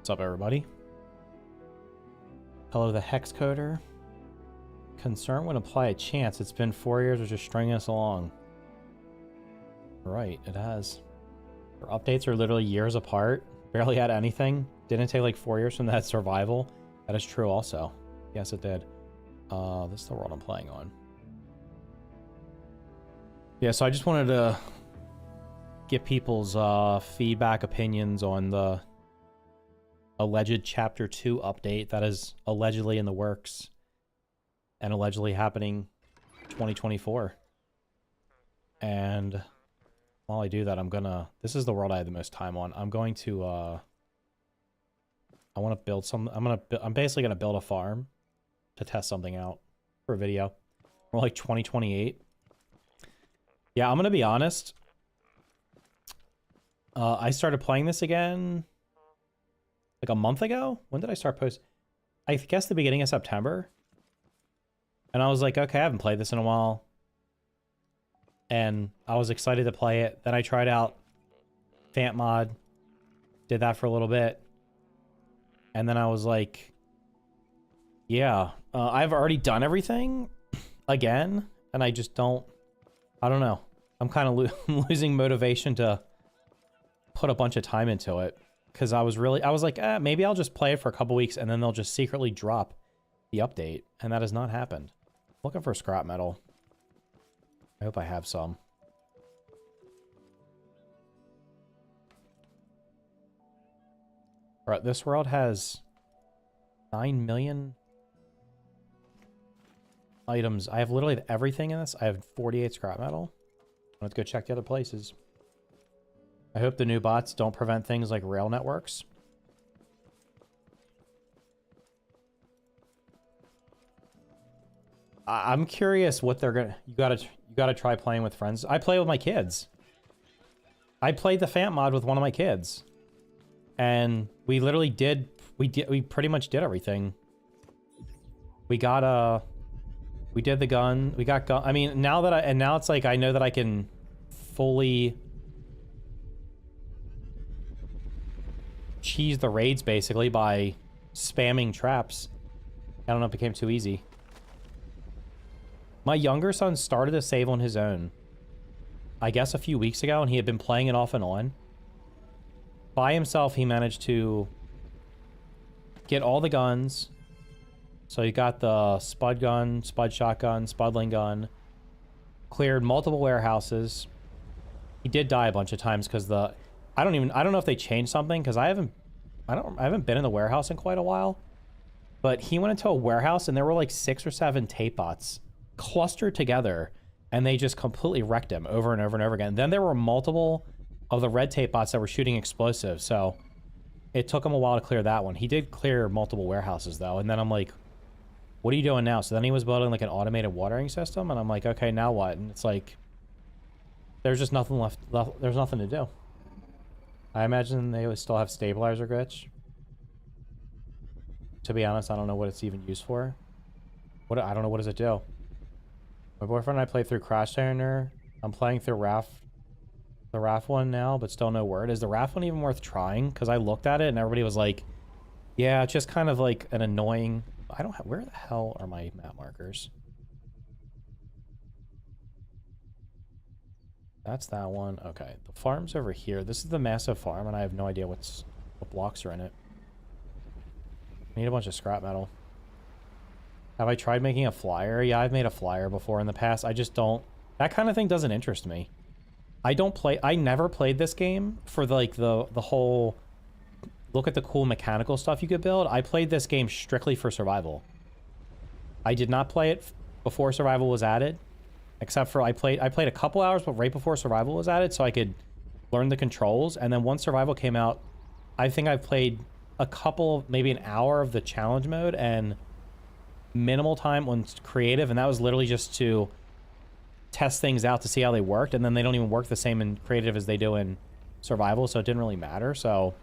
What's up, everybody? Hello, the Hex Coder. Concern would apply a chance. It's been 4 years of just stringing us along. Right, it has. Our updates are literally years apart. Barely had anything. Didn't take like 4 years from that survival. That is true also. Yes, it did. This is the world I'm playing on. Yeah, so I just wanted to get people's feedback, opinions on the alleged Chapter 2 update that is allegedly in the works and allegedly happening 2024. And while I do that, I'm gonna... This is the world I have the most time on. I'm going to... I want to build some... I'm basically gonna build a farm to test something out for a video. We're like 2028. Yeah, I'm gonna be honest. I started playing this again like a month ago. When did I start post? I guess the beginning of September. And I was like, okay, I haven't played this in a while. And I was excited to play it. Then I tried out Fant Mod. Did that for a little bit. And then I was like, yeah, I've already done everything again. And I just don't, I don't know. I'm kind of losing motivation to put a bunch of time into it. Because I was like, maybe I'll just play it for a couple weeks and then they'll just secretly drop the update. And that has not happened. Looking for scrap metal. I hope I have some. Alright, this world has 9 million items. I have literally everything in this. I have 48 scrap metal. Let's go check the other places. I hope the new bots don't prevent things like rail networks. I'm curious what they're gonna... You gotta try playing with friends. I play with my kids. I played the Fant mod with one of my kids. And we literally did... We pretty much did everything. We got we did the gun. We got gun. I mean, now that and now it's like I know that I can fully cheese the raids basically by spamming traps. I don't know if it became too easy. My younger son started to save on his own, I guess a few weeks ago, and he had been playing it off and on. By himself, he managed to get all the guns. So he got the spud gun, spud shotgun, spudling gun, cleared multiple warehouses. He did die a bunch of times because the... I don't know if they changed something because I haven't been in the warehouse in quite a while. But he went into a warehouse and there were like 6 or 7 tape bots clustered together and they just completely wrecked him over and over and over again. Then there were multiple of the red tape bots that were shooting explosives. So it took him a while to clear that one. He did clear multiple warehouses though. And then I'm like, what are you doing now? So then he was building like an automated watering system and I'm like, okay, now what? And it's like, there's just nothing left. There's nothing to do. I imagine they would still have stabilizer glitch. To be honest, I don't know what it's even used for. I don't know, what does it do? My boyfriend and I played through Crash Trainer. I'm playing through the RAF one now, but still no word. Is the RAF one even worth trying? Because I looked at it and everybody was like, yeah, it's just kind of like an annoying... I don't have... Where the hell are my map markers? That's that one. Okay, the farm's over here. This is the massive farm, and I have no idea what blocks are in it. I need a bunch of scrap metal. Have I tried making a flyer? Yeah, I've made a flyer before in the past. I just don't... That kind of thing doesn't interest me. I never played this game for like the whole... Look at the cool mechanical stuff you could build. I played this game strictly for survival. I did not play it before survival was added. Except for I played a couple hours, but right before survival was added, so I could learn the controls. And then once survival came out, I think I've played a couple, maybe an hour of the challenge mode and minimal time on creative, and that was literally just to test things out to see how they worked. And then they don't even work the same in creative as they do in survival, so it didn't really matter. So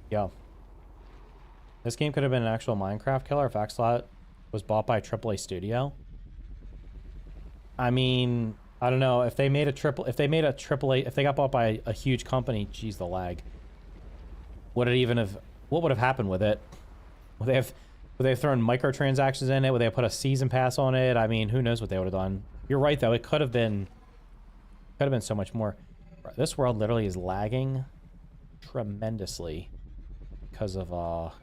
yeah, this game could have been an actual Minecraft killer if Axolot was bought by a AAA studio. I mean, I don't know if they made a triple. If they made a triple A, if they got bought by a huge company, geez, the lag. Would it even have? What would have happened with it? Would they have? Would they have thrown microtransactions in it? Would they have put a season pass on it? I mean, who knows what they would have done? You're right though. It could have been. Could have been so much more. This world literally is lagging tremendously because of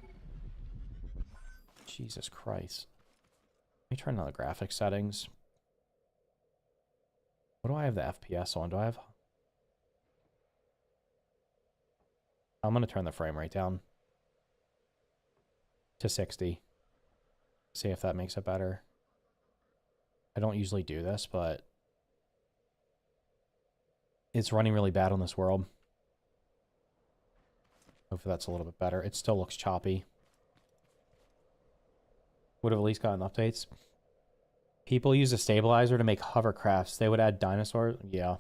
Jesus Christ. Let me turn on the graphics settings. What do I have the FPS on? Do I have... I'm going to turn the frame rate down to 60. See if that makes it better. I don't usually do this, but it's running really bad on this world. Hopefully that's a little bit better. It still looks choppy. Would have at least gotten updates. People use a stabilizer to make hovercrafts. They would add dinosaurs. Yeah.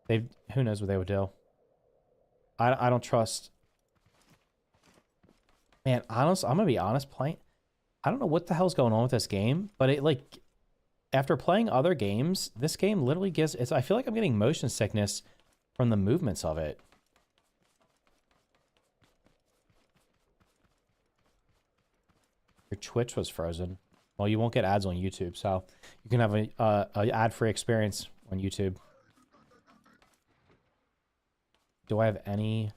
They. Who knows what they would do. I don't trust. Man, honest, I'm going to be honest, playing... I don't know what the hell's going on with this game, but it, like... After playing other games, this game literally gives... I feel like I'm getting motion sickness from the movements of it. Your Twitch was frozen. Well, you won't get ads on YouTube, so you can have a ad-free experience on YouTube. Do I have any...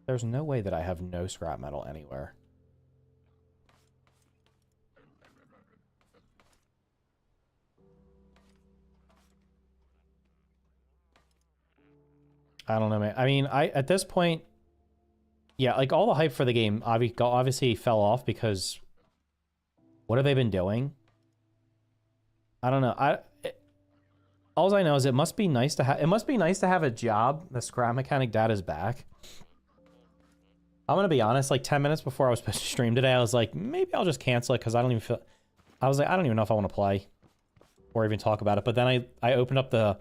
There's no way that I have no scrap metal anywhere. I don't know, man. I mean, at this point... Yeah, like, all the hype for the game obviously fell off because... What have they been doing? I don't know. All I know is it must be nice to have... It must be nice to have a job. The scrap mechanic dad is back. I'm gonna be honest, like 10 minutes before I was supposed to stream today, I was like, maybe I'll just cancel it because I don't even feel... I was like, I don't even know if I want to play or even talk about it. But then I opened up the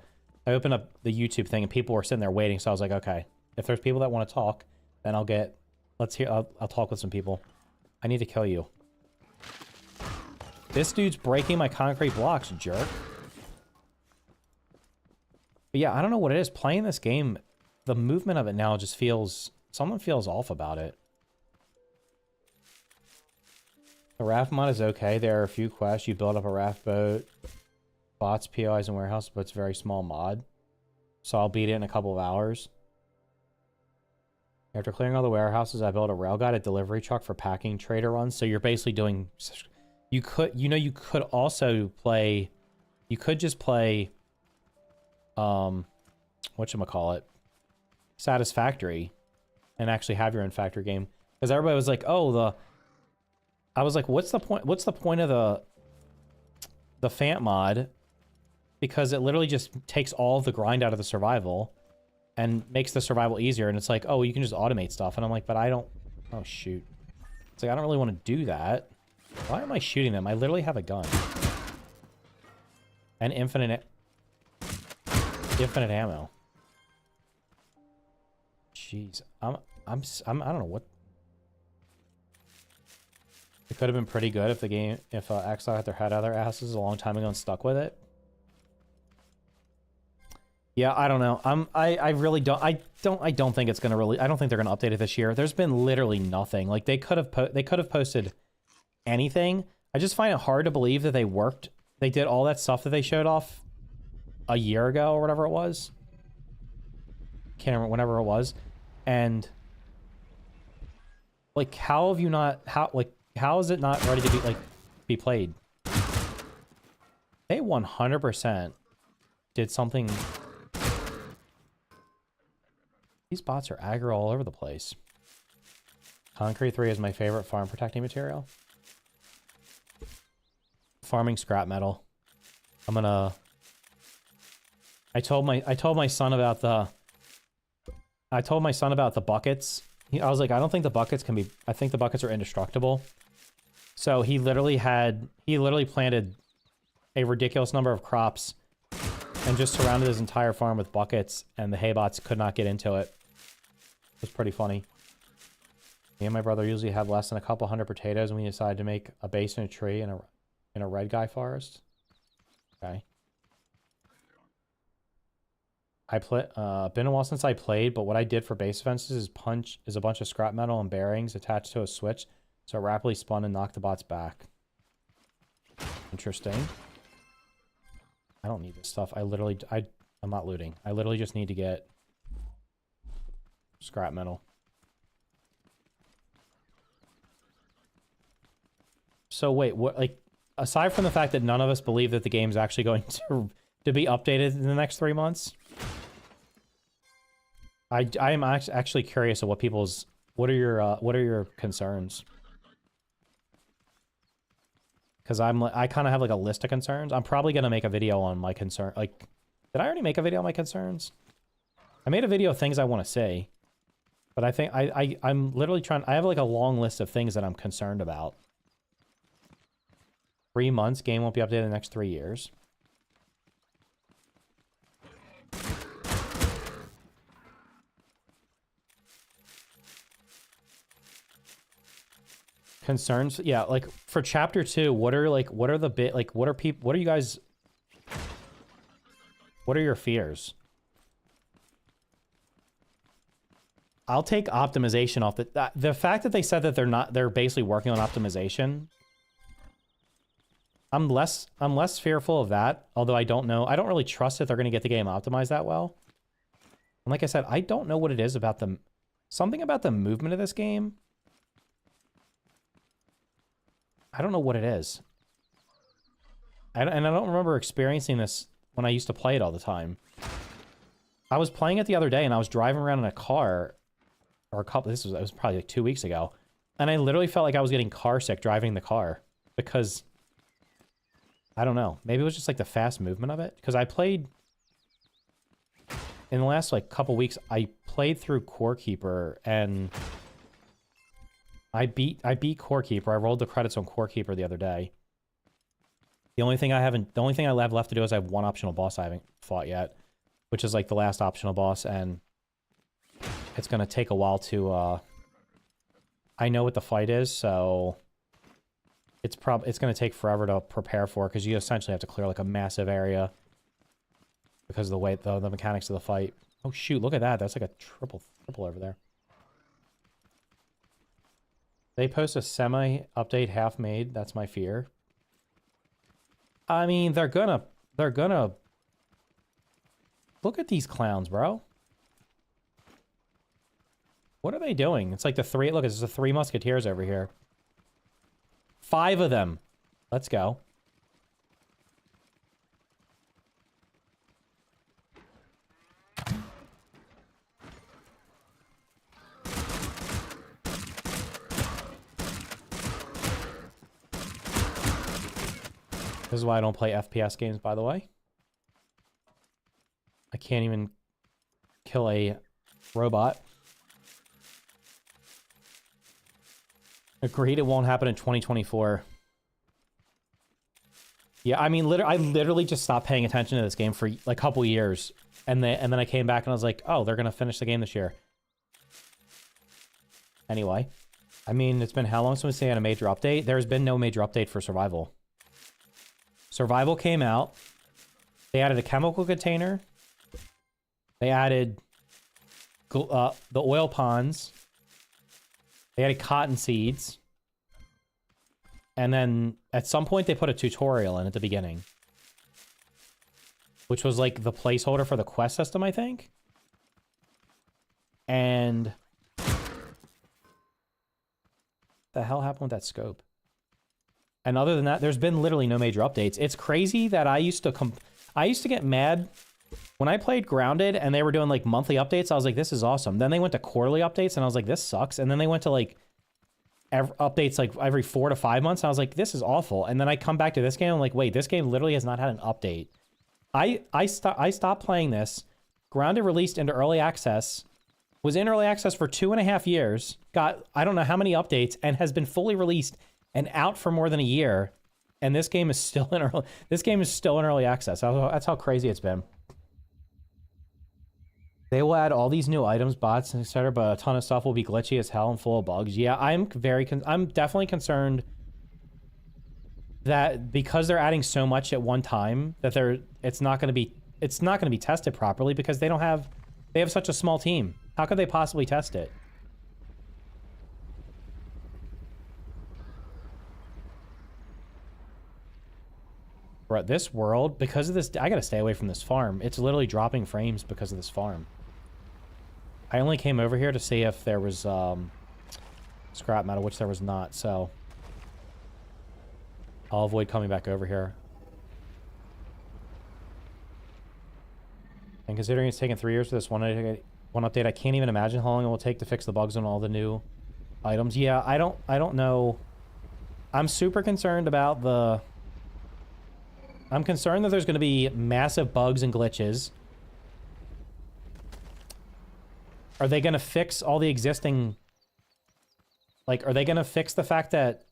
YouTube thing and people were sitting there waiting. So I was like, okay, if there's people that want to talk, then I'll get... I'll talk with some people. I need to kill you. This dude's breaking my concrete blocks, jerk. But yeah, I don't know what it is. Playing this game, the movement of it now just feels... Something feels off about it. The raft mod is okay. There are a few quests. You build up a raft boat. Bots, POIs, and warehouse, but it's a very small mod. So I'll beat it in a couple of hours. After clearing all the warehouses, I built a railguide, delivery truck for packing trader runs. So you're basically doing... You could also play... You could just play... Whatchamacallit? Satisfactory. And actually have your own factory game. Because everybody was like, oh, I was like, what's the point? What's the point of the Fant mod? Because it literally just takes all of the grind out of the survival and makes the survival easier. And it's like, oh, you can just automate stuff. And I'm like, but I don't... Oh, shoot. It's like, I don't really want to do that. Why am I shooting them? I literally have a gun. And infinite ammo. Jeez. I don't know what... It could have been pretty good if the game... If Axolot had their head out of their asses a long time ago and stuck with it. Yeah, I don't know. I really don't... I don't think it's gonna really... I don't think they're gonna update it this year. There's been literally nothing. Like, they could have posted anything. I just find it hard to believe that they worked... They did all that stuff that they showed off a year ago or whatever it was. Can't remember, whenever it was. And... Like, how have you not... How is it not ready to be played? They 100% did something... These bots are aggro all over the place. Concrete 3 is my favorite farm protecting material. Farming scrap metal. I'm gonna... I told my son about the... I told my son about the buckets. I was like, I don't think the buckets can be... I think the buckets are indestructible. So he literally planted a ridiculous number of crops and just surrounded his entire farm with buckets, and the hay bots could not get into it. It was pretty funny. Me and my brother usually have less than a couple hundred potatoes, and we decided to make a base in a tree in a red guy forest. Okay. I play. Been a while since I played, but what I did for base fences is a bunch of scrap metal and bearings attached to a switch, so it rapidly spun and knocked the bots back. Interesting. I don't need this stuff. I'm not looting. I literally just need to get scrap metal. So wait, what? Like, aside from the fact that none of us believe that the game's actually going to be updated in the next 3 months, I am actually curious of what people's what are your concerns? Because I kind of have like a list of concerns. I'm probably gonna make a video on my concern. Like, did I already make a video on my concerns? I made a video of things I want to say, but I think I'm literally trying. I have like a long list of things that I'm concerned about. 3 months, game won't be updated in the next 3 years. Concerns? Yeah, like for chapter 2, what are you guys, what are your fears? I'll take optimization off the fact that they said that they're basically working on optimization. I'm less fearful of that, although I don't know. I don't really trust that they're going to get the game optimized that well. And like I said, I don't know what it is about something about the movement of this game. I don't know what it is. And I don't remember experiencing this when I used to play it all the time. I was playing it the other day and I was driving around in a car, or it was probably like 2 weeks ago, and I literally felt like I was getting car sick driving the car because I don't know. Maybe it was just like the fast movement of it. Because I played in the last like couple weeks, I played through Core Keeper and I beat Core Keeper. I rolled the credits on Core Keeper the other day. The only thing I have left to do is I have one optional boss I haven't fought yet, which is like the last optional boss, and it's gonna take a while to I know what the fight is, so it's gonna take forever to prepare for, because you essentially have to clear like a massive area because of the way the mechanics of the fight. Oh shoot, look at that. That's like a triple over there. They post a semi-update half-made. That's my fear. I mean, they're gonna... Look at these clowns, bro. What are they doing? It's like the three... Look, it's the 3 Musketeers over here. 5 of them. Let's go. This is why I don't play FPS games, by the way. I can't even kill a robot. Agreed, it won't happen in 2024. Yeah, I mean, I literally just stopped paying attention to this game for like a couple years. And then I came back and I was like, oh, they're going to finish the game this year. Anyway. I mean, it's been how long since we had a major update? There's been no major update for Survival. Survival came out. They added a chemical container. They added the oil ponds. They added cotton seeds. And then at some point they put a tutorial in at the beginning, which was like the placeholder for the quest system, I think. And the hell happened with that scope? And other than that, there's been literally no major updates. It's crazy that I used to get mad when I played Grounded and they were doing like monthly updates. I was like, this is awesome. Then they went to quarterly updates and I was like, this sucks. And then they went to like updates like every 4 to 5 months. And I was like, this is awful. And then I come back to this game. I'm like, wait, this game literally has not had an update. I stopped playing this. Grounded released into early access, was in early access for 2.5 years, got I don't know how many updates, and has been fully released and out for more than a year, and this game is still in early access. That's how crazy it's been. They will add all these new items, bots, etc., but a ton of stuff will be glitchy as hell and full of bugs. Yeah, I'm definitely concerned that because they're adding so much at one time that it's not going to be tested properly because they have such a small team. How could they possibly test it? Bro, this world, because of this, I gotta stay away from this farm. It's literally dropping frames because of this farm. I only came over here to see if there was scrap metal, which there was not, so I'll avoid coming back over here. And considering it's taken 3 years for this one update, I can't even imagine how long it will take to fix the bugs on all the new items. Yeah, I don't know. I'm super concerned about the... I'm concerned that there's going to be massive bugs and glitches. Are they going to fix all the existing... Like, are they going to fix the fact that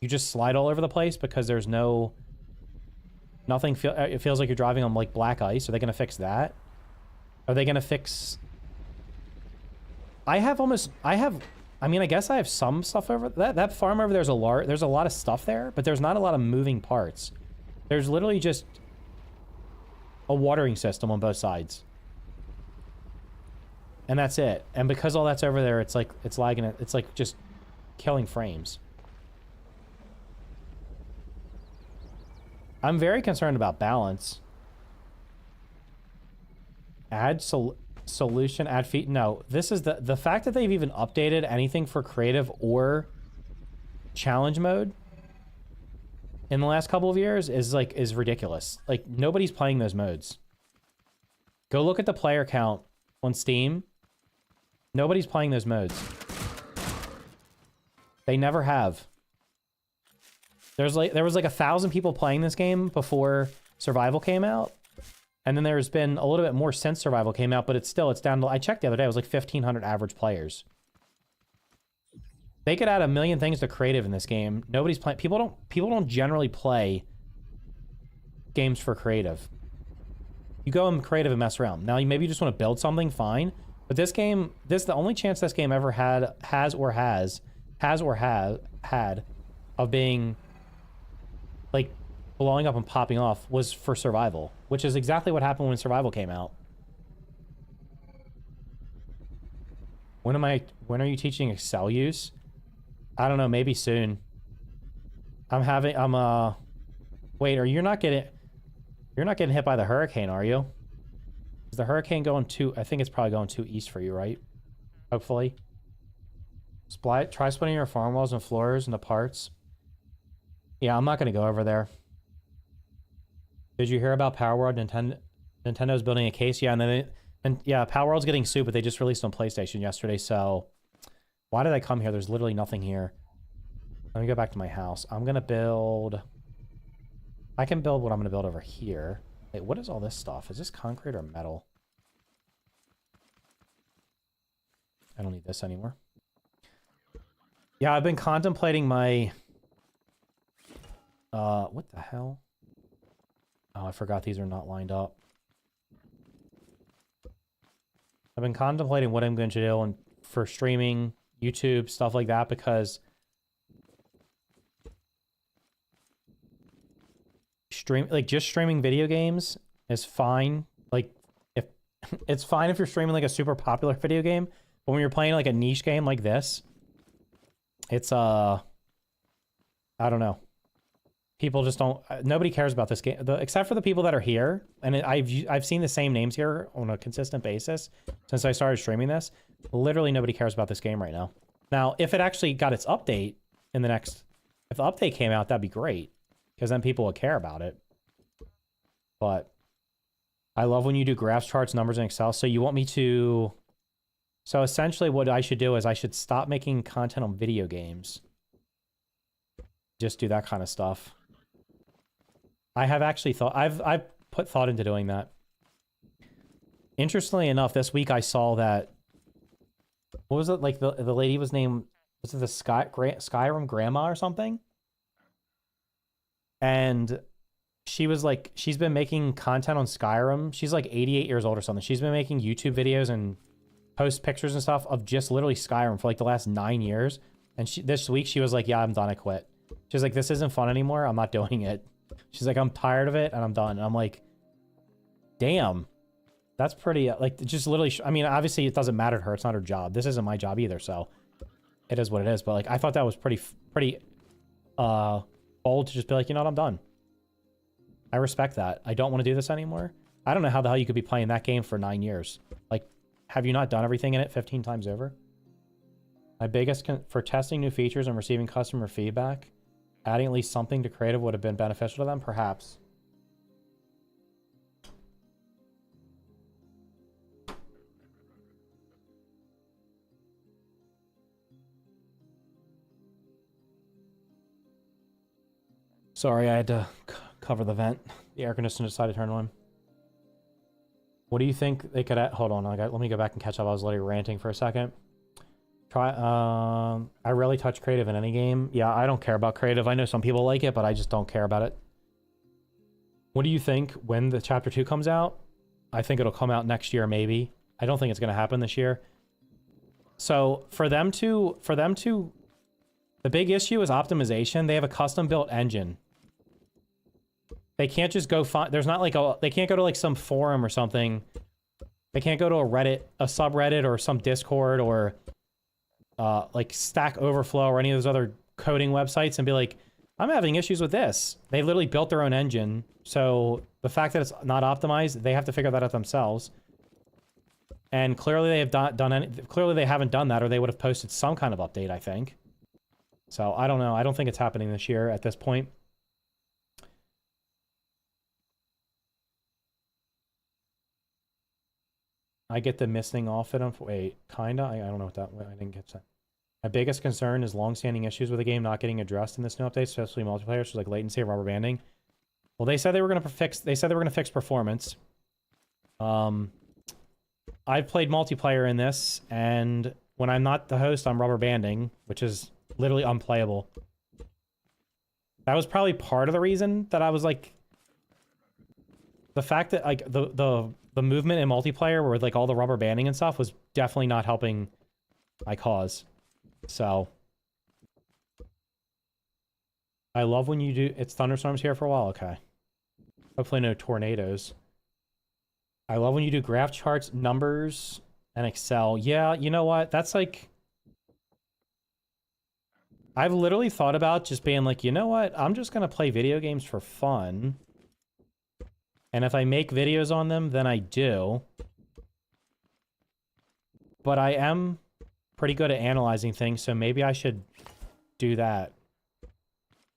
you just slide all over the place because there's no... Nothing... It feels like you're driving on, like, black ice. Are they going to fix that? Are they going to fix... I mean, I guess I have some stuff over... That farm over there's a lot of stuff there, but there's not a lot of moving parts. There's literally just a watering system on both sides. And that's it. And because all that's over there, it's like, it's lagging. It's like just killing frames. I'm very concerned about balance. Add solution, add feat. No, this is the fact that they've even updated anything for creative or challenge mode in the last couple of years is ridiculous. Like, nobody's playing those modes. Go look at the player count on Steam. Nobody's playing those modes. They never have. There was like 1,000 people playing this game before Survival came out. And then there's been a little bit more since Survival came out, but it's down to, I checked the other day, it was like 1,500 average players. They could add a million things to creative in this game. Nobody's playing. People don't generally play games for creative. You go in creative and mess around. Now, maybe you just want to build something, fine. But this game, the only chance this game ever had of being like blowing up and popping off was for Survival, which is exactly what happened when Survival came out. When are you teaching Excel use? I don't know, maybe soon. Wait, you're not getting hit by the hurricane, are you? Is the hurricane going I think it's probably going too east for you, right? Hopefully. Try splitting your farm walls and floors into parts. Yeah, I'm not going to go over there. Did you hear about Power World? Nintendo's building a case? Yeah, yeah, Power World's getting sued, but they just released on PlayStation yesterday, so... Why did I come here? There's literally nothing here. Let me go back to my house. I'm going to build... I can build what I'm going to build over here. Wait, what is all this stuff? Is this concrete or metal? I don't need this anymore. Yeah, I've been contemplating my... what the hell? Oh, I forgot these are not lined up. I've been contemplating what I'm going to do for streaming, YouTube, stuff like that, because just streaming video games is fine. Like, if it's fine if you're streaming like a super popular video game, but when you're playing like a niche game like this, it's I don't know. People just don't. Nobody cares about this game, except for the people that are here. And I've seen the same names here on a consistent basis since I started streaming this. Literally nobody cares about this game right now. Now, if it actually got its update in the next... If the update came out, that'd be great. Because then people would care about it. But I love when you do graphs, charts, numbers in Excel. So you want me to... So essentially what I should do is I should stop making content on video games. Just do that kind of stuff. I have actually thought... I've put thought into doing that. Interestingly enough, this week I saw that... What was it? Like, the lady was named... Was it the Skyrim Grandma or something? And she was like... She's been making content on Skyrim. She's like 88 years old or something. She's been making YouTube videos and post pictures and stuff of just literally Skyrim for like the last 9 years. And this week she was like, yeah, I'm done. I quit. She's like, this isn't fun anymore. I'm not doing it. She's like, I'm tired of it and I'm done. And I'm like, damn. That's pretty, like, just literally, I mean, obviously it doesn't matter to her. It's not her job. This isn't my job either, so it is what it is. But, like, I thought that was pretty bold to just be like, you know what, I'm done. I respect that. I don't want to do this anymore. I don't know how the hell you could be playing that game for 9 years. Like, have you not done everything in it 15 times over? My biggest, for testing new features and receiving customer feedback, adding at least something to creative would have been beneficial to them, perhaps. Sorry, I had to cover the vent. The air conditioner decided to turn on. What do you think they could add? Hold on, let me go back and catch up. I was literally ranting for a second. I rarely touch creative in any game. Yeah, I don't care about creative. I know some people like it, but I just don't care about it. What do you think when the Chapter 2 comes out? I think it'll come out next year, maybe. I don't think it's going to happen this year. So for them to, the big issue is optimization. They have a custom built engine. They can't just go find, there's not like a, they can't go to like some forum or something. They can't go to a Reddit, a subreddit or some Discord or like Stack Overflow or any of those other coding websites and be like, I'm having issues with this. They literally built their own engine. So the fact that it's not optimized, they have to figure that out themselves. And clearly they have clearly they haven't done that, or they would have posted some kind of update, I think. So I don't know. I don't think it's happening this year at this point. I get the missing off it. Wait, kinda? I don't know what that, I didn't get that. My biggest concern is long-standing issues with the game not getting addressed in this new update, especially multiplayer, so like latency and rubber banding. Well, they said they were gonna fix performance. I've played multiplayer in this, and when I'm not the host, I'm rubber banding, which is literally unplayable. That was probably part of the reason that I was like, the fact that like the movement in multiplayer with like all the rubber banding and stuff was definitely not helping my cause. So I love when you do, it's thunderstorms here for a while. Okay. Hopefully no tornadoes. I love when you do graph charts, numbers, and Excel. Yeah, you know what? That's like, I've literally thought about just being like, you know what? I'm just going to play video games for fun. And if I make videos on them, then I do. But I am pretty good at analyzing things, so maybe I should do that.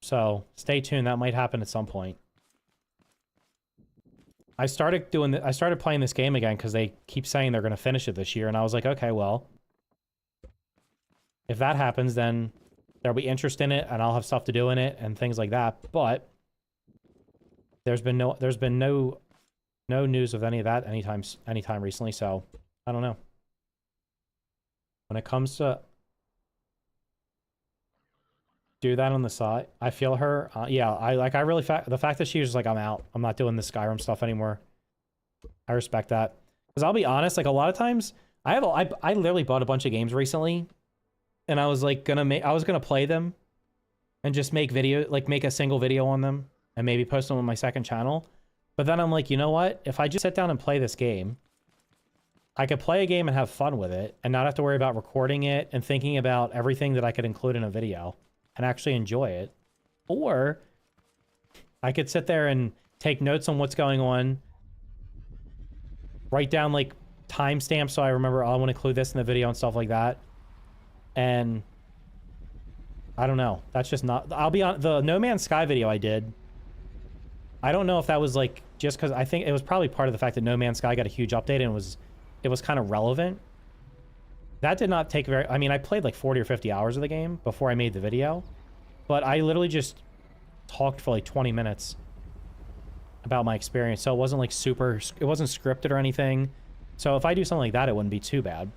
So stay tuned. That might happen at some point. I started playing this game again because they keep saying they're going to finish it this year, and I was like, okay, well, if that happens, then there'll be interest in it, and I'll have stuff to do in it and things like that. But there's been no news of any of that anytime recently, so I don't know. When it comes to do that on the side, I feel her. Yeah, the fact that she was like, I'm out. I'm not doing the Skyrim stuff anymore. I respect that. Because I'll be honest, like a lot of times, I literally bought a bunch of games recently, and I was like I was gonna play them, and just make a single video on them, and maybe post them on my second channel. But then I'm like, you know what? If I just sit down and play this game, I could play a game and have fun with it, and not have to worry about recording it and thinking about everything that I could include in a video, and actually enjoy it. Or I could sit there and take notes on what's going on, write down like timestamps so I remember, oh, I want to include this in the video and stuff like that. And I don't know. That's just not, I'll be on the No Man's Sky video I did. I don't know if that was like just because I think it was probably part of the fact that No Man's Sky got a huge update and it was kind of relevant. That did not take I mean, I played like 40 or 50 hours of the game before I made the video, but I literally just talked for like 20 minutes about my experience. So it wasn't like it wasn't scripted or anything. So if I do something like that, it wouldn't be too bad.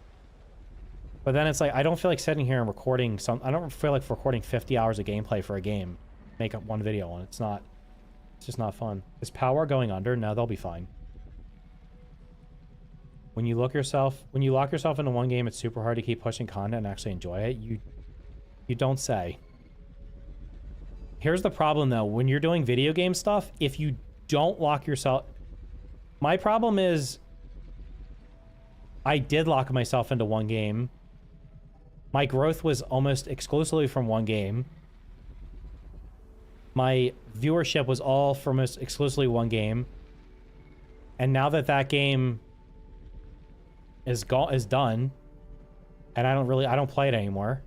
But then it's like, I don't feel like sitting here and recording I don't feel like recording 50 hours of gameplay for a game, make up one video on. It's just not fun. Is Power going under? No, they'll be fine. When you lock yourself into one game, it's super hard to keep pushing content and actually enjoy it. You don't say. Here's the problem, though. When you're doing video game stuff, if you don't lock yourself... My problem is... I did lock myself into one game. My growth was almost exclusively from one game. My viewership was all from exclusively one game. And now that that game is done, and I don't play it anymore,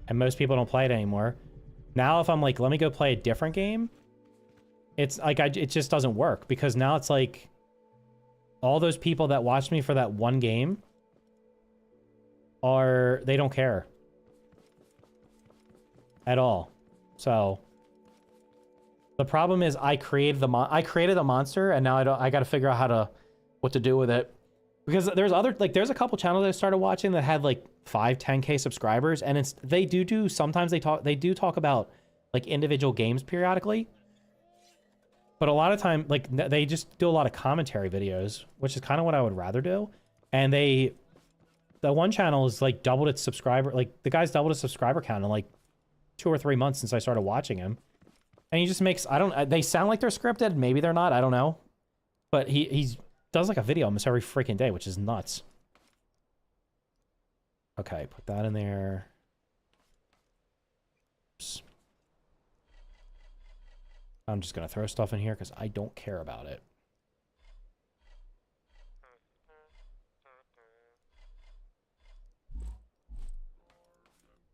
and most people don't play it anymore. Now if I'm like, let me go play a different game, it's like it just doesn't work, because now it's like all those people that watched me for that one game they don't care at all. So the problem is I created the monster, and now I got to figure out what to do with it. Because there's a couple channels I started watching that had like 5-10K subscribers, and sometimes they do talk about like individual games periodically. But a lot of time, like, they just do a lot of commentary videos, which is kind of what I would rather do. And the one channel is like doubled its subscriber, like the guy's doubled his subscriber count in like 2 or 3 months since I started watching him. And he just makes, they sound like they're scripted. Maybe they're not, I don't know. But he does like a video almost every freaking day, which is nuts. Okay, put that in there. Oops. I'm just gonna throw stuff in here because I don't care about it.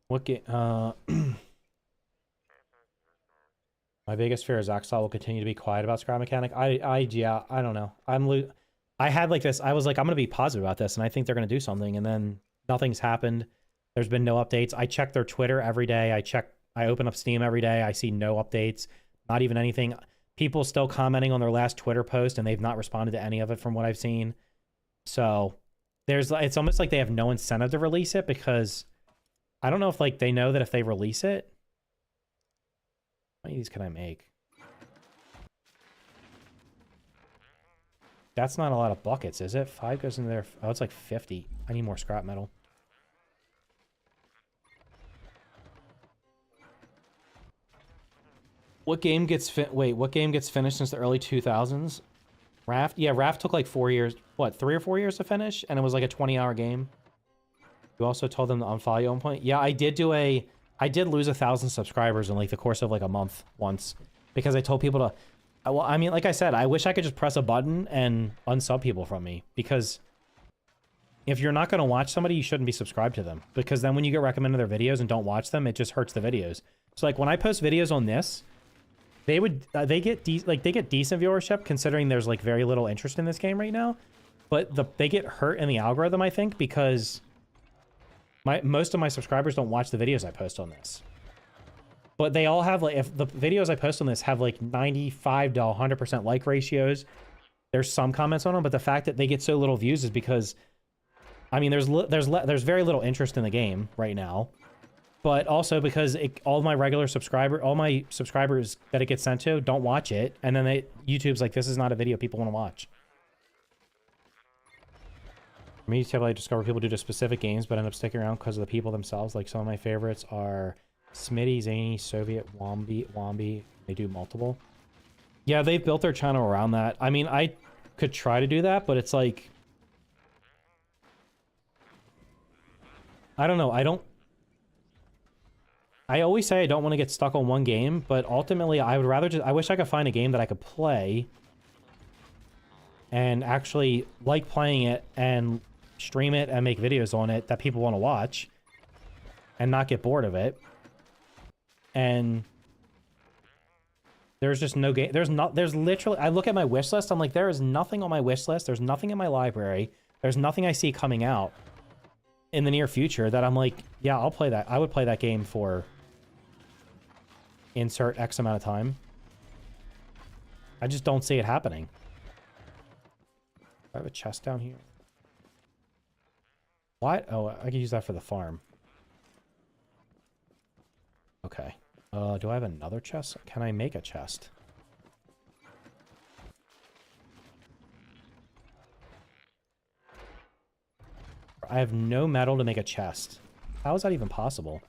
What game? My biggest fear is Axolot will continue to be quiet about Scrap Mechanic. Yeah, I don't know. I had like this. I was like, I'm gonna be positive about this, and I think they're gonna do something, and then nothing's happened. There's been no updates. I check their Twitter every day. I open up Steam every day. I see no updates. Not even anything. People still commenting on their last Twitter post, and they've not responded to any of it from what I've seen. So it's almost like they have no incentive to release it, because I don't know if like they know that if they release it, how many of these can I make? That's not a lot of buckets, is it? 5 goes in there. Oh, it's like 50. I need more scrap metal. What game gets finished since the early 2000s? Raft? Yeah, Raft took like 4 years. What, 3 or 4 years to finish? And it was like a 20-hour game. You also told them to unfollow you at one point? Yeah, I did lose 1,000 subscribers in like the course of like a month once. Because I told people to... Well, I mean, like I said, I wish I could just press a button and unsub people from me. Because if you're not going to watch somebody, you shouldn't be subscribed to them. Because then when you get recommended their videos and don't watch them, it just hurts the videos. So like when I post videos on this... They get decent viewership, considering there's like very little interest in this game right now, but they get hurt in the algorithm, I think, because most of my subscribers don't watch the videos I post on this. But they all have, like, if the videos I post on this have like 95 to 100% like ratios, there's some comments on them, but the fact that they get so little views is because, I mean, there's very little interest in the game right now. But also because all my subscribers that it gets sent to don't watch it, and then YouTube's like, this is not a video people want to watch. For me, I discover people do to specific games, but end up sticking around because of the people themselves. Like some of my favorites are Smitty, Zany, Soviet, Wombi. They do multiple. Yeah, they've built their channel around that. I mean, I could try to do that, but it's like, I don't know. I always say I don't want to get stuck on one game, but ultimately I would rather I wish I could find a game that I could play and actually like playing it and stream it and make videos on it that people want to watch and not get bored of it. And there's just no game. There's literally, I look at my wish list. I'm like, there is nothing on my wish list. There's nothing in my library. There's nothing I see coming out in the near future that I'm like, yeah, I'll play that. I would play that game for insert X amount of time. I just don't see it happening. I have a chest down here. What? Oh, I can use that for the farm. Okay. Do I have another chest? Can I make a chest? I have no metal to make a chest. How is that even possible?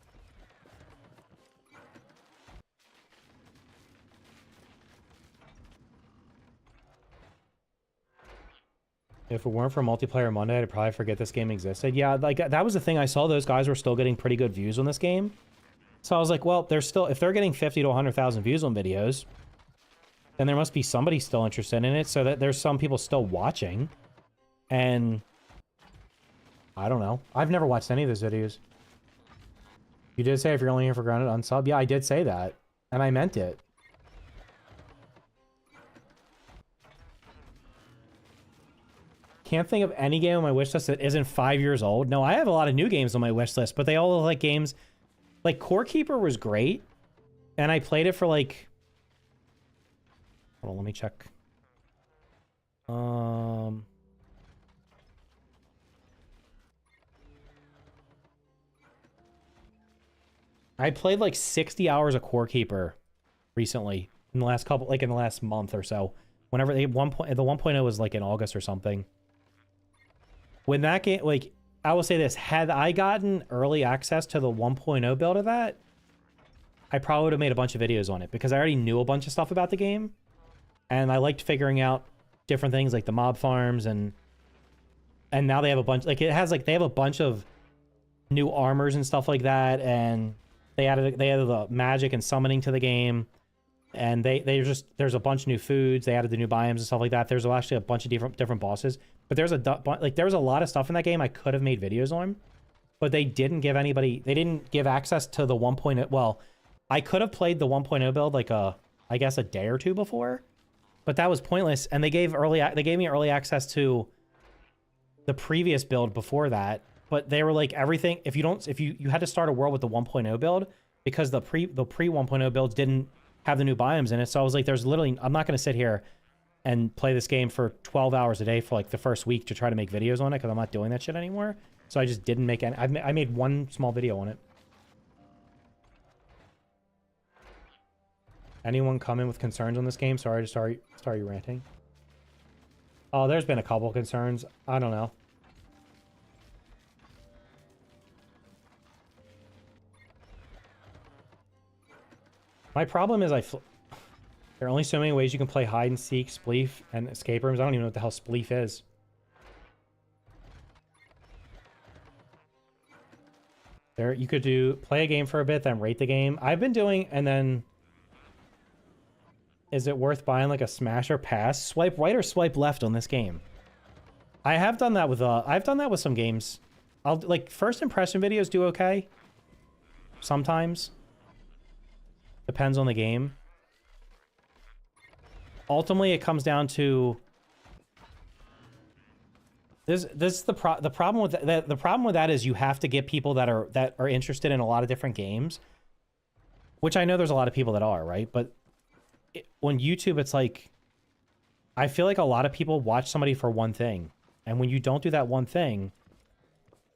If it weren't for Multiplayer Monday, I'd probably forget this game existed. Yeah, like that was the thing. I saw those guys were still getting pretty good views on this game. So I was like, well, they're still, if they're getting 50 to 100,000 views on videos, then there must be somebody still interested in it, so that there's some people still watching. And I don't know. I've never watched any of those videos. You did say if you're only here for grounded, unsub. Yeah, I did say that. And I meant it. Can't think of any game on my wish list that isn't 5 years old. No, I have a lot of new games on my wish list, but they all look like games... Like, Core Keeper was great. And I played it for, like... Hold on, let me check. I played like 60 hours of Core Keeper recently in the last couple, like in the last month or so. Whenever they the 1.0 was like in August or something. When that game, like, I will say this, had I gotten early access to the 1.0 build of that, I probably would have made a bunch of videos on it because I already knew a bunch of stuff about the game. And I liked figuring out different things like the mob farms and now they have a bunch, like it has like, they have a bunch of new armors and stuff like that. And they added the magic and summoning to the game. And there's a bunch of new foods. They added the new biomes and stuff like that. There's actually a bunch of different bosses. But there was a lot of stuff in that game I could have made videos on. But they didn't give access to the 1.0. Well, I could have played the 1.0 build like I guess a day or two before. But that was pointless. And they gave me early access to the previous build before that. But they were like everything. If you had to start a world with the 1.0 build because the pre 1.0 builds didn't have the new biomes in it. So I was like, I'm not going to sit here and play this game for 12 hours a day for like the first week to try to make videos on it because I'm not doing that shit anymore. So I just didn't make any. I made one small video on it. Anyone come in with concerns on this game? Sorry to start you ranting. Oh, there's been a couple concerns. I don't know. My problem is there are only so many ways you can play hide and seek, spleef, and escape rooms. I don't even know what the hell spleef is. There, you could play a game for a bit, then rate the game. I've been doing, and then is it worth buying like a smash or pass? Swipe right or swipe left on this game? I have done that with I've done that with some games. Like first impression videos do okay. Sometimes. Depends on the game. Ultimately, it comes down to the problem with that. The problem with that is you have to get people that are interested in a lot of different games, which I know there's a lot of people that are, right? But on YouTube, it's like I feel like a lot of people watch somebody for one thing, and when you don't do that one thing,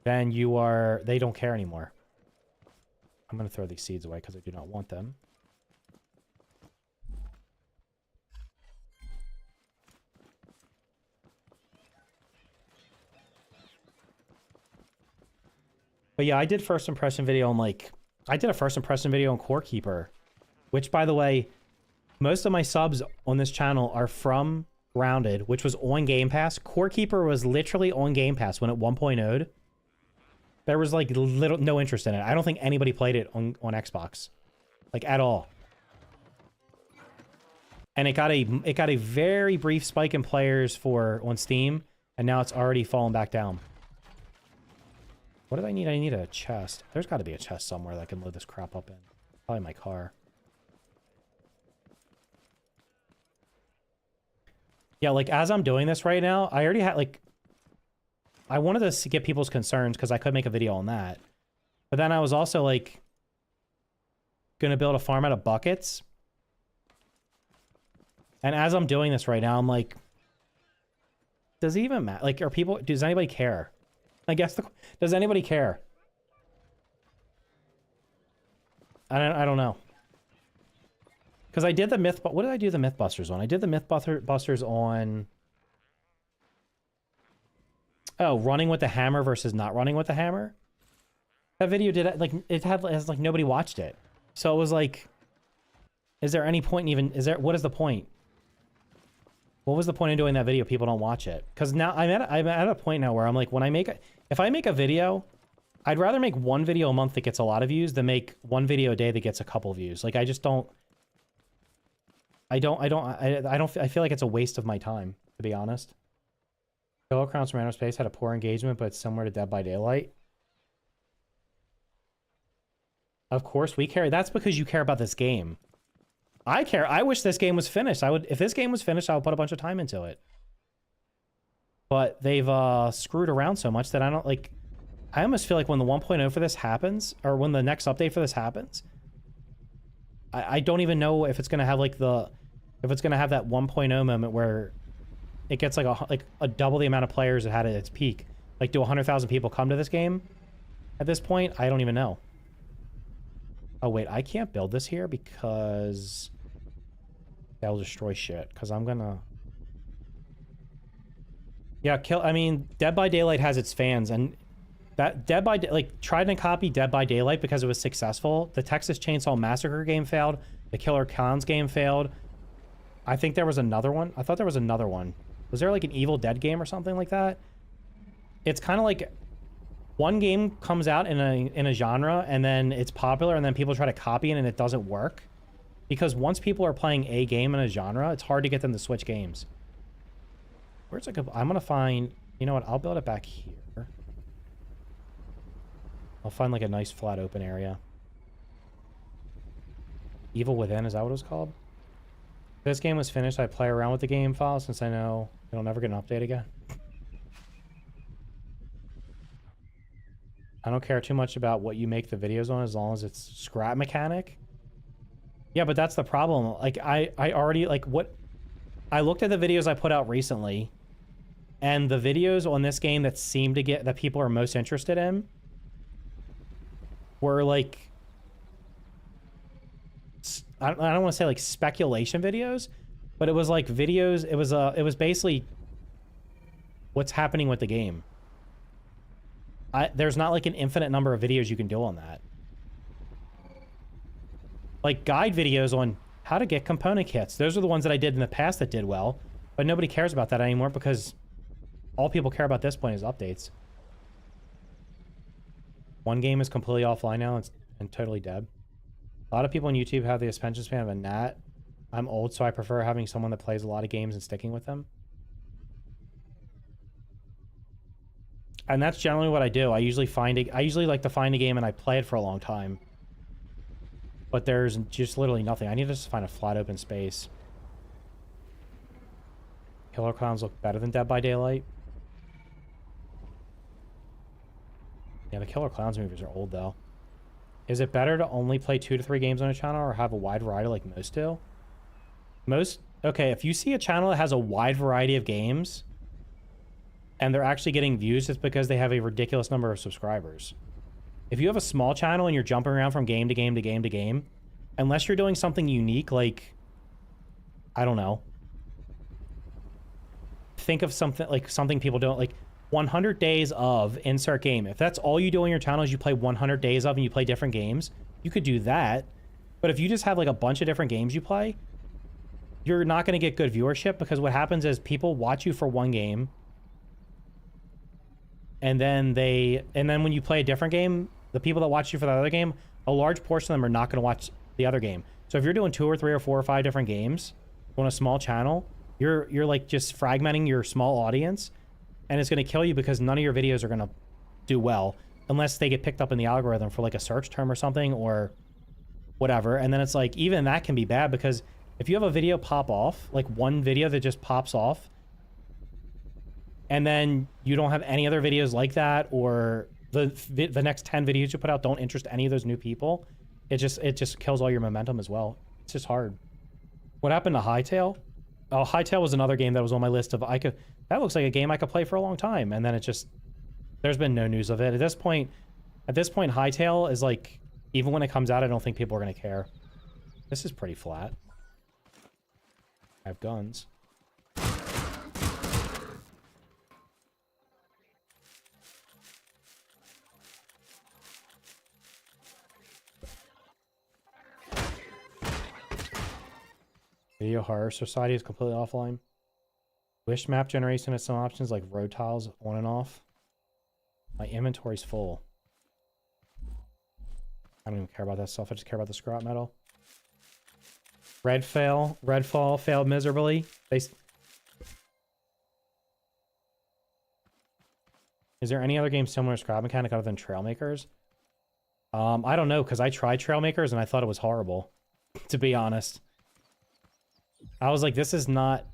then they don't care anymore. I'm gonna throw these seeds away because I do not want them. But yeah, I did first impression video on I did a first impression video on Core Keeper, which by the way, most of my subs on this channel are from Grounded, which was on Game Pass. Core Keeper was literally on Game Pass when it 1.0'd. There was like no interest in it. I don't think anybody played it on Xbox, like at all. And it got a very brief spike in players on Steam, and now it's already fallen back down. What did I need? I need a chest. There's got to be a chest somewhere that I can load this crap up in. Probably my car. Yeah, like as I'm doing this right now, I already had I wanted to get people's concerns because I could make a video on that. But then I was also like going to build a farm out of buckets. And as I'm doing this right now, I'm like, does it even matter? Like, does anybody care? I guess does anybody care? I don't know. Because I did the what did I do the Mythbusters on? I did the Mythbusters on... Oh, running with the hammer versus not running with the hammer? That video has like nobody watched it. So it was like, is there any point in even... what is the point? What was the point of doing that video? People don't watch it. Because now I'm at a point now where I'm like, if I make a video, I'd rather make one video a month that gets a lot of views than make one video a day that gets a couple views. Like, I just don't. I feel like it's a waste of my time, to be honest. Killer Crowns from Outer Space had a poor engagement, but it's similar to Dead by Daylight. Of course we care. That's because you care about this game. I care. I wish this game was finished. If this game was finished, I would put a bunch of time into it. But they've screwed around so much that I don't like. I almost feel like when the 1.0 for this happens, or when the next update for this happens, I don't even know if it's gonna have like if it's gonna have that 1.0 moment where it gets like a double the amount of players it had at its peak. Like, do 100,000 people come to this game at this point? I don't even know. Oh wait, I can't build this here because that'll destroy shit. Because I'm gonna... Yeah, I mean, Dead by Daylight has its fans, and that tried to copy Dead by Daylight because it was successful. The Texas Chainsaw Massacre game failed. The Killer Clowns game failed. I think there was another one. I thought there was another one. Was there like an Evil Dead game or something like that? It's kind of like one game comes out in a genre, and then it's popular, and then people try to copy it, and it doesn't work. Because once people are playing a game in a genre, it's hard to get them to switch games. Where's like I'm gonna find... You know what? I'll build it back here. I'll find like a nice flat open area. Evil Within, is that what it was called? If this game was finished, I'd play around with the game file since I know it'll never get an update again. I don't care too much about what you make the videos on as long as it's scrap mechanic. Yeah, but that's the problem. Like, I already, like, what... I looked at the videos I put out recently, and the videos on this game that seem to get... that people are most interested in were, like... I don't want to say, like, speculation videos, but it was, like, videos... It was basically what's happening with the game. There's not, like, an infinite number of videos you can do on that. Like, guide videos on how to get component kits. Those are the ones that I did in the past that did well, but nobody cares about that anymore because all people care about at this point is updates. One game is completely offline now and totally dead. A lot of people on YouTube have the attention span of a gnat. I'm old, so I prefer having someone that plays a lot of games and sticking with them. And that's generally what I do. I usually like to find a game and I play it for a long time. But there's just literally nothing. I need to just find a flat open space. Killer Clowns look better than Dead by Daylight. Yeah, the Killer Clowns movies are old though. Is it better to only play 2 to 3 games on a channel or have a wide variety like most do? Okay, if you see a channel that has a wide variety of games and they're actually getting views, it's because they have a ridiculous number of subscribers. If you have a small channel and you're jumping around from game to game to game to game, unless you're doing something unique, like, I don't know. Think of something, like, something people don't, like, 100 days of insert game. If that's all you do on your channel is you play 100 days of and you play different games, you could do that. But if you just have, like, a bunch of different games you play, you're not going to get good viewership because what happens is people watch you for one game, and then when you play a different game, the people that watch you for the other game, a large portion of them are not going to watch the other game. So if you're doing 2 or 3 or 4 or 5 different games on a small channel, you're like just fragmenting your small audience, and it's going to kill you because none of your videos are going to do well unless they get picked up in the algorithm for like a search term or something or whatever. And then it's like, even that can be bad because if you have a video pop off, like one video that just pops off, and then you don't have any other videos like that, or the next 10 videos you put out don't interest any of those new people, it just kills all your momentum as well. It's just hard. What happened to Hightail? Oh, Hightail was another game that was on my list of that looks like a game I could play for a long time, and then it just, there's been no news of it. At this point, Hightail is like, even when it comes out, I don't think people are going to care. This is pretty flat. I have guns. Video Horror Society is completely offline. Wish map generation has some options like road tiles on and off. My inventory's full. I don't even care about that stuff. I just care about the scrap metal. Redfall failed miserably. Is there any other game similar to scrap mechanic other than Trailmakers? I don't know, because I tried Trailmakers and I thought it was horrible, to be honest. I was like, it's not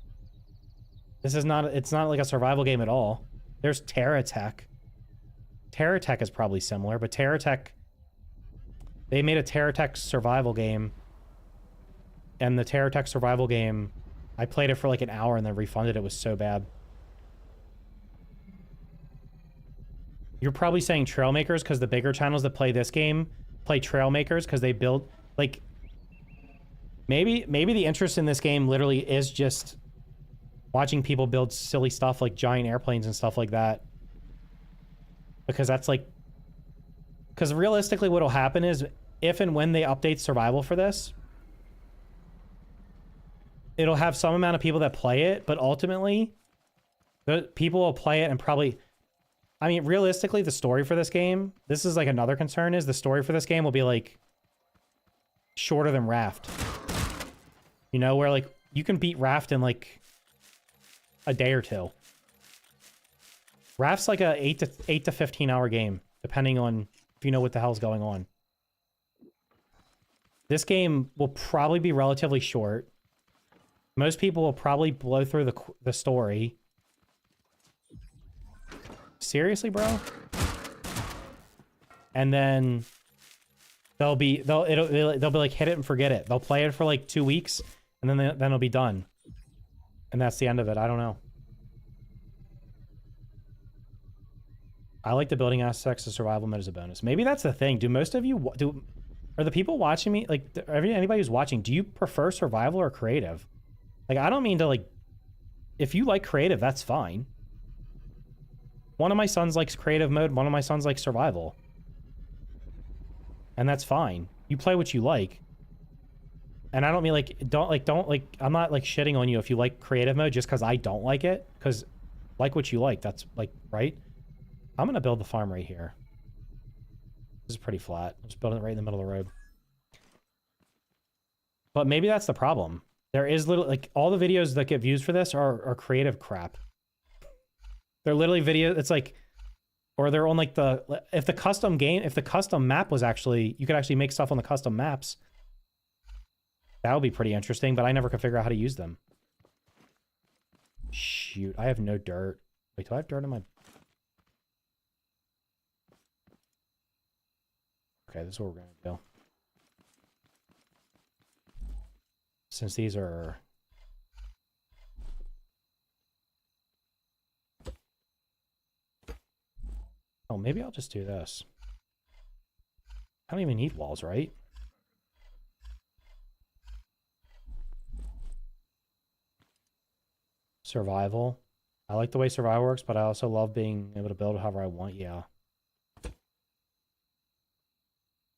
like a survival game at all. There's Terra Tech. Terra Tech is probably similar, but Terra Tech, they made a Terra Tech survival game, and the Terra Tech survival game, I played it for like an hour and then refunded it. It was so bad. You're probably saying Trailmakers because the bigger channels that play this game play Trailmakers because they build, like, maybe the interest in this game literally is just watching people build silly stuff like giant airplanes and stuff like that. Because that's like, because realistically what'll happen is if and when they update survival for this, it'll have some amount of people that play it, but ultimately the people will play it and probably, I mean, realistically, the story for this game, this is like another concern, is the story for this game will be like shorter than Raft. You know, where like you can beat Raft in like a day or two. Raft's like a 8 to 15 hour game, depending on if you know what the hell's going on. This game will probably be relatively short. Most people will probably blow through the story. Seriously, bro? And then they'll be like hit it and forget it. They'll play it for like 2 weeks and then it'll be done. And that's the end of it. I don't know. I like the building aspects of survival mode as a bonus. Maybe that's the thing. Do most of you are the people watching me, like anybody who's watching, do you prefer survival or creative? Like, I don't mean to like, if you like creative, that's fine. One of my sons likes creative mode. One of my sons likes survival. And that's fine. You play what you like. And I don't mean like, I'm not like shitting on you if you like creative mode just because I don't like it. Because like what you like, that's like, right? I'm going to build the farm right here. This is pretty flat. I'm just building it right in the middle of the road. But maybe that's the problem. There is literally, like, all the videos that get views for this are creative crap. They're literally videos, it's like, or they're on like if the custom map was actually, you could actually make stuff on the custom maps. That would be pretty interesting, but I never could figure out how to use them. Shoot, I have no dirt. Wait, do I have dirt in my... Okay, this is what we're gonna do. Since these are... Oh, maybe I'll just do this. I don't even need walls, right? Survival. I like the way survival works, but I also love being able to build however I want. Yeah.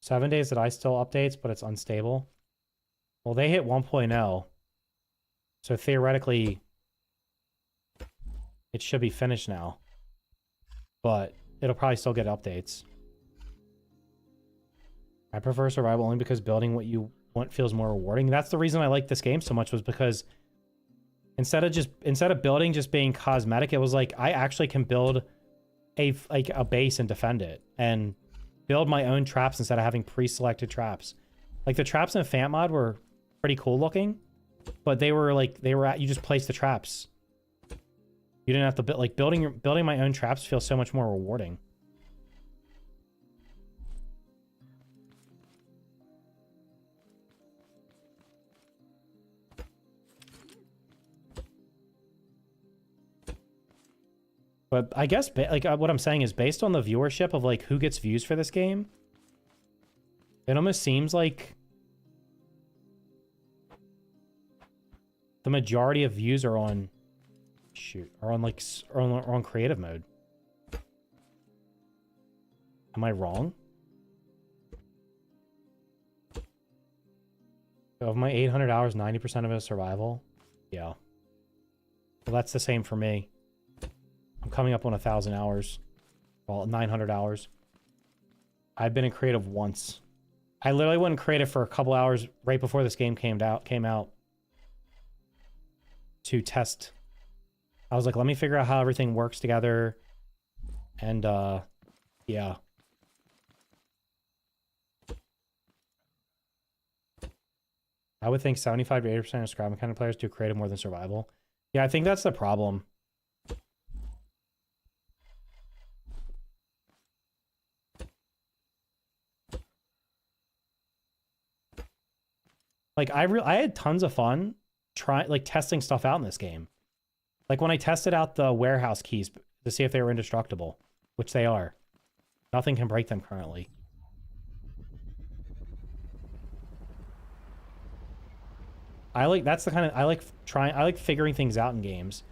7 days that I still updates, but it's unstable. Well, they hit 1.0. So theoretically, it should be finished now. But it'll probably still get updates. I prefer survival only because building what you want feels more rewarding. That's the reason I like this game so much, was because instead of building just being cosmetic, it was like I actually can build a base and defend it and build my own traps instead of having pre-selected traps. Like the traps in Fant mod were pretty cool looking, but you just place the traps. You didn't have to build, like building my own traps feels so much more rewarding. But I guess like what I'm saying is based on the viewership of like who gets views for this game, it almost seems like the majority of views are on on creative mode. Am I wrong? Of my 800 hours, 90% of it is survival. Yeah. Well, that's the same for me. I'm coming up on 1,000 hours. Well, 900 hours. I've been in creative once. I literally went in creative for a couple hours right before this game came out to test. I was like, let me figure out how everything works together. And, yeah. I would think 75 to 80% of ScrapMan kind of players do creative more than survival. Yeah, I think that's the problem. Like, I had tons of fun testing stuff out in this game. Like, when I tested out the warehouse keys to see if they were indestructible, which they are. Nothing can break them currently. I like figuring things out in games.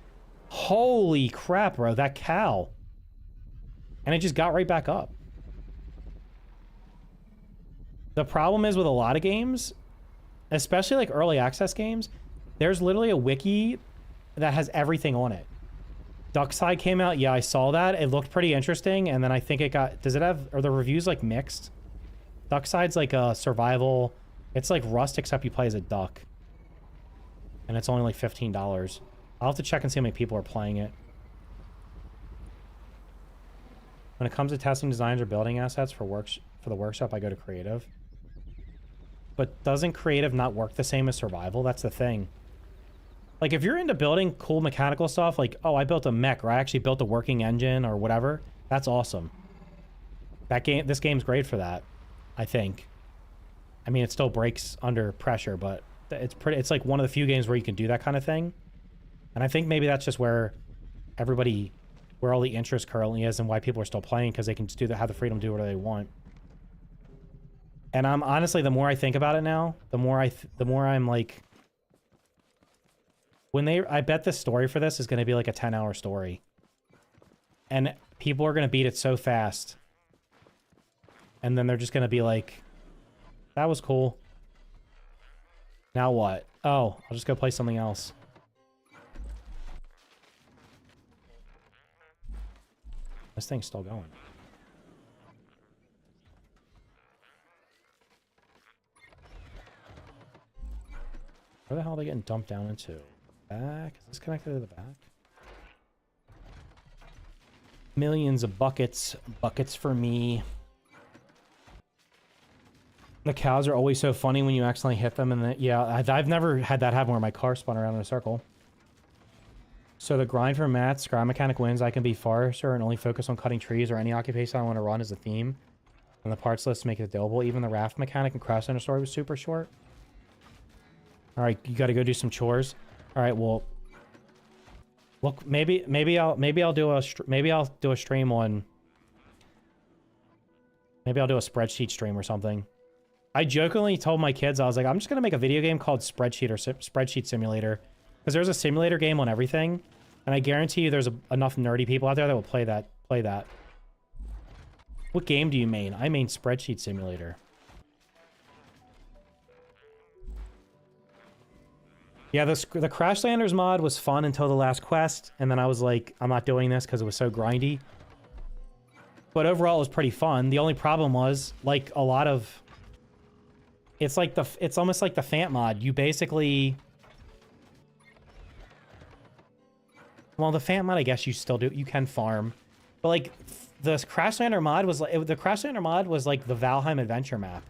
Holy crap, bro, that cow. And it just got right back up. The problem is with a lot of games, especially like early access games, there's literally a wiki that has everything on it. Duckside came out, yeah, I saw that. It looked pretty interesting, and then I think it got, does it have, are the reviews like mixed? Duckside's like a survival, it's like Rust except you play as a duck. And it's only like $15. I'll have to check and see how many people are playing it. When it comes to testing designs or building assets for the workshop, I go to creative. But doesn't creative not work the same as survival? That's the thing. Like, if you're into building cool mechanical stuff, like, oh, I built a mech, or I actually built a working engine, or whatever, that's awesome. This game's great for that, I think. I mean, it still breaks under pressure, but it's like one of the few games where you can do that kind of thing. And I think maybe that's just where all the interest currently is and why people are still playing, because they can just have the freedom to do whatever they want. And I'm honestly, the more I think about it now, the more I'm like, I bet the story for this is going to be like a 10-hour story. And people are going to beat it so fast. And then they're just going to be like, that was cool. Now what? Oh, I'll just go play something else. This thing's still going. Where the hell are they getting dumped down into? Back? Is this connected to the back? Millions of buckets. Buckets for me. The cows are always so funny when you accidentally hit them, and yeah, I've never had that happen where my car spun around in a circle. So the grind for Matt, Scrap Mechanic wins. I can be forester and only focus on cutting trees, or any occupation I want to run as a theme. And the parts list make it doable. Even the raft mechanic and Crash Center story was super short. All right, you got to go do some chores. All right, well, look, maybe I'll do a stream on. Maybe I'll do a spreadsheet stream or something. I jokingly told my kids, I was like, I'm just going to make a video game called Spreadsheet or Spreadsheet Simulator. Because there's a simulator game on everything. And I guarantee you there's enough nerdy people out there that will play that. What game do you main? I main Spreadsheet Simulator. Yeah, the Crashlanders mod was fun until the last quest. And then I was like, I'm not doing this because it was so grindy. But overall, it was pretty fun. The only problem was, like a lot of... It's almost like the Fant mod. You basically... Well, the Fant mod, I guess you still do. You can farm. But, like, the Crashlander mod was like... The Crashlander mod was like the Valheim adventure map.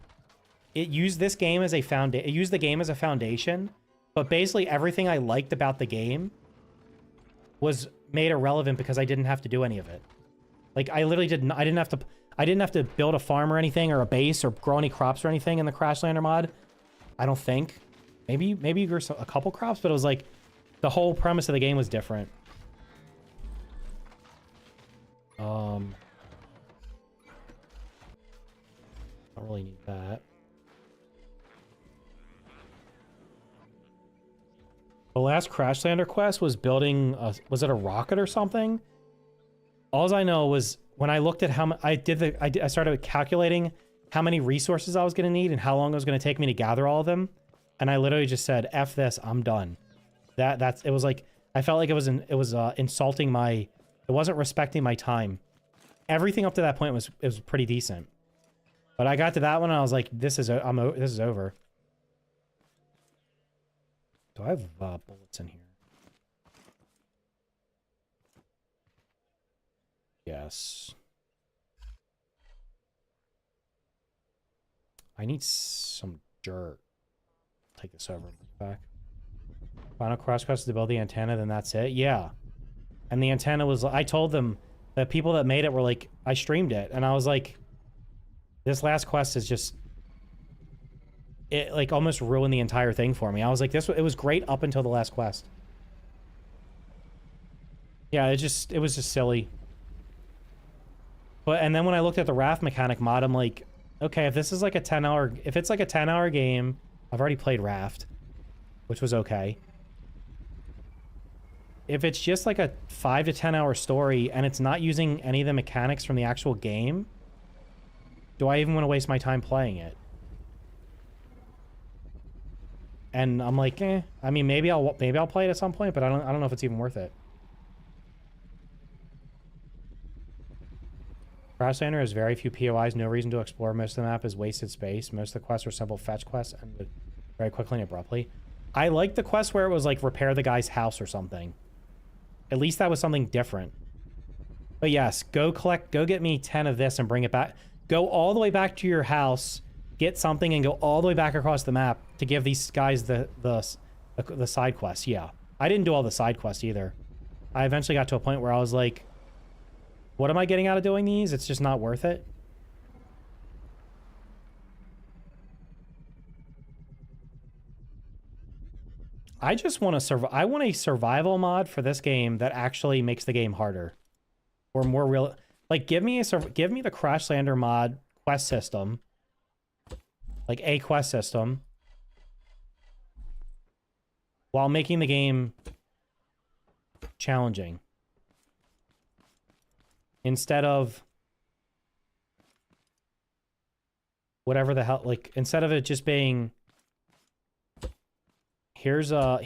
It used this game as a foundation. It used the game as a foundation. But basically, everything I liked about the game was made irrelevant because I didn't have to do any of it. Like, I literally didn't... I didn't have to build a farm or anything, or a base, or grow any crops or anything in the Crashlander mod. I don't think. Maybe you grew a couple crops, but it was like the whole premise of the game was different. Don't really need that. The last Crashlander quest was building was it a rocket or something? All I know was when I looked at how I started calculating how many resources I was going to need and how long it was going to take me to gather all of them, and I literally just said, "F this, I'm done." It was like I felt like it was insulting my... It wasn't respecting my time. Everything up to that point was pretty decent. But I got to that one and I was like, this is over. Do I have bullets in here? Yes. I need some dirt. Take this over and bring it back. Final quest is to build the antenna, then that's it? Yeah. And the antenna was... I told them, the people that made it were like... I streamed it, and I was like... This last quest is just... It, like, almost ruined the entire thing for me. I was like, it was great up until the last quest. Yeah, it was just silly. But, and then when I looked at the raft mechanic mod, I'm like... Okay, if this is like a 10-hour... If it's like a 10-hour game... I've already played Raft, which was okay. If it's just like a 5 to 10 hour story and it's not using any of the mechanics from the actual game, do I even want to waste my time playing it? And I'm like, eh. I mean, maybe I'll play it at some point, but I don't know if it's even worth it. Crosslander has very few POIs, no reason to explore. Most of the map is wasted space. Most of the quests are simple fetch quests and very quickly and abruptly. I like the quest where it was like repair the guy's house or something. At least that was something different. But yes, go get me 10 of this and bring it back. Go all the way back to your house, get something, and go all the way back across the map to give these guys the side quests. Yeah. I didn't do all the side quests either. I eventually got to a point where I was like, what am I getting out of doing these? It's just not worth it. I just want to I want a survival mod for this game that actually makes the game harder. Or more real. Like, give me the Crashlander mod quest system. Like, a quest system. While making the game challenging. Instead of whatever the hell, like, instead of it just being here's a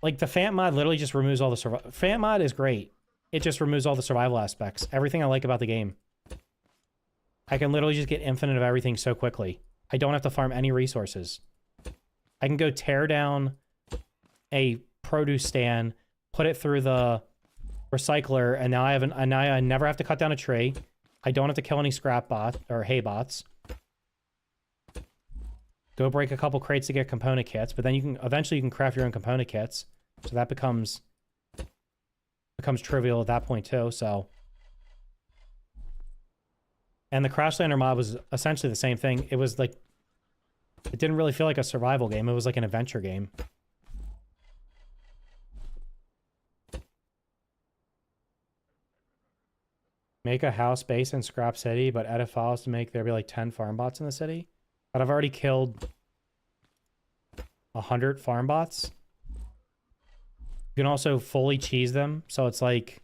like, the Fant mod literally just removes all the survival. Fant mod is great. It just removes all the survival aspects. Everything I like about the game. I can literally just get infinite of everything so quickly. I don't have to farm any resources. I can go tear down a produce stand, put it through the recycler, and now I never have to cut down a tree. I don't have to kill any scrap bot or hay bots. Go break a couple crates to get component kits, but then eventually you can craft your own component kits. So that becomes trivial at that point too, so. And the Crashlander mod was essentially the same thing. It was like, it didn't really feel like a survival game. It was like an adventure game. Make a house base in Scrap City, but edit files to make there be like 10 farm bots in the city. But I've already killed 100 farm bots. You can also fully cheese them. So it's like,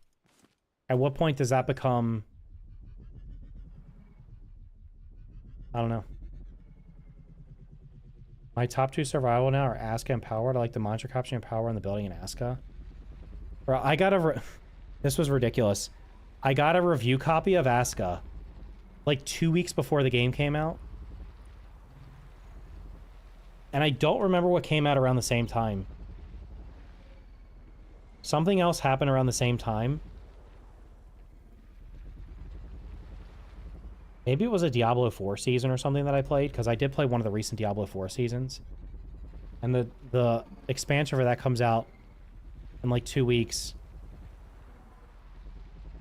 at what point does that become... I don't know. My top 2 survival now are Aska and Power. I like the monster capturing Power in the building in Aska. Bro, I got a... This was ridiculous. I got a review copy of Aska like 2 weeks before the game came out. And I don't remember what came out around the same time. Something else happened around the same time. Maybe it was a Diablo 4 season or something that I played, because I did play one of the recent Diablo 4 seasons. And the expansion for that comes out in like 2 weeks.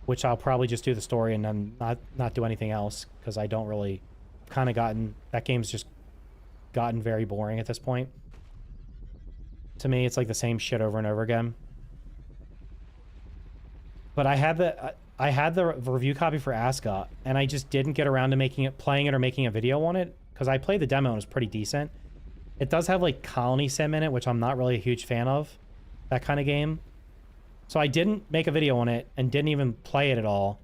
Which I'll probably just do the story and then not do anything else, because I don't really... kind of gotten... That game's just gotten very boring at this point. To me, it's like the same shit over and over again. But I had the review copy for Aska, and I just didn't get around to playing it or making a video on it, because I played the demo and it was pretty decent. It does have like colony sim in it, which I'm not really a huge fan of, that kind of game. So I didn't make a video on it and didn't even play it at all.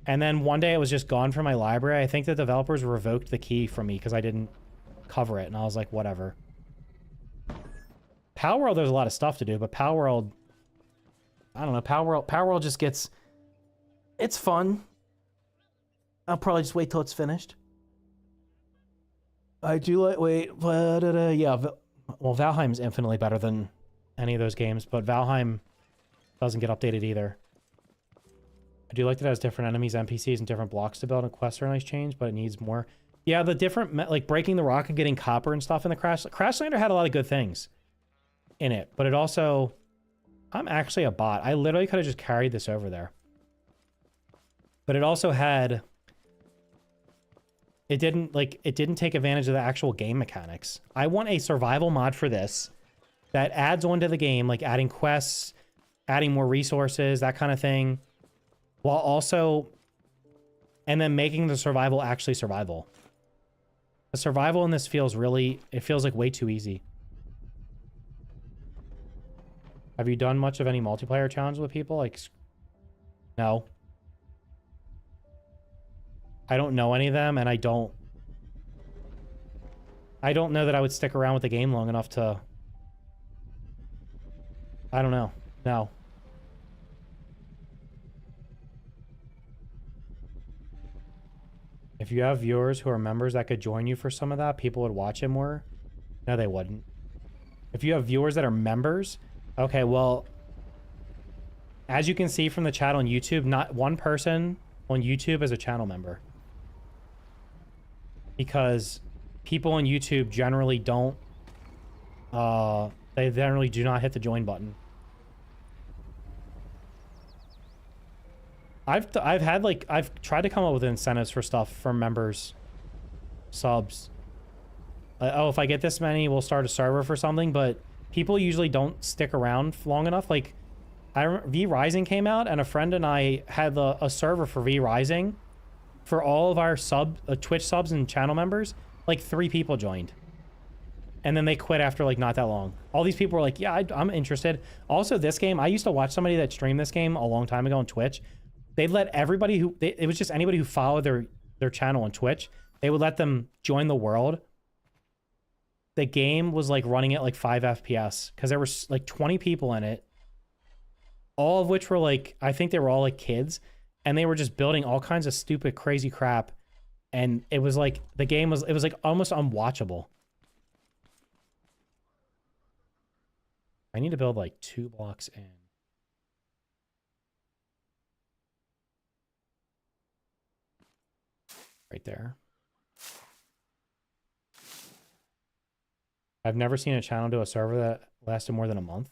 And then one day it was just gone from my library. I think the developers revoked the key from me because I didn't cover it, and I was like, whatever. Power World, there's a lot of stuff to do, but Power World, I don't know. Power World just gets, it's fun. I'll probably just wait till it's finished. I do like, yeah, well, Valheim's infinitely better than any of those games, but Valheim doesn't get updated either. I do like that it has different enemies, NPCs, and different blocks to build, and quests are a nice change, but it needs more. Yeah, the different, like breaking the rock and getting copper and stuff in the Crashlander had a lot of good things in it, but it also, I'm actually a bot. I literally could have just carried this over there. But it also had, it didn't take advantage of the actual game mechanics. I want a survival mod for this that adds on to the game, like adding quests, adding more resources, that kind of thing, while also, and then making the survival actually survival. The survival in this feels really, it feels like way too easy. Have you done much of any multiplayer challenges with people? Like, no. I don't know any of them, and I don't know that I would stick around with the game long enough to, I don't know. No. If you have viewers who are members that could join you for some of that, people would watch it more. No, they wouldn't. If you have viewers that are members, okay, well, as you can see from the chat on YouTube, not one person on YouTube is a channel member. Because people on YouTube generally don't, they generally do not hit the join button. I've tried to come up with incentives for stuff for members, subs. Oh, if I get this many, we'll start a server for something, but people usually don't stick around long enough. Like, I remember V Rising came out, and a friend and I had a server for V Rising for all of our Twitch subs and channel members. Like 3 people joined, and then they quit after like not that long. All these people were like, yeah, I'm interested. Also, this game, I used to watch somebody that streamed this game a long time ago on Twitch. They'd let everybody who, it was just anybody who followed their channel on Twitch, they would let them join the world. The game was like running at like 5 FPS because there were like 20 people in it, all of which were like, I think they were all like kids, and they were just building all kinds of stupid, crazy crap. And it was like, the game was, it was like almost unwatchable. I need to build like 2 blocks in. Right there. I've never seen a channel do a server that lasted more than a month.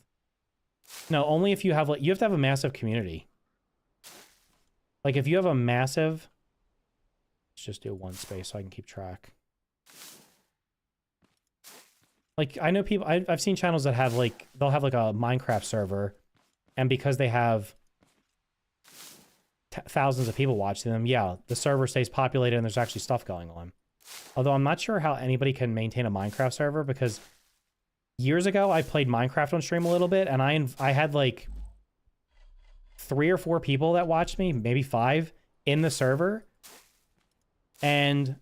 No, only if you have like, you have to have a massive community. Like if you have a massive, let's just do 1 space so I can keep track. Like I know people, I've seen channels that have like, they'll have like a Minecraft server, and because they have thousands of people watching them, yeah, the server stays populated and there's actually stuff going on. Although I'm not sure how anybody can maintain a Minecraft server, because years ago I played Minecraft on stream a little bit, and I had like 3 or 4 people that watched me, maybe 5, in the server. And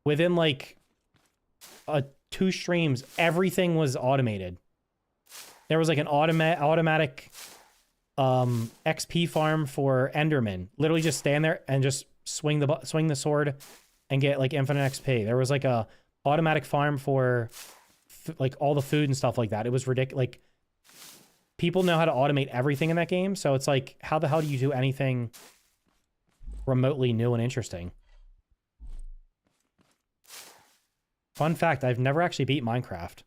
within like 2 streams, everything was automated. There was like an automatic XP farm for Enderman. Literally just stand there and just swing the sword and get like infinite XP. There was like a automatic farm for like all the food and stuff like that. It was ridiculous. Like people know how to automate everything in that game. So it's like, how the hell do you do anything remotely new and interesting? Fun fact, I've never actually beat Minecraft.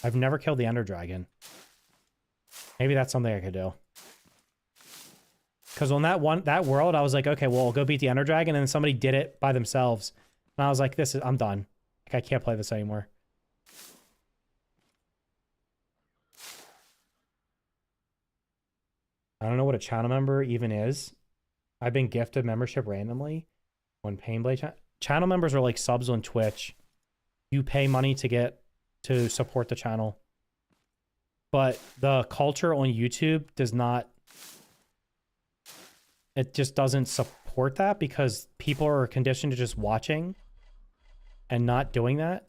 I've never killed the Ender Dragon. Maybe that's something I could do. Because on that world, I was like, okay, well, I'll go beat the Ender Dragon, and then somebody did it by themselves. And I was like, I'm done. Like, I can't play this anymore. I don't know what a channel member even is. I've been gifted membership randomly on Painblade. Channel members are like subs on Twitch. You pay money to support the channel. But the culture on YouTube does not, it just doesn't support that, because people are conditioned to just watching and not doing that.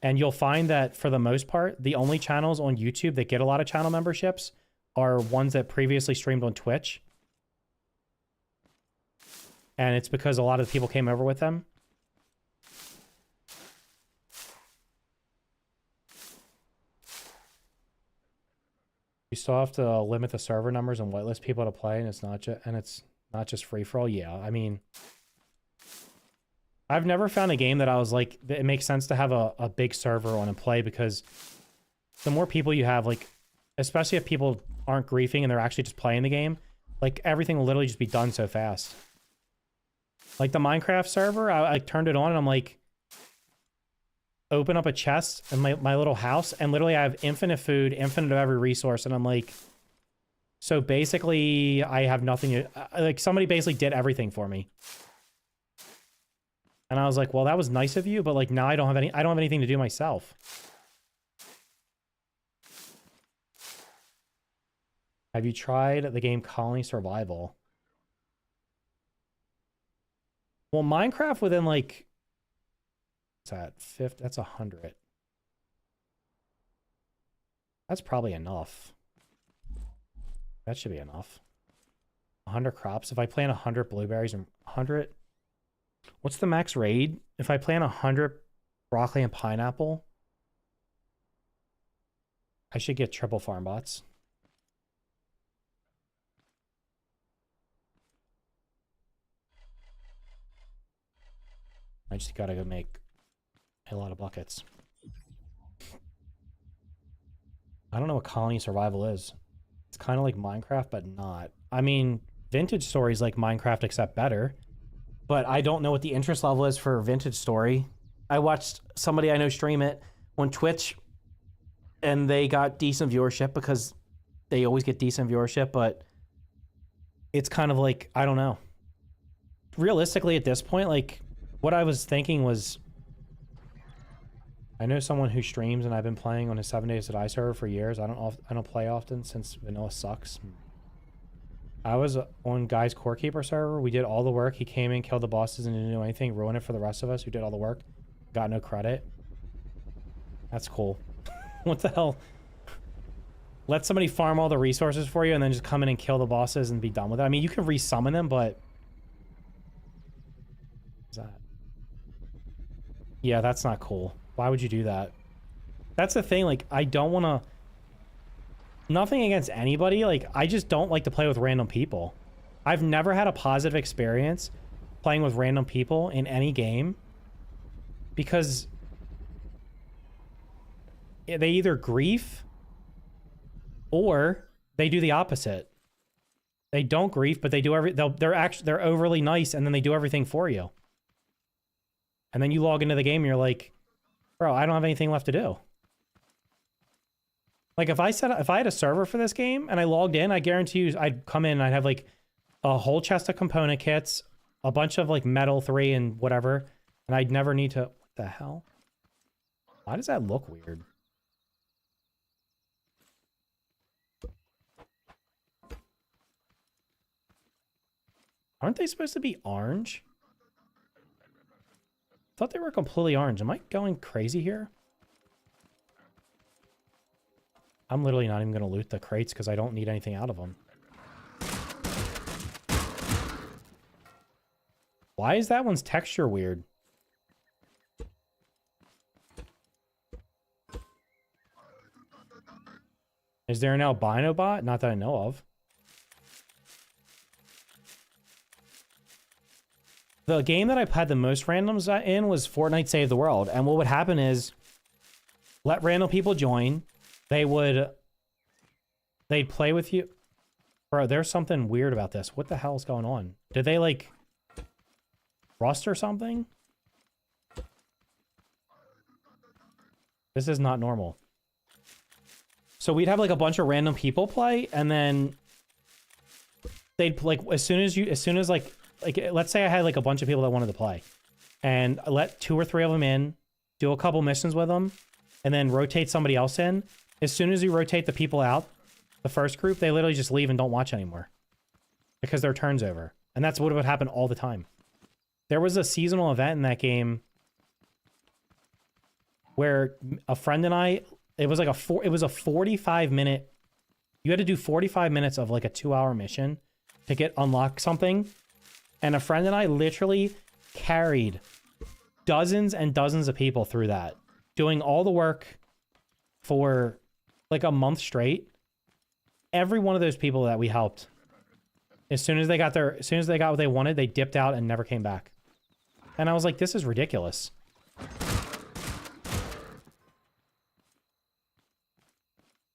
And you'll find that for the most part, the only channels on YouTube that get a lot of channel memberships are ones that previously streamed on Twitch. And it's because a lot of the people came over with them. You still have to limit the server numbers and whitelist people to play, and it's not just free for all. Yeah, I mean, I've never found a game that I was like, it makes sense to have a big server on and play, because the more people you have, like, especially if people aren't griefing and they're actually just playing the game, like, everything will literally just be done so fast. Like the Minecraft server, I turned it on and I'm like, open up a chest in my little house, and literally I have infinite food, infinite of every resource, and I'm like, so basically I have nothing to, like, somebody basically did everything for me. And I was like, well, that was nice of you, but like now I don't have anything to do myself. Have you tried the game Colony Survival? Well, Minecraft within like, what's that? That's 100. That's probably enough. That should be enough. 100 crops. If I plant 100 blueberries and 100, what's the max raid? If I plant 100 broccoli and pineapple, I should get triple farm bots. I just gotta go make a lot of buckets. I don't know what Colony Survival is. It's kind of like Minecraft, but not. I mean, Vintage Story's like Minecraft, except better. But I don't know what the interest level is for Vintage Story. I watched somebody I know stream it on Twitch, and they got decent viewership because they always get decent viewership, but it's kind of like, I don't know. Realistically, at this point, like, what I was thinking was, I know someone who streams, and I've been playing on his 7 Days to Die server for years. I don't play often since vanilla sucks. I was on Guy's Core Keeper server. We did all the work. He came in, killed the bosses, and didn't do anything. Ruined it for the rest of us who did all the work. Got no credit. That's cool. What the hell? Let somebody farm all the resources for you and then just come in and kill the bosses and be done with it. I mean, you can resummon them, but... What's that? Yeah, that's not cool. Why would you do that? That's the thing, like, I don't want to... Nothing against anybody, like, I just don't like to play with random people. I've never had a positive experience playing with random people in any game, because they either grief or they do the opposite. They don't grief, but they do they're overly nice, and then they do everything for you. And then you log into the game and you're like, bro, I don't have anything left to do. Like, if I had a server for this game and I logged in, I guarantee you I'd come in and I'd have like a whole chest of component kits, a bunch of like metal 3 and whatever, and I'd never need to... What the hell? Why does that look weird? Aren't they supposed to be orange? I thought they were completely orange. Am I going crazy here? I'm literally not even going to loot the crates because I don't need anything out of them. Why is that one's texture weird? Is there an albino bot? Not that I know of. The game that I had the most randoms in was Fortnite Save the World. And what would happen is, let random people join. They'd play with you. Bro, there's something weird about this. What the hell is going on? Did they, like, rust or something? This is not normal. So we'd have, like, a bunch of random people play, and then they'd, like, as soon as, like, let's say I had, like, a bunch of people that wanted to play, and I let 2 or 3 of them in, do a couple missions with them, and then rotate somebody else in. As soon as you rotate the people out, the first group, they literally just leave and don't watch anymore because their turn's over. And that's what would happen all the time. There was a seasonal event in that game where a friend and I, it was like it was a 45-minute, you had to do 45 minutes of like a 2-hour mission to unlock something. And a friend and I literally carried dozens and dozens of people through that, doing all the work for like a month straight. Every one of those people that we helped, as soon as they got what they wanted, they dipped out and never came back. And I was like, this is ridiculous.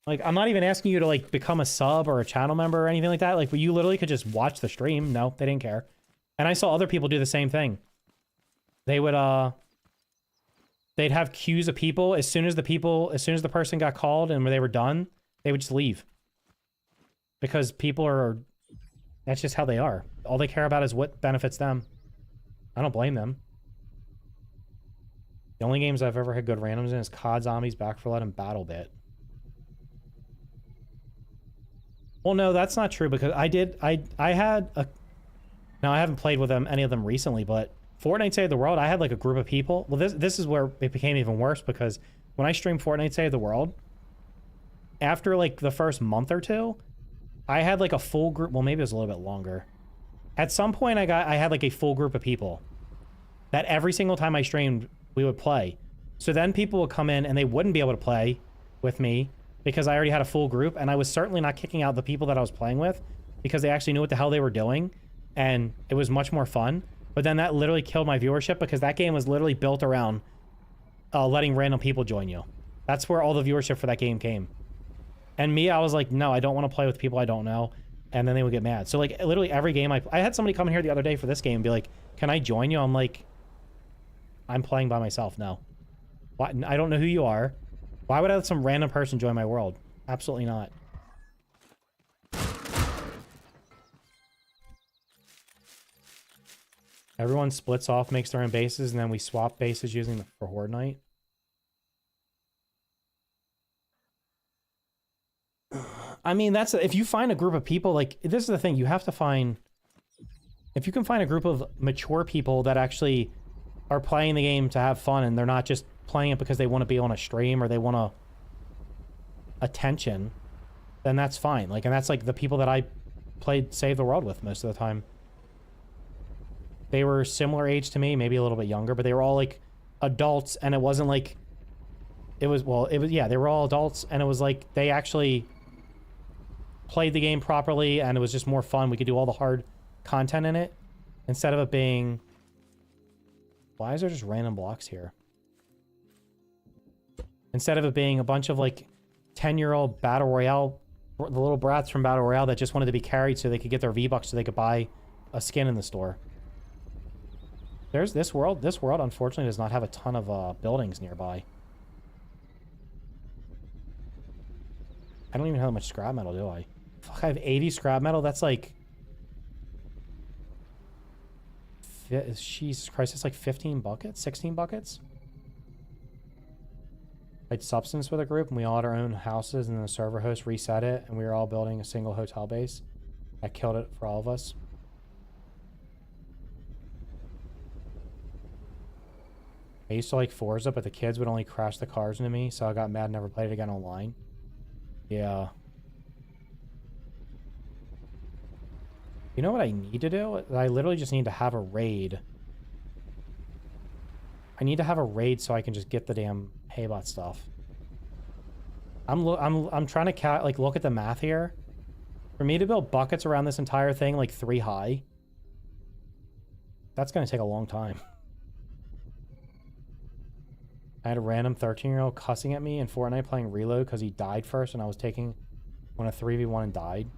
Like, I'm not even asking you to like become a sub or a channel member or anything like that. Like, you literally could just watch the stream. No, they didn't care. And I saw other people do the same thing. They would, they'd have queues of people. As soon as the person got called and they were done, they would just leave. Because people are, that's just how they are. All they care about is what benefits them. I don't blame them. The only games I've ever had good randoms in is COD Zombies, Back 4 Blood, and BattleBit. Well, no, that's not true because I had a... Now, I haven't played with any of them recently, but Fortnite Save the World, I had like a group of people. Well, this is where it became even worse because when I streamed Fortnite Save the World, after like the first month or two, I had like a full group. Well, maybe it was a little bit longer. At some point, I had like a full group of people that every single time I streamed, we would play. So then people would come in and they wouldn't be able to play with me because I already had a full group, and I was certainly not kicking out the people that I was playing with because they actually knew what the hell they were doing, and it was much more fun. But then that literally killed my viewership because that game was literally built around letting random people join you. That's where all the viewership for that game came. And me, I was like, no, I don't want to play with people I don't know. And then they would get mad. So like literally every game I had somebody come in here the other day for this game and be like, can I join you? I'm like, I'm playing by myself. No. Why? I don't know who you are. Why would I let some random person join my world? Absolutely not. Everyone splits off, makes their own bases, and then we swap bases using them for Horde Night. I mean, that's if you find a group of people, like, this is the thing, you have to find, if you can find a group of mature people that actually are playing the game to have fun and they're not just playing it because they want to be on a stream or they want attention, then that's fine. Like, and that's like the people that I played Save the World with most of the time. They were similar age to me, maybe a little bit younger, but they were all like adults, and it wasn't like, it was, yeah, they were all adults, and it was like they actually played the game properly, and it was just more fun. We could do all the hard content in it instead of it being, why is there just random blocks here? Instead of it being a bunch of like 10-year-old Battle Royale, the little brats from Battle Royale that just wanted to be carried so they could get their V-Bucks so they could buy a skin in the store. There's this world. This world, unfortunately, does not have a ton of buildings nearby. I don't even know how much scrap metal do I? Fuck, I have 80 scrap metal? That's like... Jesus Christ, it's like 15 buckets? 16 buckets? I had substance with a group, and we all had our own houses, and then the server host reset it, and we were all building a single hotel base. That killed it for all of us. I used to like Forza, but the kids would only crash the cars into me, so I got mad and never played it again online. Yeah. You know what I need to do? I literally just need to have a raid. I need to have a raid so I can just get the damn Haybot stuff. I'm trying to like look at the math here. For me to build buckets around this entire thing like 3 high, that's gonna take a long time. I had a random 13-year-old cussing at me in Fortnite playing Reload because he died first and I was taking on a 3v1 and died.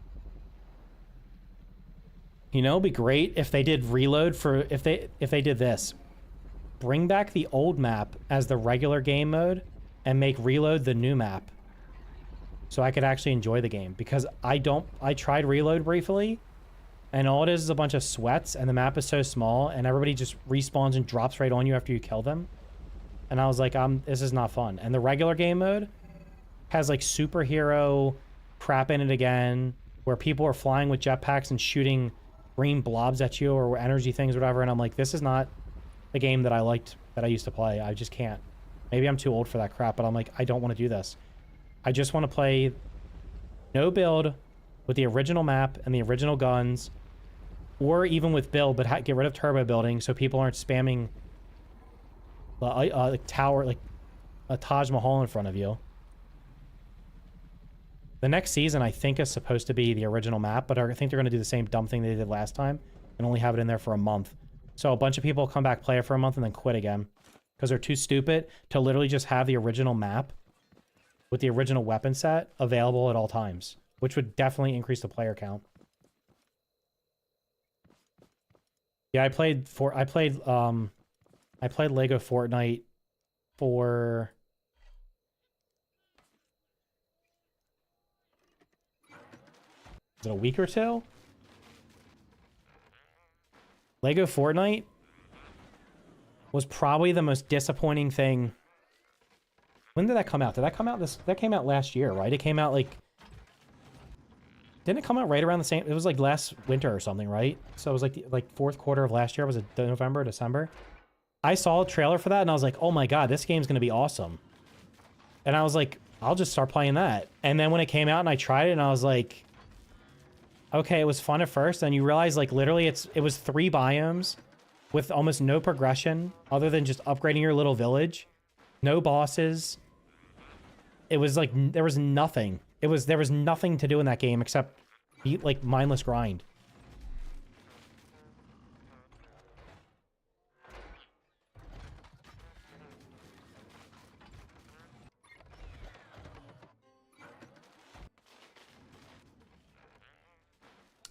You know, it'd be great if they did Reload for, if they did this. Bring back the old map as the regular game mode and make Reload the new map. So I could actually enjoy the game. Because I tried Reload briefly and all it is a bunch of sweats and the map is so small and everybody just respawns and drops right on you after you kill them. And I was like, this is not fun. And the regular game mode has like superhero crap in it again, where people are flying with jetpacks and shooting green blobs at you or energy things or whatever. And I'm like, this is not the game that I liked, that I used to play. I just can't. Maybe I'm too old for that crap, but I'm like, I don't want to do this. I just want to play no build with the original map and the original guns, or even with build, but get rid of turbo building so people aren't spamming like tower, like a Taj Mahal in front of you. The next season, I think, is supposed to be the original map, but I think they're going to do the same dumb thing they did last time and only have it in there for a month. So a bunch of people come back, play it for a month, and then quit again because they're too stupid to literally just have the original map with the original weapon set available at all times, which would definitely increase the player count. Yeah, I played Lego Fortnite for is it a week or two? Lego Fortnite was probably the most disappointing thing. When did that come out? Did that come out that came out last year, right? It came out like, didn't it come out right around the same? It was like last winter or something, right? So it was like fourth quarter of last year. Was it November, December? I saw a trailer for that and I was like, oh my god, this game's gonna be awesome. And I was like, I'll just start playing that. And then when it came out and I tried it and I was like, okay, it was fun at first, and you realize like literally it was 3 biomes with almost no progression other than just upgrading your little village. No bosses. It was like there was nothing. There was nothing to do in that game except like mindless grind.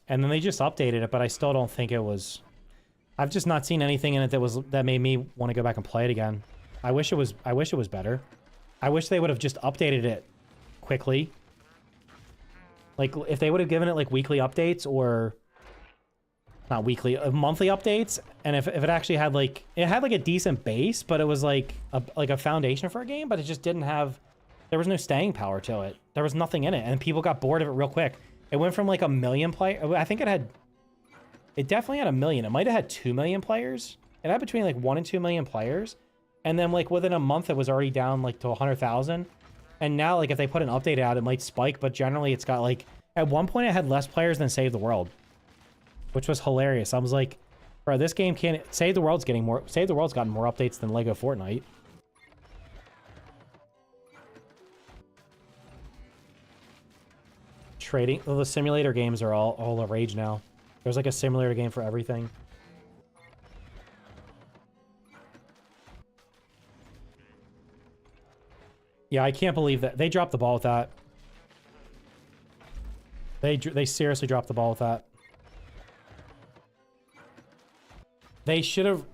And then they just updated it, but I still don't think it was... I've just not seen anything in it that made me want to go back and play it again. I wish it was better. I wish they would have just updated it quickly. Like, if they would have given it, like, weekly updates or... Not weekly, monthly updates. And if it actually had, like... It had, like, a decent base, but it was, like a foundation for a game, but it just didn't have... There was no staying power to it. There was nothing in it, and people got bored of it real quick. It went from, like, 1 million players... I think it had... It definitely had 1 million. It might have had 2 million players. It had between, like, 1 and 2 million players. And then, like, within a month, it was already down, like, to 100,000. And now, like, if they put an update out, it might spike. But generally, it's got, like... At one point, it had less players than Save the World. Which was hilarious. I was like, bro, this game can't... Save the World's getting more... Save the World's gotten more updates than Lego Fortnite. Trading... Well, the simulator games are all the rage now. There's, like, a simulator game for everything. Yeah, I can't believe that. They dropped the ball with that. They seriously dropped the ball with that. They shouldn't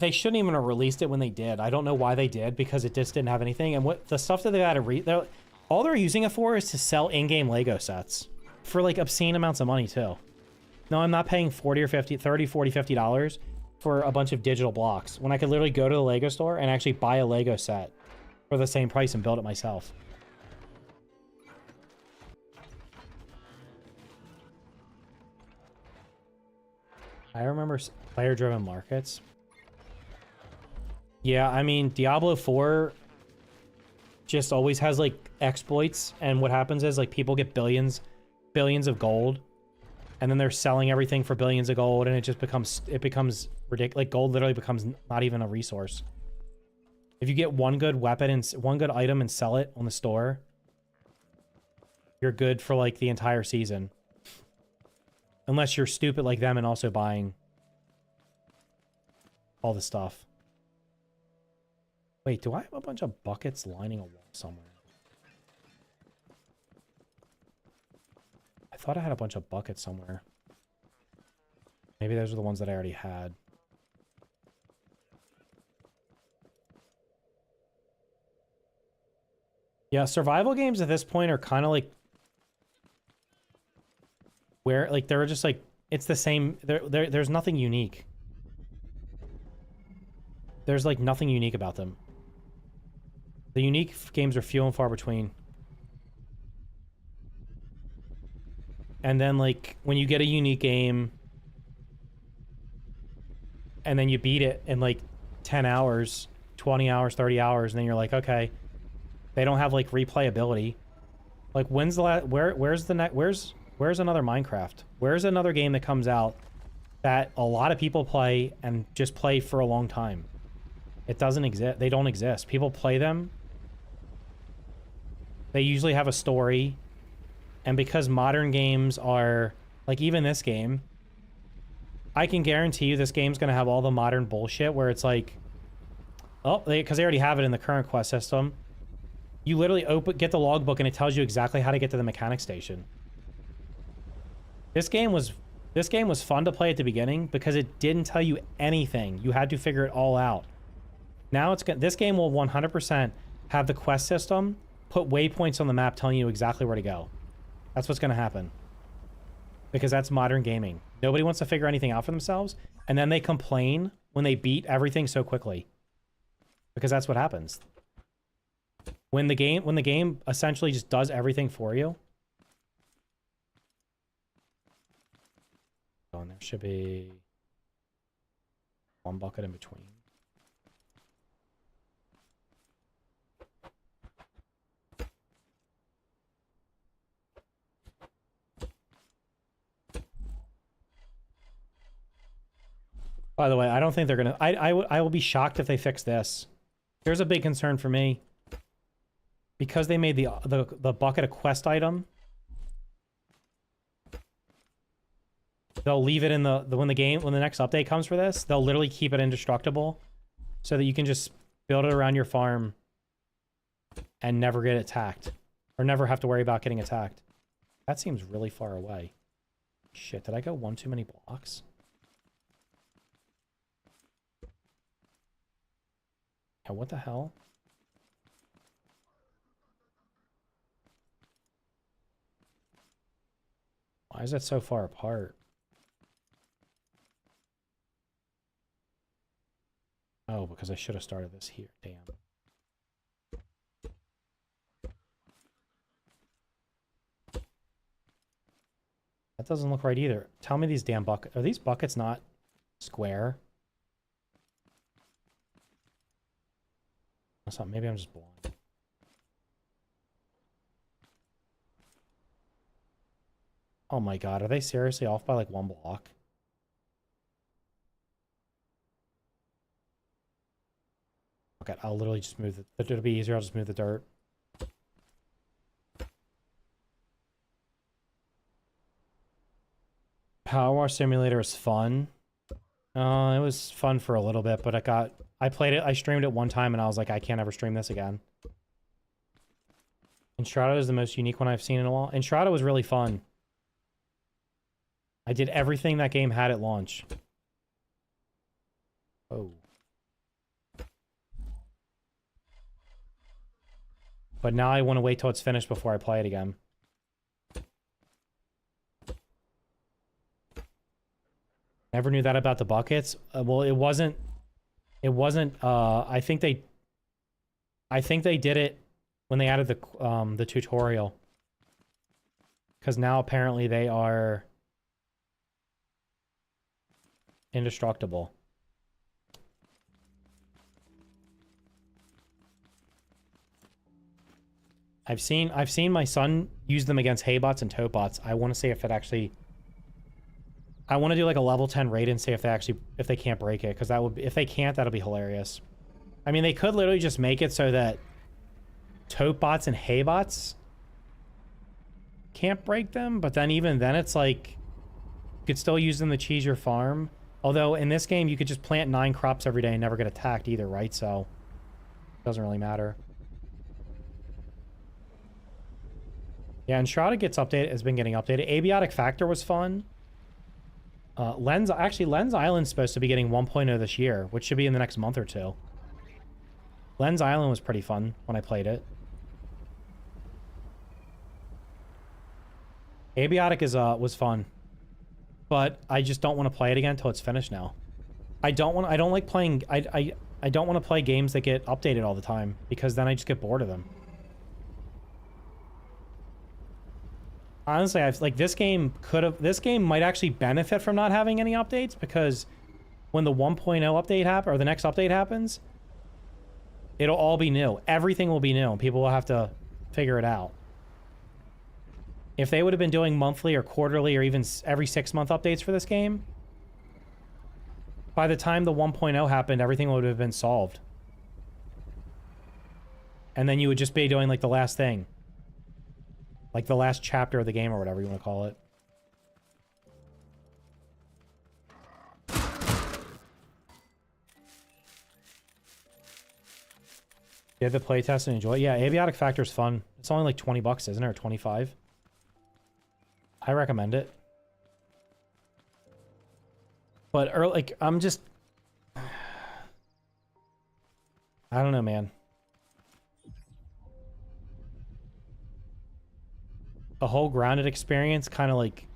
even have released it when they did. I don't know why they did, because it just didn't have anything. And what the stuff that they had to all they're using it for is to sell in-game Lego sets for, like, obscene amounts of money too. No, I'm not paying 40 or 50, 30, 40, $50 for a bunch of digital blocks when I could literally go to the Lego store and actually buy a Lego set for the same price and build it myself. I remember player-driven markets. Yeah, I mean, Diablo 4 just always has, like, exploits, and what happens is, like, people get billions of gold, and then they're selling everything for billions of gold, and it becomes ridiculous. Like, gold literally becomes not even a resource. If you get one good weapon and one good item and sell it on the store, you're good for, like, the entire season. Unless you're stupid like them and also buying all the stuff. Wait, do I have a bunch of buckets lining a wall somewhere? I thought I had a bunch of buckets somewhere. Maybe those are the ones that I already had. Yeah, survival games at this point are kind of like... Where, like, they're just, like... It's the same... There's nothing unique. There's, like, nothing unique about them. The unique games are few and far between. And then, like, when you get a unique game... And then you beat it in, like, 10 hours... 20 hours, 30 hours, and then you're like, okay, they don't have like replayability. Like, when's the last, where's the next, where's another Minecraft? Where's another game that comes out that a lot of people play and just play for a long time? It doesn't exist. They don't exist. People play them. They usually have a story. And because modern games are, like even this game, I can guarantee you this game's going to have all the modern bullshit where it's like, oh, because they already have it in the current quest system. You literally get the logbook and it tells you exactly how to get to the mechanic station. This game was fun to play at the beginning because it didn't tell you anything. You had to figure it all out. Now this game will 100% have the quest system, put waypoints on the map telling you exactly where to go. That's what's going to happen. Because that's modern gaming. Nobody wants to figure anything out for themselves, and then they complain when they beat everything so quickly. Because that's what happens. When the game essentially just does everything for you. Oh, and there should be one bucket in between. By the way, I don't think they're gonna. I will be shocked if they fix this. Here's a big concern for me. Because they made the bucket a quest item, they'll leave it in when the next update comes for this, they'll literally keep it indestructible so that you can just build it around your farm and never get attacked. Or never have to worry about getting attacked. That seems really far away. Shit, did I go one too many blocks? Yeah, what the hell? Why is that so far apart? Oh, because I should have started this here. Damn. That doesn't look right either. Tell me these damn buckets. Are these buckets not square? That's not, maybe I'm just blind. Oh my god, are they seriously off by like one block? Okay, I'll literally just move it. It'll be easier, I'll just move the dirt. Power Wash Simulator is fun. It was fun for a little bit, but I played it, I streamed it one time and I was like, I can't ever stream this again. Enshrouded is the most unique one I've seen in a while. Enshrouded was really fun. I did everything that game had at launch. Oh. But now I want to wait till it's finished before I play it again. Never knew that about the buckets. Well, it wasn't, I think they did it when they added the tutorial. Because now apparently they are indestructible. I've seen my son use them against haybots and toadbots. I want to see if it actually, I want to do like a level 10 raid and see if they can't break it, because that would, if they can't, that'll be hilarious. I mean, they could literally just make it so that toadbots and haybots can't break them, but then even then it's like you could still use them to cheese your farm. Although in this game you could just plant 9 crops every day and never get attacked either, right? So it doesn't really matter. Yeah, Enshrouded has been getting updated. Abiotic Factor was fun. Lens Island's supposed to be getting 1.0 this year, which should be in the next month or two. Lens Island was pretty fun when I played it. Abiotic was fun, but I just don't want to play it again until it's finished now. I don't want to play games that get updated all the time, because then I just get bored of them. Honestly, this game might actually benefit from not having any updates, because when the 1.0 update or the next update happens, It'll all be new. Everything will be new, and people will have to figure it out. If they would have been doing monthly or quarterly or even every 6-month updates for this game, by the time the 1.0 happened, everything would have been solved. And then you would just be doing, like, the last thing. Like, the last chapter of the game or whatever you want to call it. You have the playtest and enjoy it? Yeah, Abiotic Factor is fun. It's only like 20 bucks, isn't it? Or 25? I recommend it. But, like, I'm just... I don't know, man. The whole grounded experience kind of, like,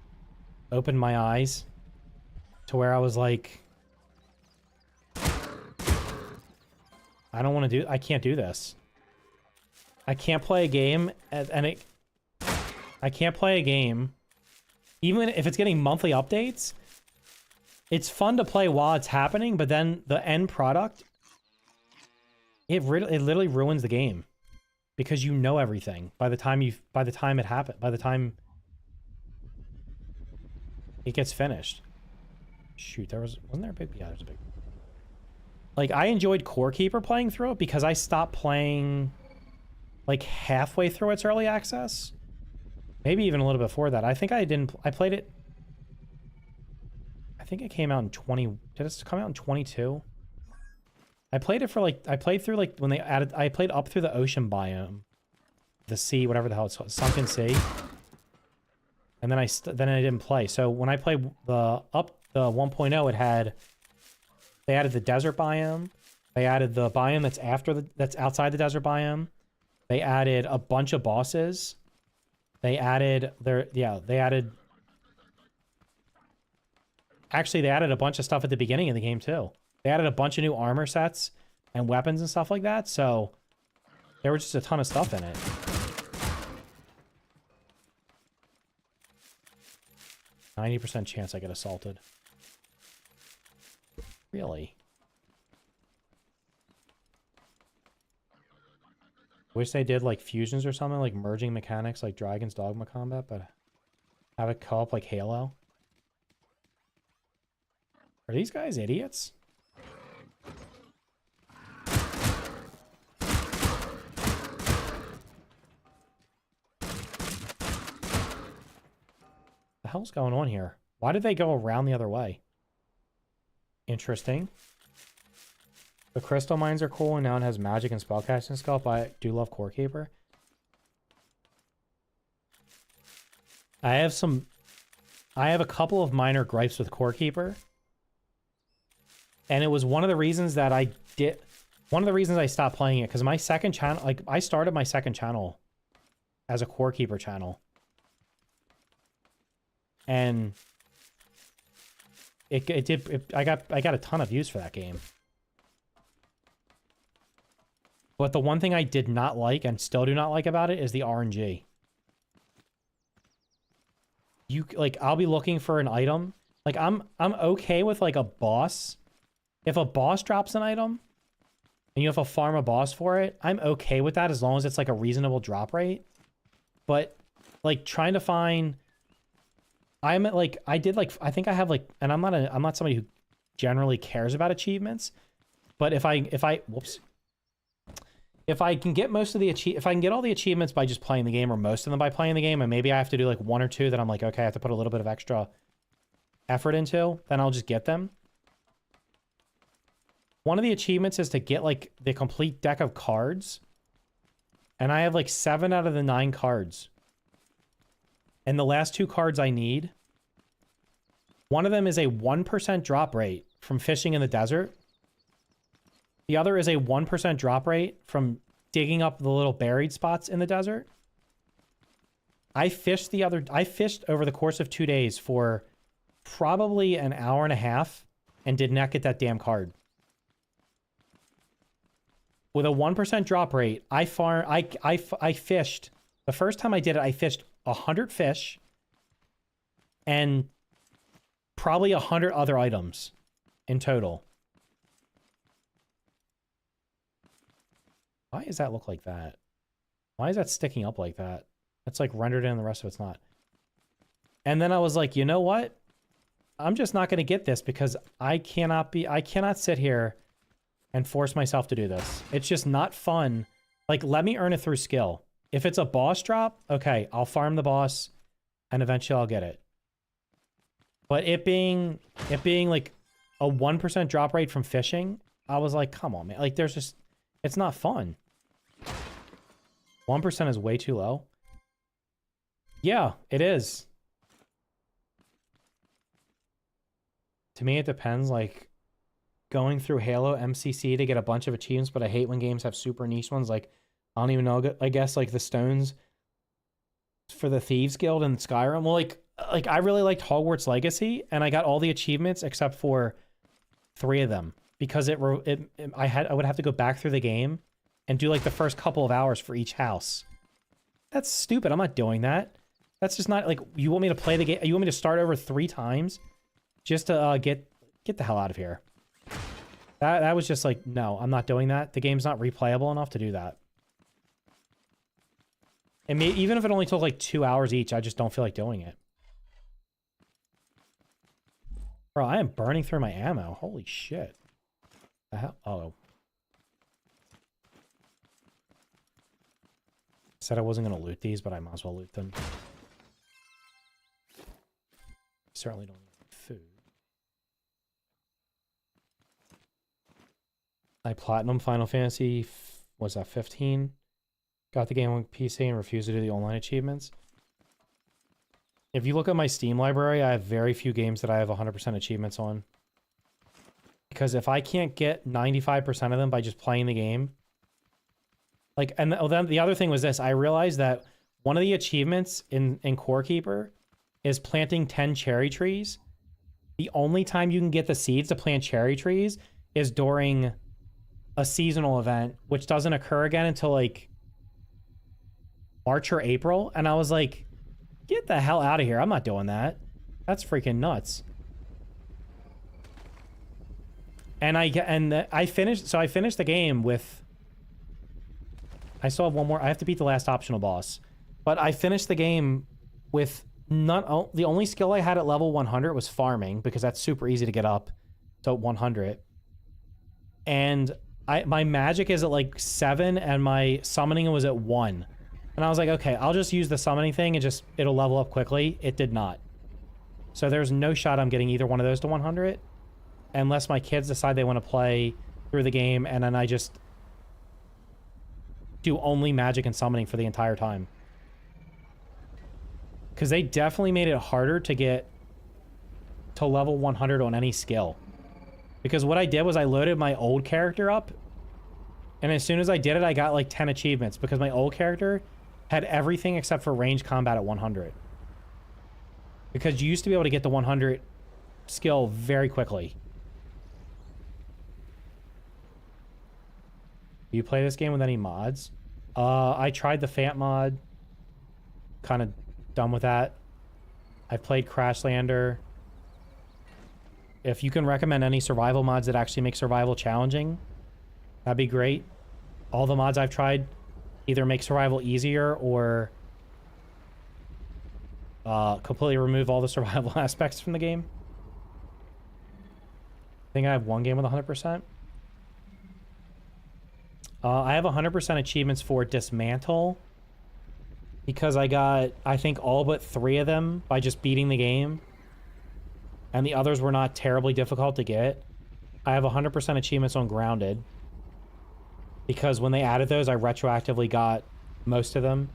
opened my eyes to where I was like... I don't want to do... I can't do this. I can't play a game, and it... I can't play a game, even if it's getting monthly updates. It's fun to play while it's happening, but then the end product, it literally ruins the game. Because you know everything by the time it happened, by the time it gets finished. Shoot, wasn't there a big... Yeah, there's a big... Like, I enjoyed Core Keeper playing through it because I stopped playing, like, halfway through its early access. Maybe even a little before that. I think I played it... I think it came out in 20... Did it come out in 22? I played it for, like... I played through, like, when they added... I played up through the ocean biome. The sea, whatever the hell it's called. Sunken Sea. And then I didn't play. So when I played the 1.0, it had... They added the desert biome. They added the biome that's outside the desert biome. They added a bunch of bosses. They added Actually, they added a bunch of stuff at the beginning of the game too. They added a bunch of new armor sets and weapons and stuff like that. So there was just a ton of stuff in it. %90 chance I get assaulted. Really? Wish they did like fusions or something, like merging mechanics like Dragon's Dogma combat, but have it co-op like Halo. Are these guys idiots? The hell's going on here? Why did they go around the other way? Interesting. The crystal mines are cool, and now it has magic and spellcasting skill, but I do love Core Keeper. I have a couple of minor gripes with Core Keeper. And it was one of the reasons that I stopped playing it, because my second channel, like, I started my second channel as a Core Keeper channel. And I got a ton of views for that game. But the one thing I did not like and still do not like about it is the RNG. I'll be looking for an item. Like, I'm okay with, like, a boss. If a boss drops an item and you have to farm a boss for it, I'm okay with that as long as it's, like, a reasonable drop rate. But, like, trying to find... I think I have, like, and I'm not somebody who generally cares about achievements, but if I can get if I can get all the achievements by just playing the game, or most of them by playing the game, and maybe I have to do like one or two that I'm like, okay, I have to put a little bit of extra effort into, then I'll just get them. One of the achievements is to get like the complete deck of cards, and I have like 7 out of the 9 cards. And the last 2 cards I need, one of them is a 1% drop rate from fishing in the desert. The other is a 1% drop rate from digging up the little buried spots in the desert. I fished over the course of 2 days for probably an hour and a half and did not get that damn card. With a 1% drop rate, I fished, the first time I did it, I fished 100 fish and probably 100 other items in total. Why does that look like that? Why is that sticking up like that? It's like rendered in and the rest of it's not. And then I was like, you know what? I'm just not going to get this because I cannot sit here and force myself to do this. It's just not fun. Like, let me earn it through skill. If it's a boss drop, okay, I'll farm the boss and eventually I'll get it. But it being like a 1% drop rate from fishing, I was like, come on, man. Like, there's just, it's not fun. 1% is way too low. Yeah, it is. To me, it depends. Like, going through Halo MCC to get a bunch of achievements, but I hate when games have super niche ones. Like, I don't even know, I guess, like, the stones for the Thieves Guild in Skyrim. Well, like I really liked Hogwarts Legacy, and I got all the achievements except for 3 of them. Because I would have to go back through the game and do, like, the first couple of hours for each house. That's stupid. I'm not doing that. That's just not, like, you want me to play the game? You want me to start over 3 times just to get the hell out of here? That was just like, no, I'm not doing that. The game's not replayable enough to do that. And even if it only took like 2 hours each, I just don't feel like doing it. Bro, I am burning through my ammo. Holy shit. The hell? Oh. Said I wasn't going to loot these, but I might as well loot them. Certainly don't need food. I platinum Final Fantasy, what's that, 15? Got the game on PC and refused to do the online achievements. If you look at my Steam library, I have very few games that I have 100% achievements on. Because if I can't get 95% of them by just playing the game... Like, and then the other thing was this. I realized that one of the achievements in Core Keeper is planting 10 cherry trees. The only time you can get the seeds to plant cherry trees is during a seasonal event, which doesn't occur again until, like, March or April. And I was like, get the hell out of here. I'm not doing that. That's freaking nuts. And I finished the game with... I still have one more. I have to beat the last optional boss. But I finished the game with the only skill I had at level 100 was farming, because that's super easy to get up to 100. And my magic is at like 7 and my summoning was at 1. And I was like, okay, I'll just use the summoning thing and it'll level up quickly. It did not. So there's no shot I'm getting either one of those to 100 unless my kids decide they want to play through the game and then I just do only magic and summoning for the entire time. Because they definitely made it harder to get to level 100 on any skill. Because what I did was I loaded my old character up, and as soon as I did it, I got like 10 achievements, because my old character had everything except for range combat at 100. Because you used to be able to get the 100 skill very quickly. Do you play this game with any mods? I tried the Fant mod. Kind of done with that. I've played Crashlander. If you can recommend any survival mods that actually make survival challenging, that'd be great. All the mods I've tried either make survival easier or completely remove all the survival aspects from the game. I think I have one game with 100%. I have 100% achievements for Dismantle, because I got, I think, all but 3 of them by just beating the game. And the others were not terribly difficult to get. I have 100% achievements on Grounded, because when they added those, I retroactively got most of them.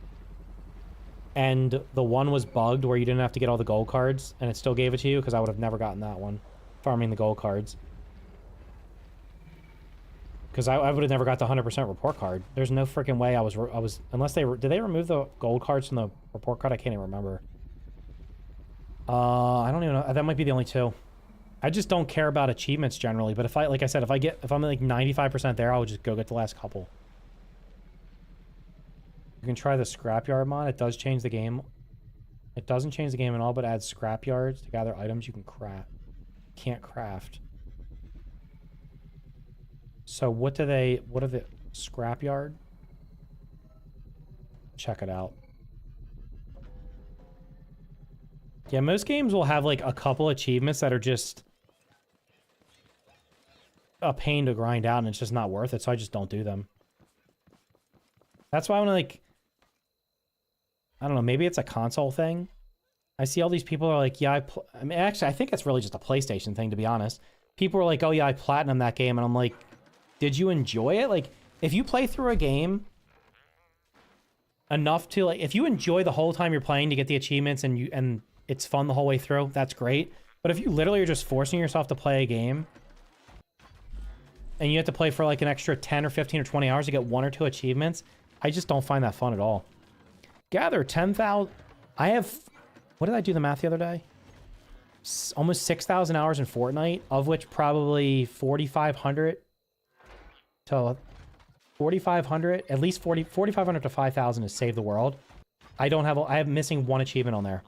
And the one was bugged where you didn't have to get all the gold cards, and it still gave it to you, because I would have never gotten that one, farming the gold cards. Because I would have never got the 100% report card. There's no freaking way I was unless did they remove the gold cards from the report card? I can't even remember. I don't even know. That might be the only 2. I just don't care about achievements generally, but if like I said, if I'm like 95% there, I would just go get the last couple. You can try the Scrapyard mod. It does change the game. It doesn't change the game at all, but adds scrapyards to gather items you can craft. Can't craft. So what are the scrapyard? check it out. Yeah, most games will have like a couple achievements that are just a pain to grind out and it's just not worth it, so I just don't do them. That's why when like, I don't know, maybe it's a console thing. I see all these people are like, yeah, I mean, actually, I think it's really just a PlayStation thing, to be honest. People are like, oh yeah, I platinum that game, and I'm like, did you enjoy it? Like, if you play through a game enough to like, if you enjoy the whole time you're playing to get the achievements and it's fun the whole way through, that's great. But if you literally are just forcing yourself to play a game and you have to play for like an extra 10 or 15 or 20 hours to get 1 or 2 achievements, I just don't find that fun at all. Gather 10,000. I have, what did I do the math the other day? Almost 6,000 hours in Fortnite, of which probably 4,500 to 4,500, at least 4,500 to 5,000 to save the world. I am missing 1 achievement on there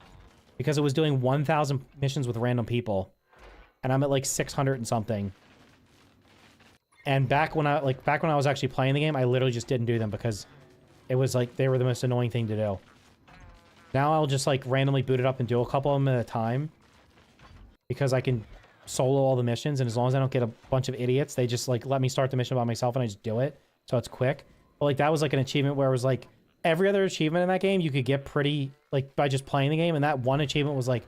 because it was doing 1,000 missions with random people, and I'm at like 600 and something. And back when I was actually playing the game, I literally just didn't do them because it was like they were the most annoying thing to do. Now I'll just like randomly boot it up and do a couple of them at a time because I can solo all the missions, and as long as I don't get a bunch of idiots, they just like let me start the mission by myself and I just do it. So it's quick. But like that was like an achievement where it was like every other achievement in that game you could get pretty like by just playing the game, and that one achievement was like,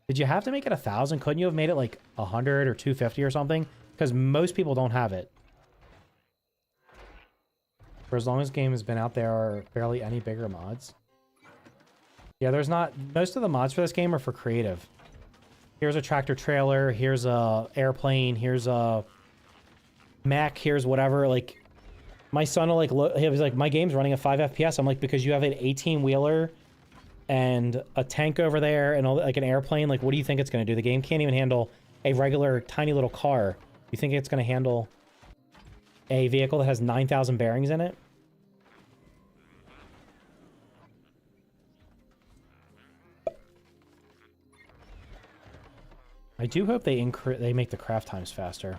did you have to make it 1,000? Couldn't you have made it like 100 or 250 or something? Because most people don't have it. For as long as the game has been out, there are barely any bigger mods. Yeah, there's not... Most of the mods for this game are for creative. Here's a tractor trailer, here's a airplane, here's a mech, here's whatever. Like, my son will like... He was like, my game's running at 5 FPS. I'm like, because you have an 18-wheeler and a tank over there and all, like an airplane. Like, what do you think it's going to do? The game can't even handle a regular tiny little car. You think it's going to handle a vehicle that has 9,000 bearings in it? I do hope they make the craft times faster.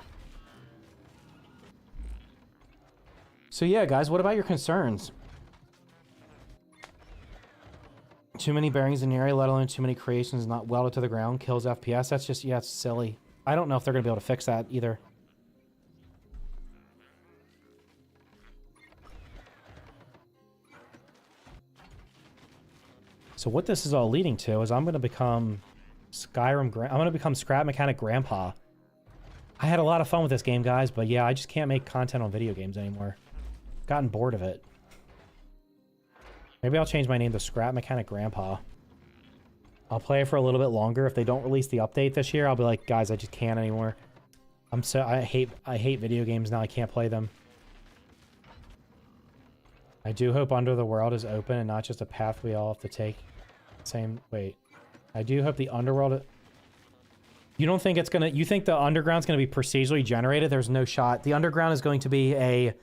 So yeah, guys, what about your concerns? Too many bearings in the area, let alone too many creations not welded to the ground, kills FPS. That's just, yeah, it's silly. I don't know if they're going to be able to fix that either. So what this is all leading to is I'm going to become I'm going to become Scrap Mechanic Grandpa. I had a lot of fun with this game, guys, but yeah, I just can't make content on video games anymore. Gotten bored of it. Maybe I'll change my name to Scrap Mechanic Grandpa. I'll play it for a little bit longer. If they don't release the update this year, I'll be like, guys, I just can't anymore. I hate video games now. I can't play them. I do hope Under the World is open and not just a path we all have to take. Wait. I do hope the Underworld... You don't think it's gonna... You think the Underground's gonna be procedurally generated? There's no shot. The Underground is going to be a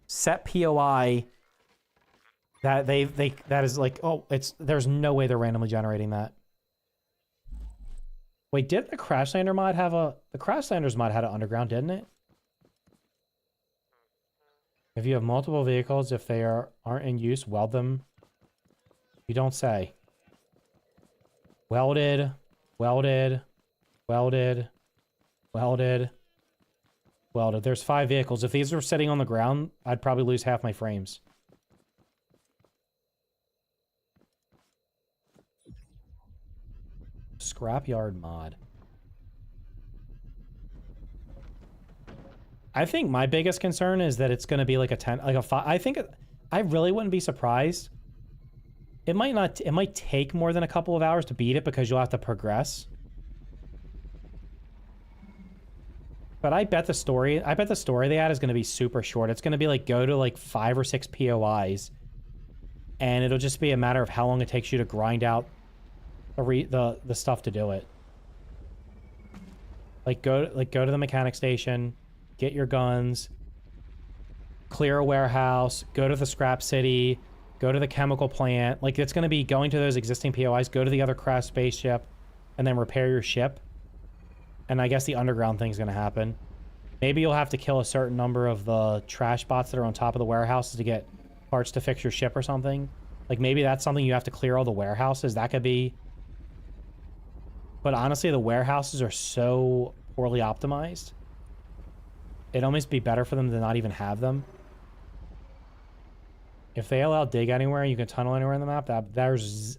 set POI that that is like... Oh, there's no way they're randomly generating that. Wait, did the Crashlander mod have a... The Crashlanders mod had an Underground, didn't it? If you have multiple vehicles, if they aren't in use, weld them. You don't say. Welded, welded, welded, welded, welded. There's 5 vehicles. If these were sitting on the ground, I'd probably lose half my frames. Scrapyard mod. I think my biggest concern is that it's going to be like a 10, like a 5. I really wouldn't be surprised. It might take more than a couple of hours to beat it because you'll have to progress. But I bet the story they had is going to be super short. It's going to be like go to like 5 or 6 POIs, and it'll just be a matter of how long it takes you to grind out the stuff to do it. Like go to the mechanic station, get your guns, clear a warehouse, go to the scrap city, go to the chemical plant. Like, it's going to be going to those existing POIs, go to the other craft spaceship, and then repair your ship. And I guess the underground thing's going to happen. Maybe you'll have to kill a certain number of the trash bots that are on top of the warehouses to get parts to fix your ship or something. Like, maybe that's something you have to clear all the warehouses. That could be... But honestly, the warehouses are so poorly optimized. It'd almost be better for them to not even have them. If they allow dig anywhere, you can tunnel anywhere in the map, there is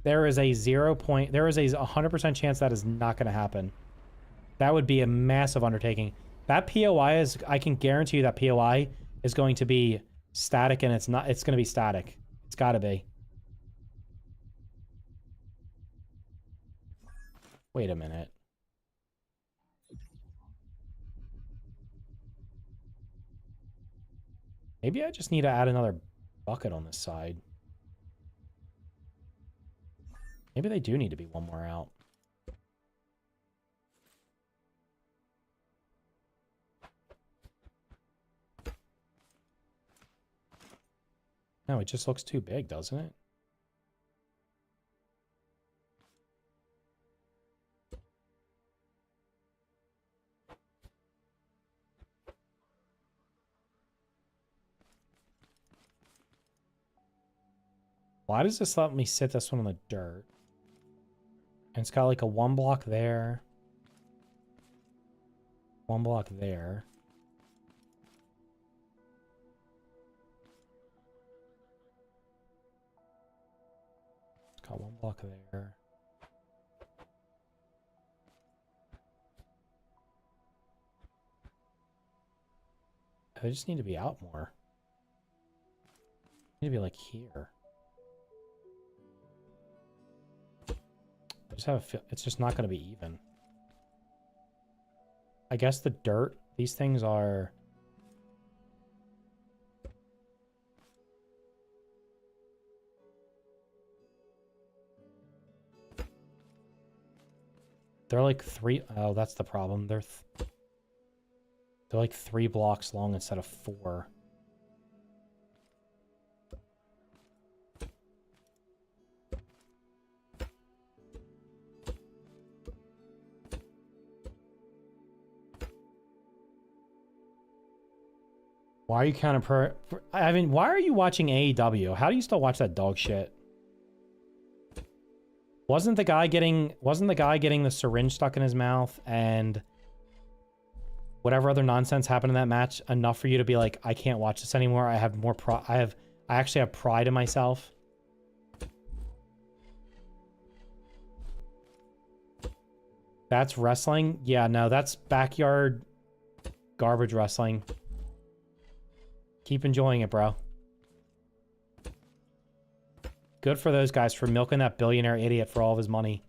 a 100% chance that is not going to happen. That would be a massive undertaking. That POI is, I can guarantee you that POI is going to be static, and it's going to be static. It's got to be. Wait a minute. Maybe I just need to add another bucket on this side. Maybe they do need to be one more out. No, it just looks too big, doesn't it? Why does this let me sit this one on the dirt? And it's got like a 1 block there. 1 block there. It's got 1 block there. They just need to be out more. They need to be like here. I just have a feel it's just not going to be even. I guess the dirt, these things are... They're like 3... Oh, that's the problem. They're like 3 blocks long instead of 4. Why are you kind of I mean, why are you watching AEW? How do you still watch that dog shit? Wasn't the guy getting the syringe stuck in his mouth and whatever other nonsense happened in that match enough for you to be like, I can't watch this anymore. I have more I actually have pride in myself. That's wrestling? Yeah, no, that's backyard garbage wrestling. Keep enjoying it, bro. Good for those guys for milking that billionaire idiot for all of his money.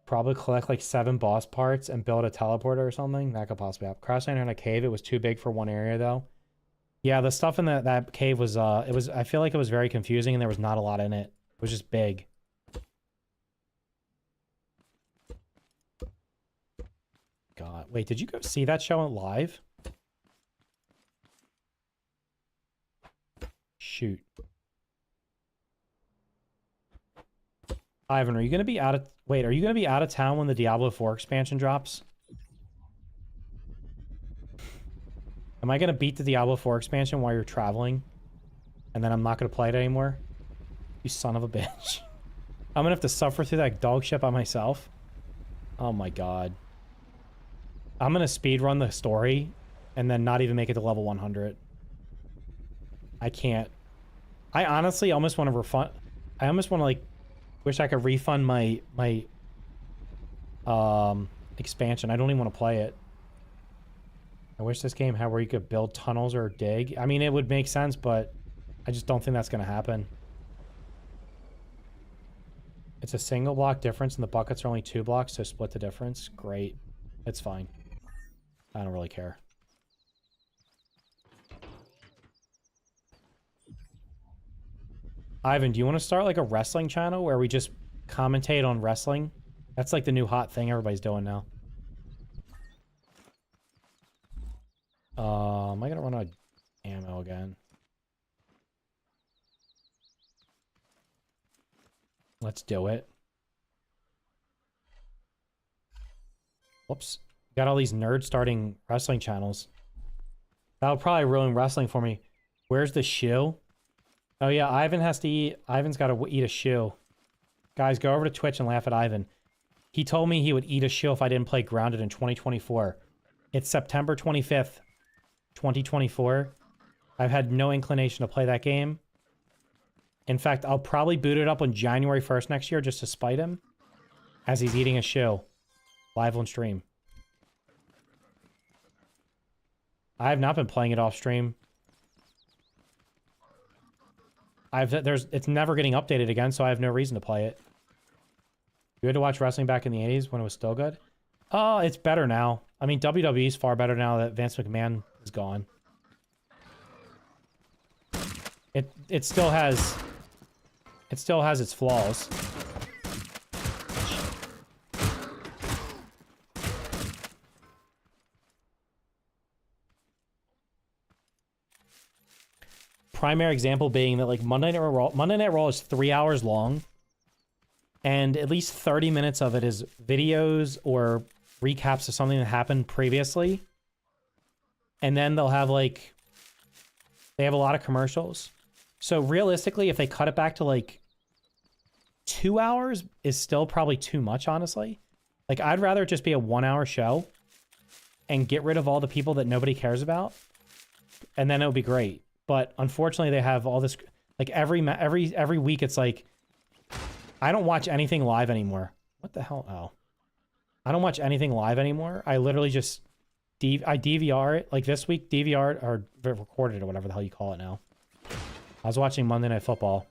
Probably collect like 7 boss parts and build a teleporter or something. That could possibly happen. Crashing in a cave. It was too big for one area though. Yeah, the stuff in that cave was I feel like it was very confusing and there was not a lot in it. It was just big. God. Wait, did you go see that show live? Shoot. Ivan, are you going to be out of... Wait, are you going to be out of town when the Diablo 4 expansion drops? Am I going to beat the Diablo 4 expansion while you're traveling? And then I'm not going to play it anymore? You son of a bitch. I'm going to have to suffer through that dog shit by myself? Oh my god. I'm going to speedrun the story and then not even make it to level 100. I can't. I honestly almost want to refund... I almost want to, like... Wish I could refund my expansion. I don't even want to play it. I wish this game had where you could build tunnels or dig. I mean, it would make sense, but I just don't think that's going to happen. It's a single block difference and the buckets are only 2 blocks, so split the difference. Great. It's fine. I don't really care. Ivan, do you want to start like a wrestling channel where we just commentate on wrestling? That's like the new hot thing everybody's doing now. Am I gonna run out of ammo again? Let's do it. Whoops. Got all these nerds starting wrestling channels. That'll probably ruin wrestling for me. Where's the shoe? Oh yeah, Ivan has to eat. Ivan's got to eat a shoe. Guys, go over to Twitch and laugh at Ivan. He told me he would eat a shoe if I didn't play Grounded in 2024. It's September 25th, 2024. I've had no inclination to play that game. In fact, I'll probably boot it up on January 1st next year just to spite him as he's eating a shoe live on stream. I have not been playing it off stream. It's never getting updated again, so I have no reason to play it. You had to watch wrestling back in the 80s when it was still good? Oh, it's better now. I mean, WWE's far better now that Vince McMahon is gone. It still has its flaws. Primary example being that like Monday Night Raw is 3 hours long, and at least 30 minutes of it is videos or recaps of something that happened previously. And then they'll have like, they have a lot of commercials. So realistically, if they cut it back to like 2 hours is still probably too much, honestly. Like I'd rather it just be a 1 hour show and get rid of all the people that nobody cares about. And then it would be great. But unfortunately they have all this, like every week it's like, I don't watch anything live anymore. What the hell? Oh. I don't watch anything live anymore. I literally just, I DVR it. Like this week, DVR or recorded or whatever the hell you call it now. I was watching Monday Night Football.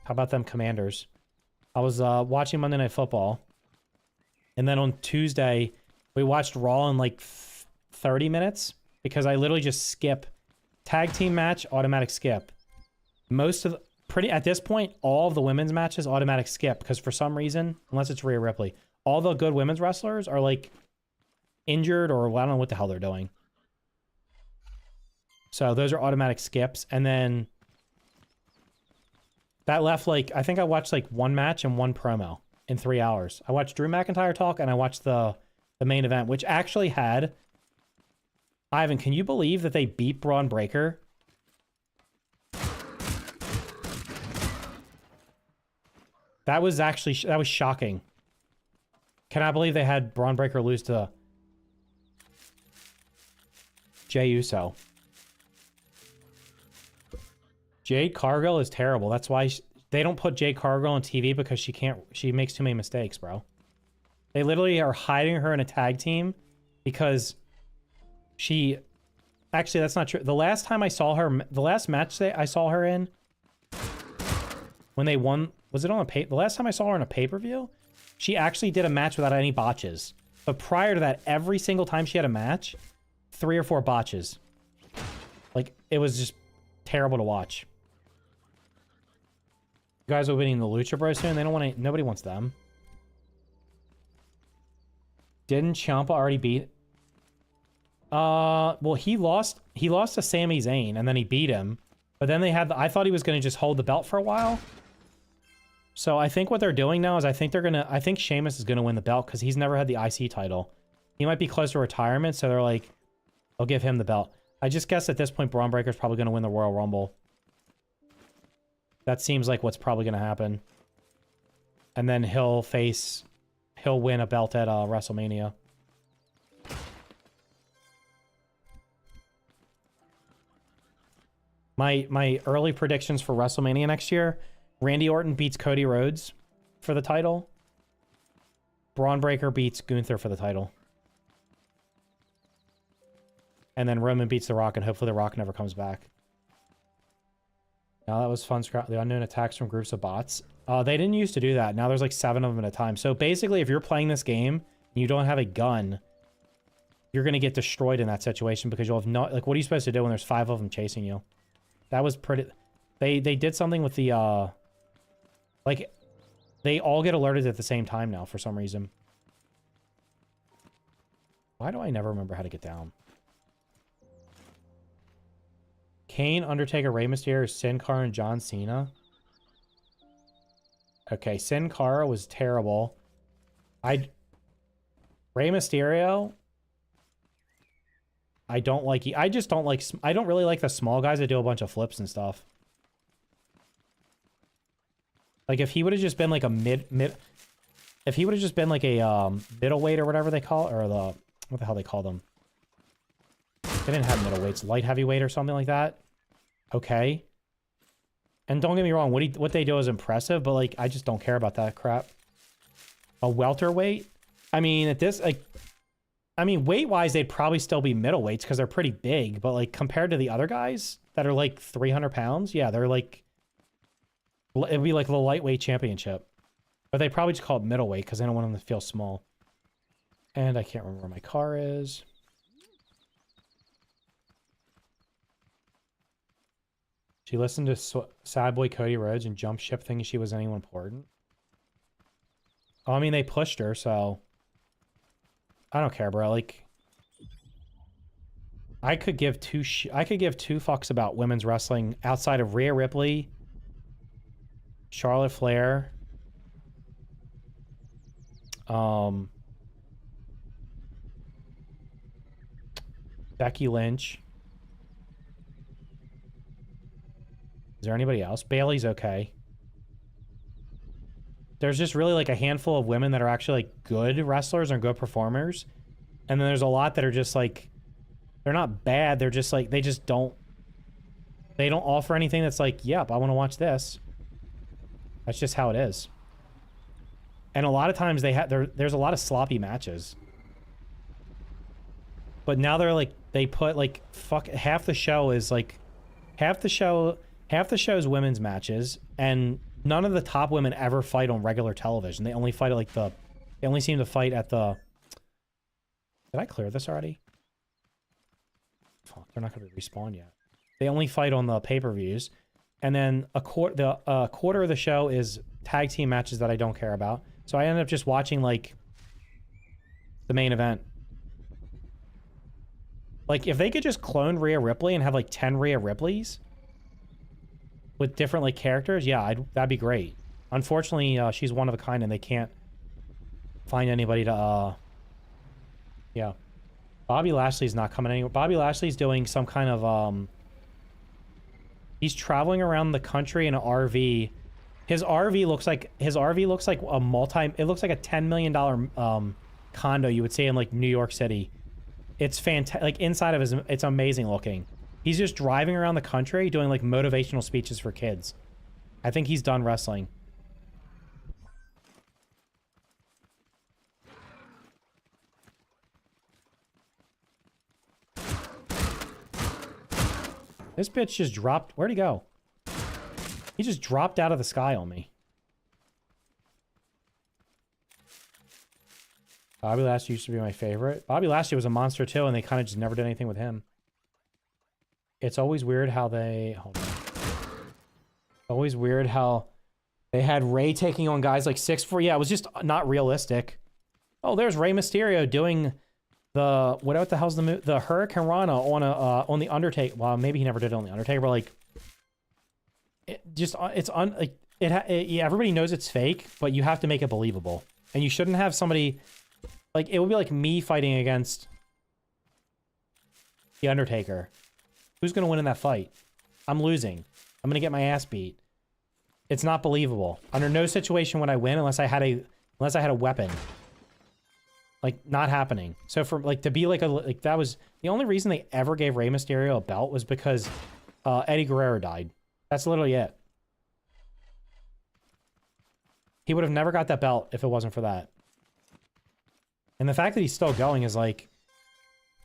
How about them Commanders? I was watching Monday Night Football. And then on Tuesday, we watched Raw in like 30 minutes because I literally just skip. Tag team match, automatic skip. Most of the, at this point, all of the women's matches automatic skip because for some reason, unless it's Rhea Ripley, all the good women's wrestlers are like injured or I don't know what the hell they're doing. So those are automatic skips. And then that left like, I think I watched like one match and one promo in 3 hours. I watched Drew McIntyre talk and I watched the main event, which actually had, Ivan, can you believe that they beat Braun Breaker? That was actually, that was shocking. Can I believe they had Braun Breaker lose to Jey Uso? Jade Cargill is terrible. That's why they don't put Jade Cargill on TV because she makes too many mistakes, bro. They literally are hiding her in a tag team because she, actually that's not true. The last time I saw her, the last match that I saw her in, when they won, was it on the last time I saw her in a pay-per-view, she actually did a match without any botches. But prior to that, every single time she had a match, 3 or 4 botches. Like, it was just terrible to watch. You guys are winning the Lucha Bros soon. They don't want to, nobody wants them. Didn't Ciampa already beat? Well, he lost to Sami Zayn and then he beat him. But then they had, I thought he was going to just hold the belt for a while. So I think what they're doing now is I think Sheamus is going to win the belt because he's never had the IC title. He might be close to retirement, so they're like, they'll give him the belt. I just guess at this point, Braun Breaker's probably going to win the Royal Rumble. That seems like what's probably going to happen. And then he'll win a belt at WrestleMania. My early predictions for WrestleMania next year, Randy Orton beats Cody Rhodes for the title. Braun Breaker beats Gunther for the title. And then Roman beats The Rock, and hopefully The Rock never comes back. Now that was fun. The unknown attacks from groups of bots. They didn't used to do that. Now there's like 7 of them at a time. So basically, if you're playing this game and you don't have a gun, you're going to get destroyed in that situation because you'll have no... Like, what are you supposed to do when there's 5 of them chasing you? That was pretty... They did something with the... Like, they all get alerted at the same time now for some reason. Why do I never remember how to get down? Kane, Undertaker, Rey Mysterio, Sin Cara, and John Cena. Okay, Sin Cara was terrible. Rey Mysterio... I don't like... I just don't like... I don't really like the small guys that do a bunch of flips and stuff. Like, if he would have just been, like, a if he would have just been, like, a, middleweight or whatever they call it, or the... What the hell they call them? They didn't have middleweights. Light heavyweight or something like that. Okay. And don't get me wrong, what they do is impressive, but, like, I just don't care about that crap. A welterweight? I mean, at this, like... I mean, weight-wise, they'd probably still be middleweights because they're pretty big, but, like, compared to the other guys that are, like, 300 pounds, yeah, they're, like... It'd be like the lightweight championship. But they probably just call it middleweight because they don't want them to feel small. And I can't remember where my car is. She listened to Sad Boy Cody Rhodes and jump ship thinking she was anyone important. Oh, I mean, they pushed her, so... I don't care, bro. Like... I could give two fucks about women's wrestling outside of Rhea Ripley, Charlotte Flair, Becky Lynch. Is there anybody else? Bailey's okay. There's just really like a handful of women that are actually like good wrestlers and good performers. And then there's a lot that are just like, they're not bad. They're just like, they don't offer anything that's like, yep, I want to watch this. That's just how it is. And a lot of times there's a lot of sloppy matches. But now they're like, they put like, half the show is like, half the show's women's matches, and none of the top women ever fight on regular television. They only fight at like they only seem to fight at the... Did I clear this already? Fuck, they're not going to respawn yet. They only fight on the pay-per-views. And then a quarter of the show is tag team matches that I don't care about. So I ended up just watching like the main event. Like if they could just clone Rhea Ripley and have like 10 Rhea Ripleys with different like characters, yeah, that'd be great. Unfortunately, she's one of a kind and they can't find anybody to yeah. Bobby Lashley's not coming anywhere. Bobby Lashley's doing some kind of he's traveling around the country in an RV. His RV looks like a it looks like a $10 million condo you would see in like New York City. It's fantastic. Like inside of it's amazing looking. He's just driving around the country doing like motivational speeches for kids. I think he's done wrestling. This bitch just dropped. Where'd he go? He just dropped out of the sky on me. Bobby Lashley used to be my favorite. Bobby Lashley was a monster too, and they kind of just never did anything with him. It's always weird how they... Hold on. Always weird how they had Rey taking on guys like 6'4". Yeah, it was just not realistic. Oh, there's Rey Mysterio doing the... What the hell's the Hurricane Rana on the Undertaker. Well, maybe he never did it on the Undertaker, but like... everybody knows it's fake, but you have to make it believable. And you shouldn't have somebody... Like, it would be like me fighting against the Undertaker. Who's going to win in that fight? I'm losing. I'm going to get my ass beat. It's not believable. Under no situation would I win unless I had a weapon. Like, not happening. So for, like, to be like that was... The only reason they ever gave Rey Mysterio a belt was because Eddie Guerrero died. That's literally it. He would have never got that belt if it wasn't for that. And the fact that he's still going is like,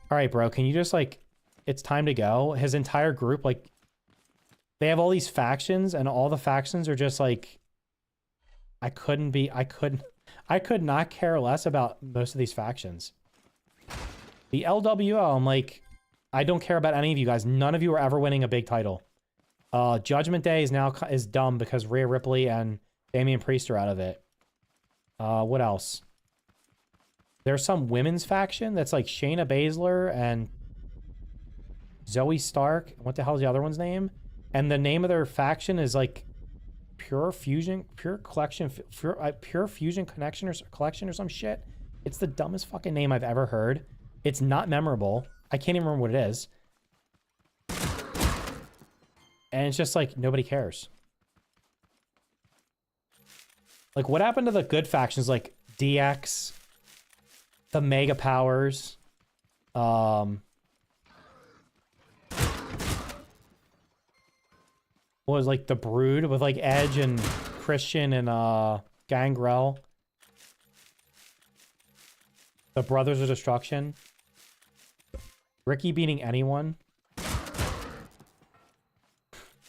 all right, bro, can you just like, it's time to go. His entire group, like, they have all these factions and all the factions are just like, I could not care less about most of these factions. The LWO, I'm like, I don't care about any of you guys. None of you are ever winning a big title. Judgment Day is dumb because Rhea Ripley and Damian Priest are out of it. What else? There's some women's faction that's like Shayna Baszler and Zoe Stark. What the hell is the other one's name? And the name of their faction is like Pure Fusion Connection or some shit. It's the dumbest fucking name I've ever heard. It's not memorable. I can't even remember what it is. And it's just like, nobody cares. Like, what happened to the good factions like DX, the Mega Powers, was like the Brood with like Edge and Christian and Gangrel. The Brothers of Destruction. Ricky beating anyone.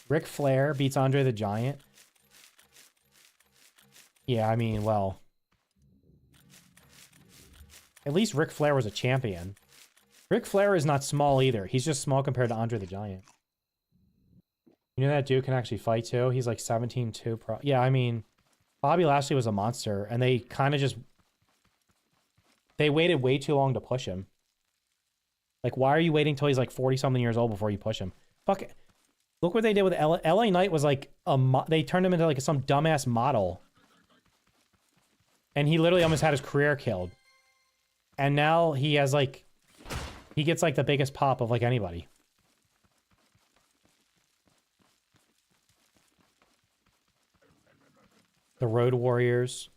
Ric Flair beats Andre the Giant. Yeah, I mean, well. At least Ric Flair was a champion. Ric Flair is not small either. He's just small compared to Andre the Giant. You know that dude can actually fight too? He's like 17-2 pro. Yeah, I mean, Bobby Lashley was a monster, and they kind of just... They waited way too long to push him. Like, why are you waiting till he's like 40-something years old before you push him? Fuck it. Look what they did with LA Knight was like they turned him into like some dumbass model. And he literally almost had his career killed. And now he has like... He gets like the biggest pop of like anybody. The Road Warriors.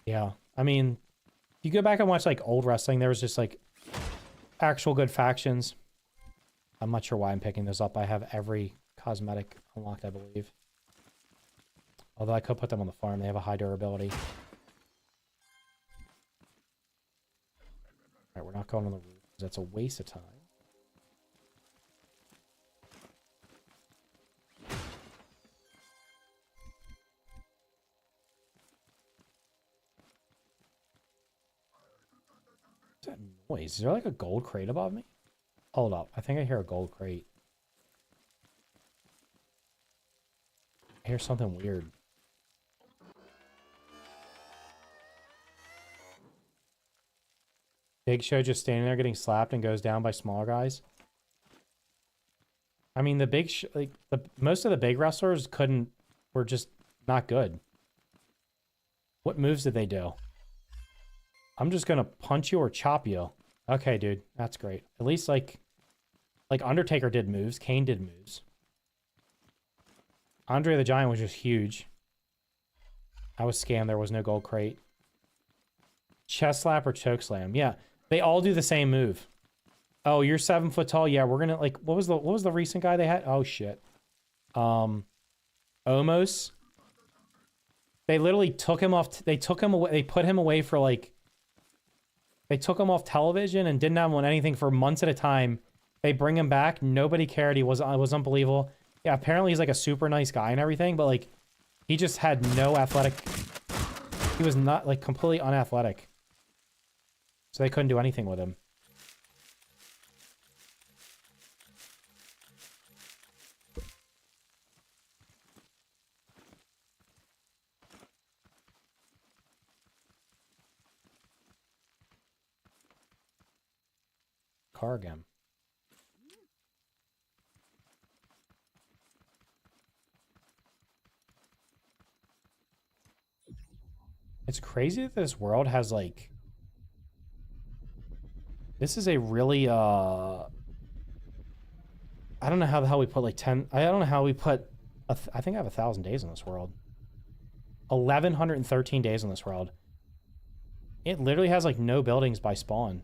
Yeah. I mean, if you go back and watch like old wrestling, there was just like actual good factions. I'm not sure why I'm picking this up. I have every cosmetic unlocked, I believe. Although I could put them on the farm. They have a high durability. Alright, we're not going on the roof. That's a waste of time. What's that noise? Is there like a gold crate above me? Hold up. I think I hear a gold crate. I hear something weird. Big Show just standing there getting slapped and goes down by smaller guys. I mean, the big like most of the big wrestlers were just not good. What moves did they do? I'm just gonna punch you or chop you. Okay, dude, that's great. At least like Undertaker did moves. Kane did moves. Andre the Giant was just huge. I was scammed. There was no gold crate. Chest slap or choke slam? Yeah, they all do the same move. Oh, you're 7 foot tall. Yeah, we're gonna like. What was the recent guy they had? Oh shit. Omos. They literally took him off. They took him away. They put him away for like. They took him off television and didn't have him on anything for months at a time. They bring him back. Nobody cared. It was unbelievable. Yeah, apparently he's like a super nice guy and everything, but like, he just had no athletic. He was not like completely unathletic. So they couldn't do anything with him. Car again. It's crazy that this world has like... This is a really, I don't know how the hell we put like 10... I don't know how we put... I think I have 1,000 days in this world. 1,113 days in this world. It literally has like no buildings by spawn.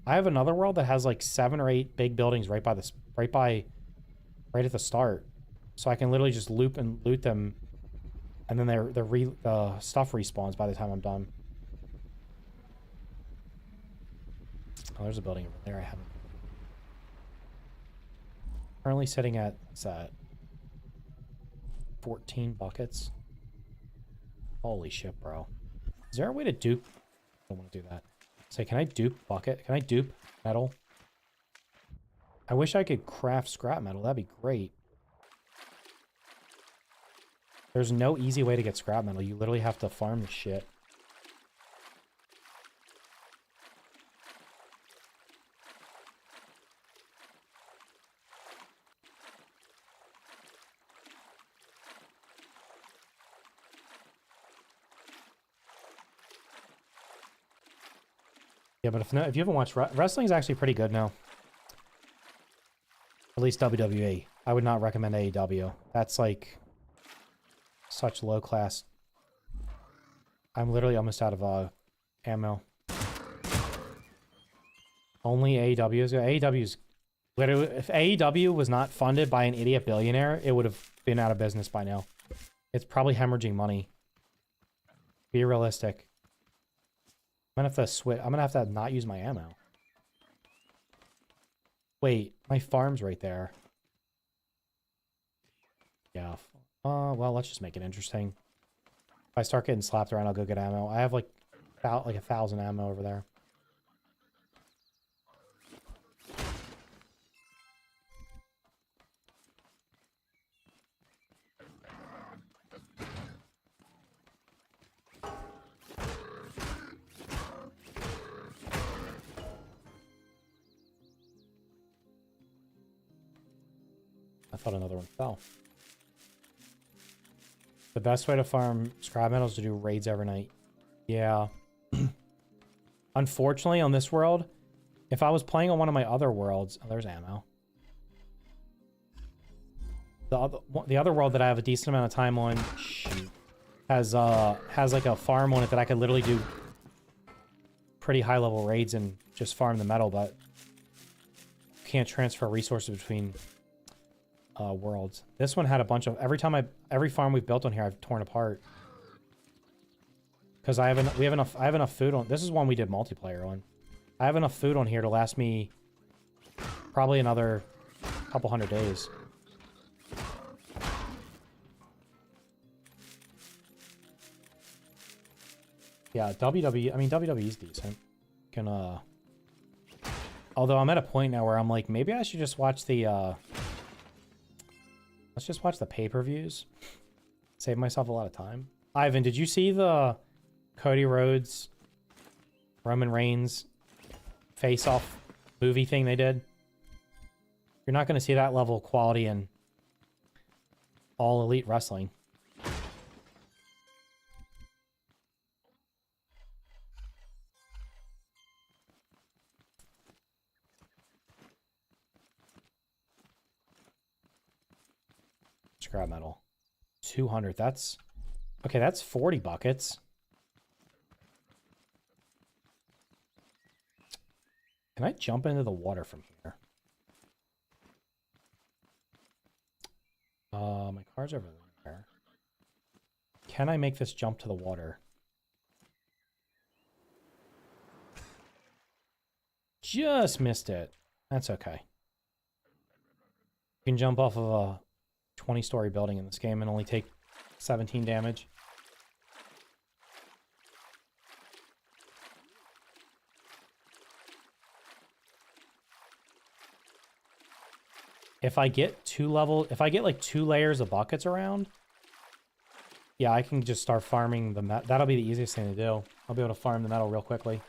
I have another world that has like 7 or 8 big buildings right at the start. So I can literally just loop and loot them. And then the stuff respawns by the time I'm done. Oh, there's a building over there I haven't. Currently sitting at, what's that? 14 buckets. Holy shit, bro. Is there a way to dupe? I don't want to do that. Say, can I dupe bucket? Can I dupe metal? I wish I could craft scrap metal. That'd be great. There's no easy way to get scrap metal. You literally have to farm the shit. Yeah, but if you haven't watched wrestling, is actually pretty good now. At least WWE. I would not recommend AEW. That's like such low class. I'm literally almost out of ammo. Only AEW is good. AEW's literally, if AEW was not funded by an idiot billionaire, it would have been out of business by now. It's probably hemorrhaging money. Be realistic. I'm gonna have to switch. I'm gonna have to not use my ammo. Wait, my farm's right there. Yeah. Well, let's just make it interesting. If I start getting slapped around, I'll go get ammo. I have like about 1,000 ammo over there. I thought another one fell. The best way to farm scrap metal is to do raids every night. Yeah. Unfortunately, on this world, if I was playing on one of my other worlds... Oh, there's ammo. The other world that I have a decent amount of time on... Shoot. Has like a farm on it that I could literally do pretty high-level raids and just farm the metal, but... Can't transfer resources between... worlds. This one had a bunch of every farm we've built on here I've torn apart because I have enough food on. This is one we did multiplayer on. I have enough food on here to last me probably another couple 100 days. Yeah, WWE. I mean, WWE's decent. Although I'm at a point now where I'm like, maybe I should just watch the let's just watch the pay-per-views. Save myself a lot of time. Ivan, did you see the Cody Rhodes, Roman Reigns face-off movie thing they did? You're not going to see that level of quality in all elite wrestling. Scrap metal. 200. That's... Okay, that's 40 buckets. Can I jump into the water from here? My car's over there. Can I make this jump to the water? Just missed it. That's okay. You can jump off of a 20-story building in this game and only take 17 damage. If I get like 2 layers of buckets around, yeah, I can just start farming the metal. That'll be the easiest thing to do. I'll be able to farm the metal real quickly.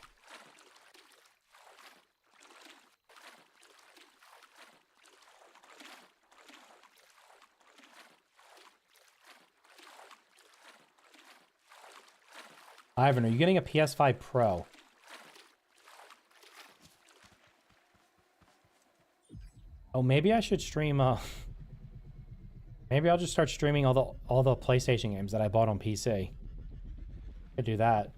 Ivan, are you getting a PS5 Pro? Oh, maybe I should stream, maybe I'll just start streaming all the PlayStation games that I bought on PC. Could do that.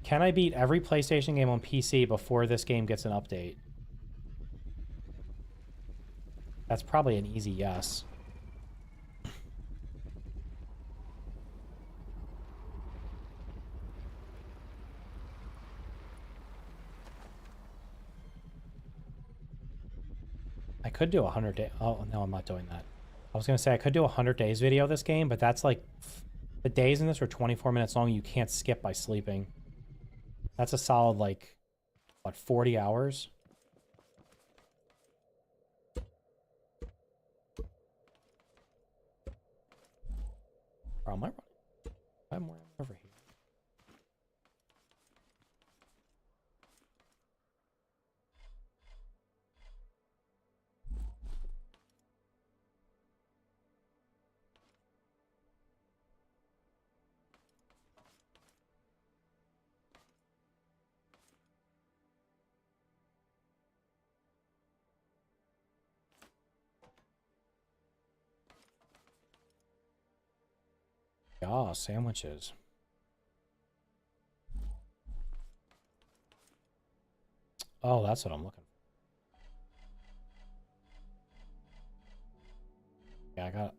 Can I beat every PlayStation game on PC before this game gets an update? That's probably an easy yes. I could do a 100 day. Oh, no, I'm not doing that. I was going to say I could do a 100 days video of this game, but that's like the days in this are 24 minutes long. You can't skip by sleeping. That's a solid, like, what, 40 hours? Bro, am I running? I'm running over here. Ah, sandwiches. Oh, that's what I'm looking for. Yeah, I got...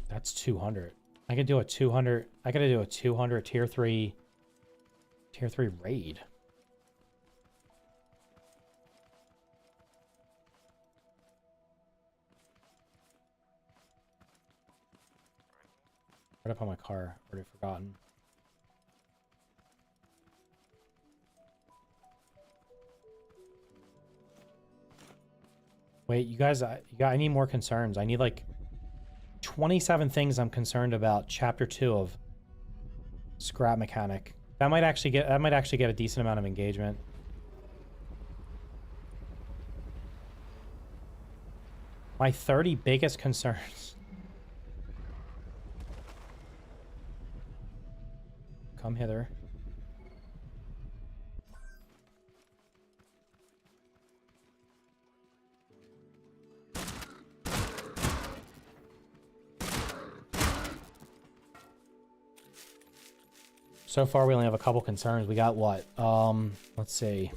That's 200. I could do a 200... I gotta do a 200 tier 3... Tier 3 raid. Right up on my car. Already forgotten. Wait, you guys, I need more concerns. I need like 27 things I'm concerned about. Chapter 2 of Scrap Mechanic. That might actually get a decent amount of engagement. My 30 biggest concerns. Come hither. So far, we only have a couple concerns. We got what? Let's see.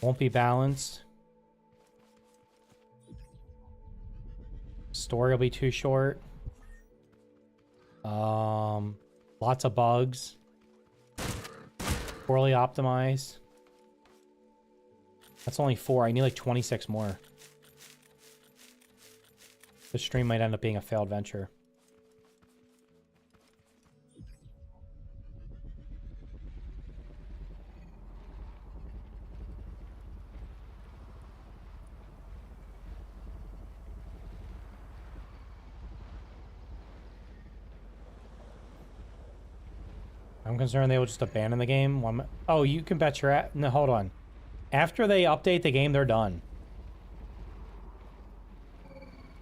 Won't be balanced. Story will be too short. Lots of bugs. Poorly optimized. That's only 4. I need like 26 more. The stream might end up being a failed venture. I'm concerned they will just abandon the game. Oh, you can bet your ass. No, hold on. After they update the game, they're done.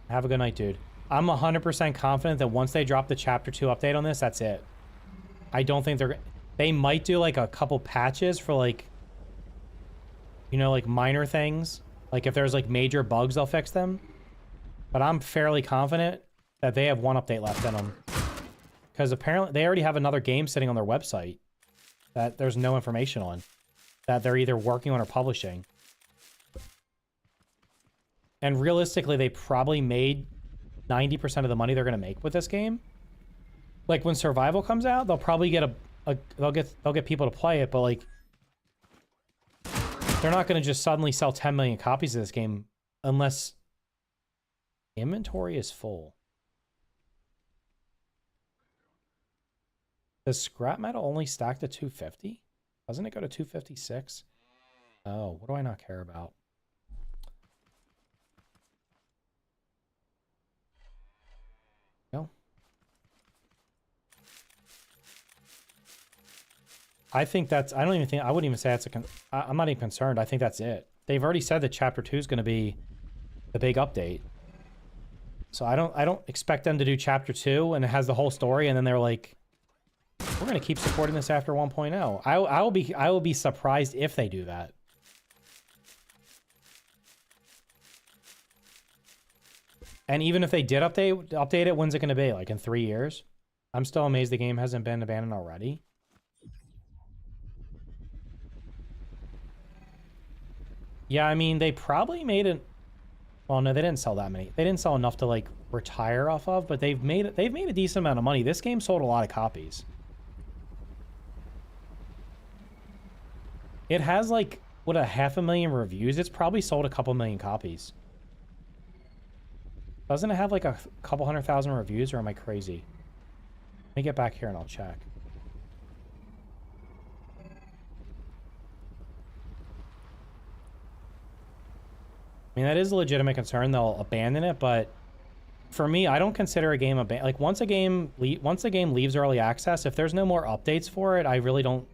Have a good night, dude. I'm 100% confident that once they drop the Chapter 2 update on this, that's it. I don't think they're... They might do, like, a couple patches for, like... You know, like, minor things. Like, if there's, like, major bugs, they'll fix them. But I'm fairly confident that they have one update left in them. Because apparently they already have another game sitting on their website that there's no information on. That they're either working on or publishing. And realistically, they probably made 90% of the money they're going to make with this game. Like when Survival comes out, they'll probably get they'll get people to play it, but like they're not going to just suddenly sell 10 million copies of this game unless inventory is full. Does scrap metal only stack to 250? Doesn't it go to 256? Oh, what do I not care about? No. I think that's, I wouldn't even say that's I'm not even concerned. I think that's it. They've already said that Chapter 2 is going to be the big update. So I don't expect them to do Chapter 2 and it has the whole story and then they're like, we're going to keep supporting this after 1.0. I will be surprised if they do that. And even if they did update it, when's it going to be? Like in 3 years? I'm still amazed the game hasn't been abandoned already. Yeah, I mean, they probably made it... Well, no, they didn't sell that many. They didn't sell enough to, like, retire off of, but they've made a decent amount of money. This game sold a lot of copies. It has, like, what, 500,000 reviews? It's probably sold a couple million copies. Doesn't it have, like, a couple 100,000 reviews, or am I crazy? Let me get back here and I'll check. I mean, that is a legitimate concern. They'll abandon it, but for me, I don't consider a game abandoned. Like, once a game leaves early access, if there's no more updates for it, I don't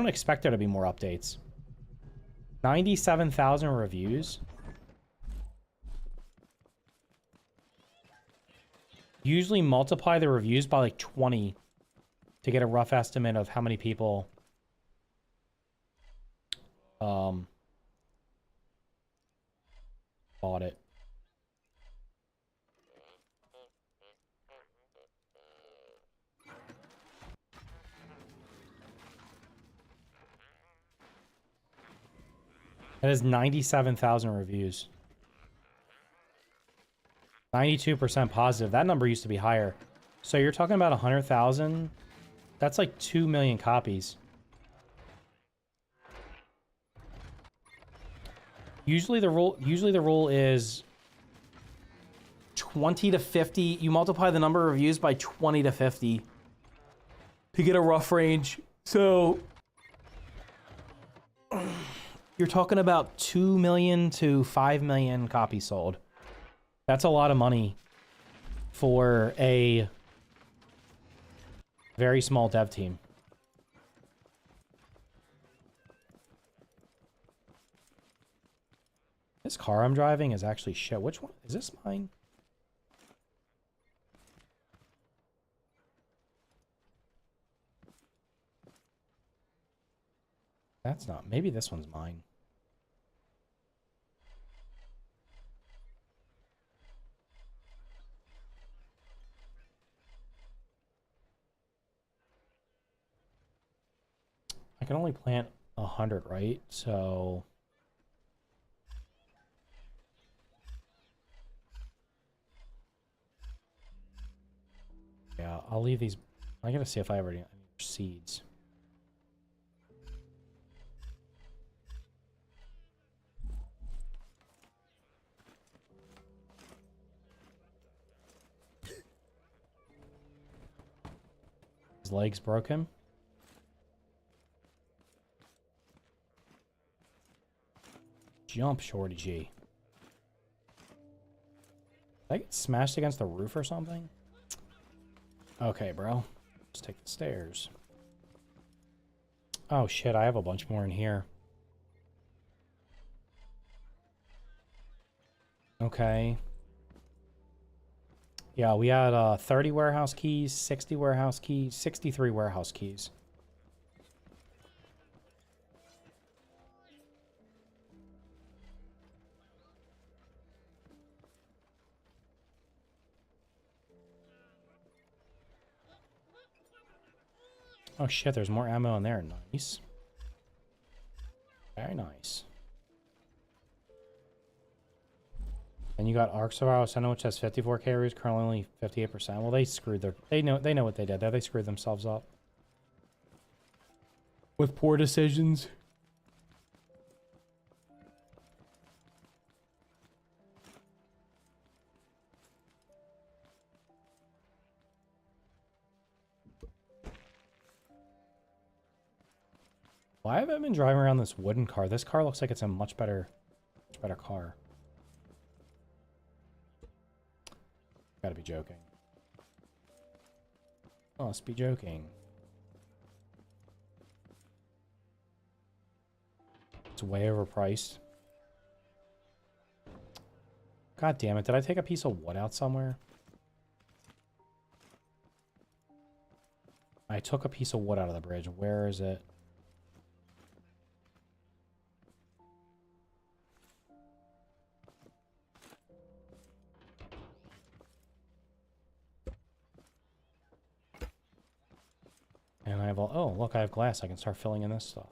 expect there to be more updates. 97,000 reviews. Usually multiply the reviews by like 20 to get a rough estimate of how many people bought it. That has 97,000 reviews. 92% positive. That number used to be higher. So you're talking about 100,000? That's like 2 million copies. Usually the rule is 20 to 50. You multiply the number of reviews by 20 to 50 to get a rough range. So you're talking about 2 million to 5 million copies sold. That's a lot of money for a very small dev team. This car I'm driving is actually shit. Which one? Is this mine? That's not. Maybe this one's mine. I can only plant 100, right? So yeah, I'll leave these. I gotta see if I have any seeds. His legs broken. Jump, Shorty G. Did I get smashed against the roof or something? Okay, bro. Let's take the stairs. Oh, shit. I have a bunch more in here. Okay. Yeah, we had 30 warehouse keys, 60 warehouse keys, 63 warehouse keys. Oh shit, there's more ammo in there. Nice. Very nice. And you got Arc Survival Center, which has 54 carries, currently only 58%. Well, they screwed their... They know what they did there. They screwed themselves up. With poor decisions. Why have I been driving around this wooden car? This car looks like it's a much better car. Gotta be joking. Must be joking. It's way overpriced. God damn it, did I take a piece of wood out somewhere? I took a piece of wood out of the bridge. Where is it? And I have all... Oh, look, I have glass. I can start filling in this stuff.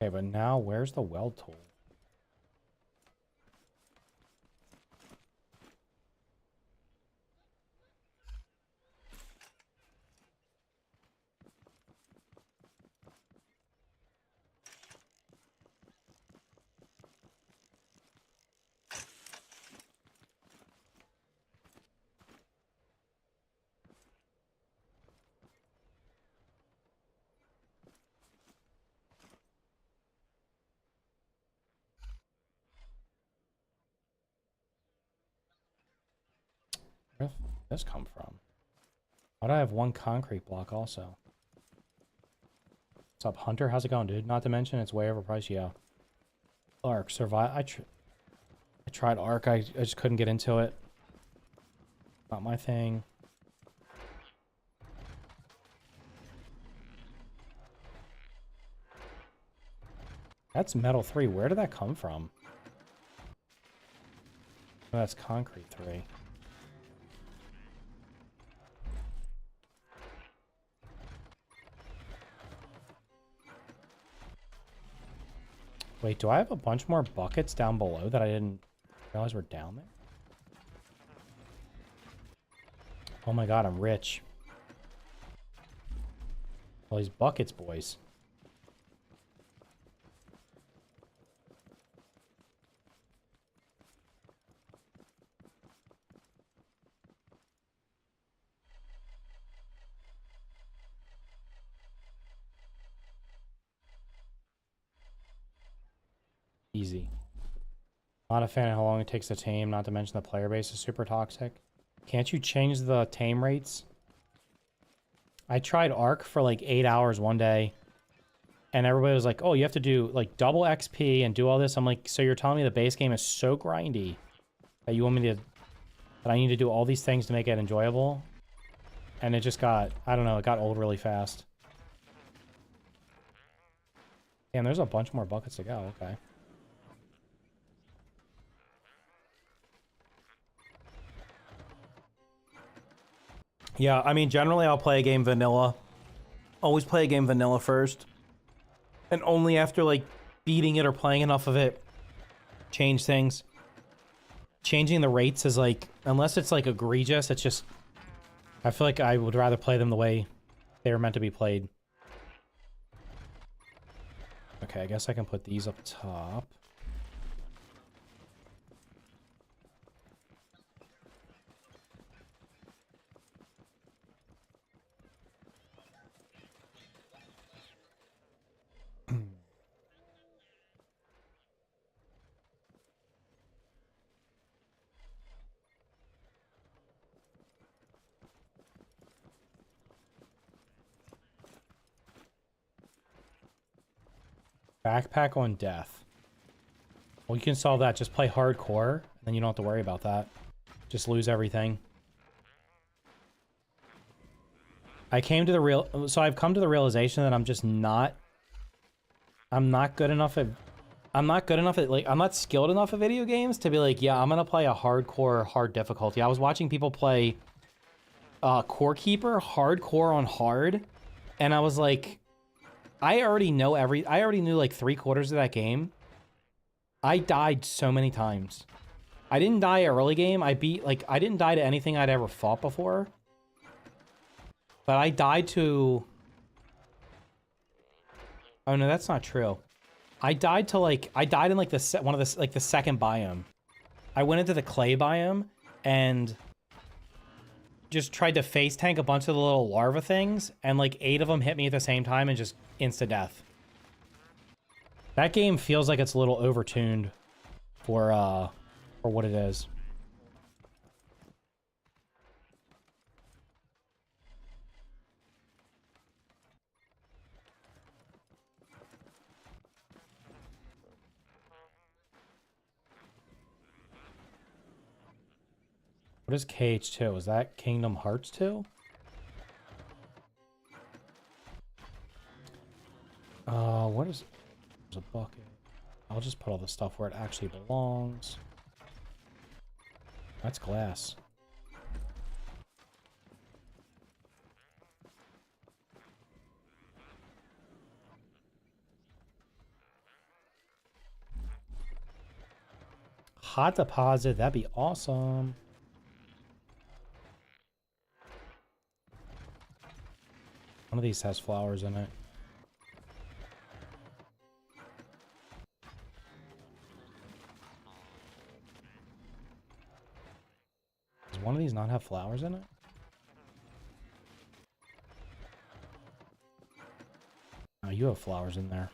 Okay, but now where's the weld tool? Where did this come from? Why do I have one concrete block also? What's up, Hunter? How's it going, dude? Not to mention, it's way overpriced. Yeah. Arc, survive. I tried Arc. I just couldn't get into it. Not my thing. That's metal 3. Where did that come from? Oh, that's concrete 3. Wait, do I have a bunch more buckets down below that I didn't realize were down there? Oh my god, I'm rich. All these buckets, boys. Easy. Not a fan of how long it takes to tame, not to mention the player base is super toxic. Can't you change the tame rates? I tried Ark for like 8 hours one day, and everybody was like, oh, you have to do like double XP and do all this. I'm like, so you're telling me the base game is so grindy that you want me to, that I need to do all these things to make it enjoyable? And it just got, I don't know, it got old really fast. Damn, there's a bunch more buckets to go, okay. Yeah, I mean, generally I'll play a game vanilla. Always play a game vanilla first. And only after, like, beating it or playing enough of it, change things. Changing the rates is, like, unless it's, like, egregious, it's just... I feel like I would rather play them the way they were meant to be played. Okay, I guess I can put these up top. Backpack on death. Well, you can solve that. Just play hardcore, and then you don't have to worry about that. Just lose everything. I've come to the realization that I'm just not... I'm not good enough at, like, I'm not skilled enough at video games to be like, yeah, I'm gonna play a hardcore, hard difficulty. I was watching people play Core Keeper, hardcore on hard, and I was like, I already knew like 3/4 of that game. I died so many times. I didn't die early game. I didn't die to anything I'd ever fought before. But I died to... Oh no, that's not true. I died to like... I died in like the second biome. I went into the clay biome and just tried to face tank a bunch of the little larva things, and like 8 of them hit me at the same time and just insta-death. That game feels like it's a little overtuned for what it is. What is KH2? Is that Kingdom Hearts 2? What is... There's a bucket. I'll just put all the stuff where it actually belongs. That's glass. Hot deposit, that'd be awesome. One of these has flowers in it. Does one of these not have flowers in it? Oh, you have flowers in there.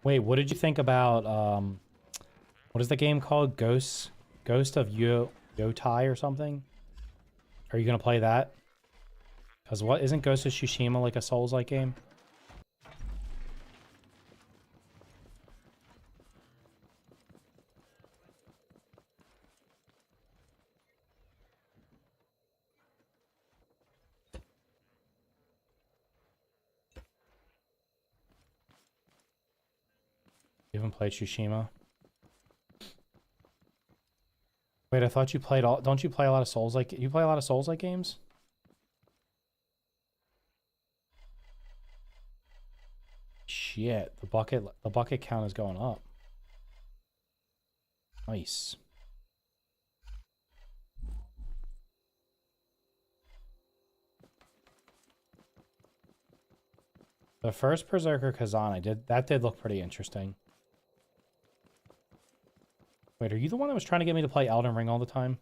Wait, what did you think about, what is the game called? Ghost of Yotai or something? Are you gonna play that? Because what, isn't Ghost of Tsushima like a Souls-like game? You haven't played Tsushima? Wait, I thought you played all... Don't you play a lot of Souls-like... You play a lot of Souls-like games? Shit, the bucket count is going up. Nice. The first Berserker Kazan that did look pretty interesting. Wait, are you the one that was trying to get me to play Elden Ring all the time?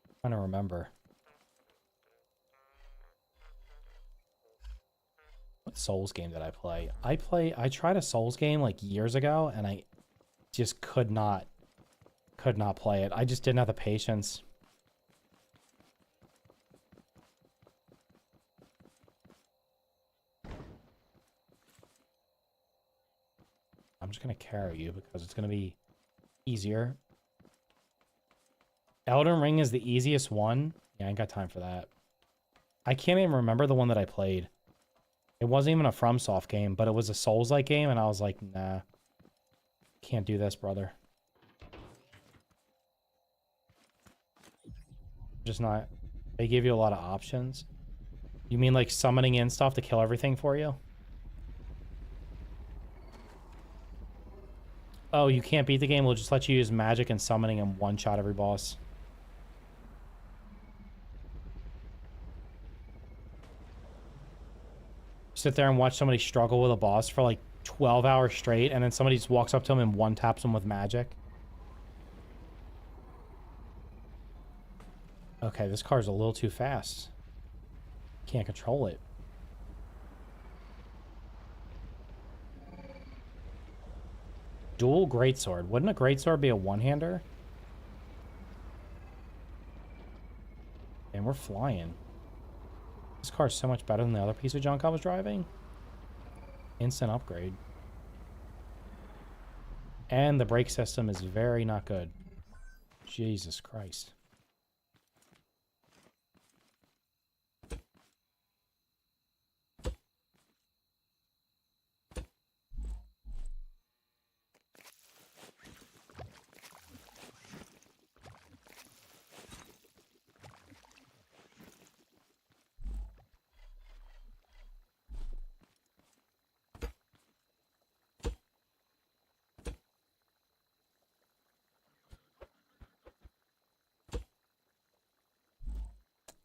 I'm trying to remember. What Souls game did I play? I tried a Souls game like years ago and I just could not play it. I just didn't have the patience. I'm just going to carry you because it's going to be easier. Elden Ring is the easiest one. Yeah, I ain't got time for that. I can't even remember the one that I played. It wasn't even a FromSoft game, but it was a Souls-like game, and I was like, nah. Can't do this, brother. Just not... They give you a lot of options. You mean like summoning in stuff to kill everything for you? Oh, you can't beat the game? We'll just let you use magic and summoning and one-shot every boss. Sit there and watch somebody struggle with a boss for like 12 hours straight, and then somebody just walks up to him and one-taps him with magic. Okay, this car's a little too fast. Can't control it. Dual greatsword. Wouldn't a greatsword be a one-hander? And we're flying. This car's so much better than the other piece of junk I was driving. Instant upgrade. And the brake system is very not good. Jesus Christ.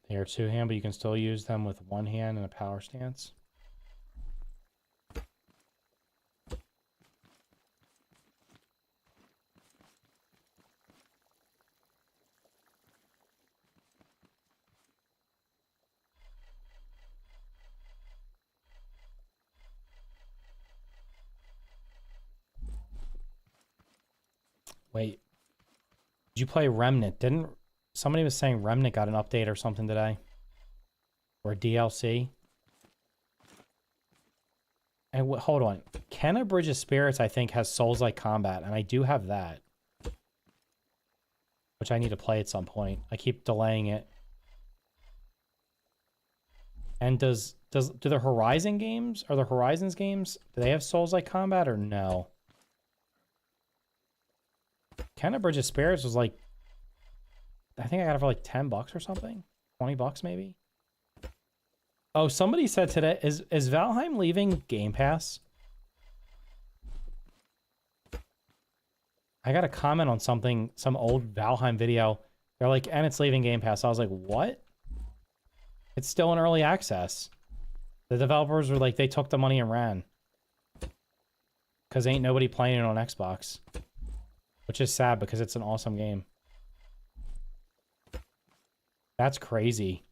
They are two-hand, but you can still use them with one hand in a power stance. Wait. Did you play Remnant? Didn't... Somebody was saying Remnant got an update or something today. Or DLC. And hold on. Kenna Bridge of Spirits, I think, has Souls-like combat. And I do have that. Which I need to play at some point. I keep delaying it. And do the Horizon games, or the Horizons games, do they have Souls-like combat or no? Kenna Bridge of Spirits was like... I think I got it for like $10 or something. $20 maybe. Oh, somebody said today, is Valheim leaving Game Pass? I got a comment on something, some old Valheim video. They're like, and it's leaving Game Pass. I was like, what? It's still in early access. The developers were like, they took the money and ran. Because ain't nobody playing it on Xbox. Which is sad because it's an awesome game. That's crazy.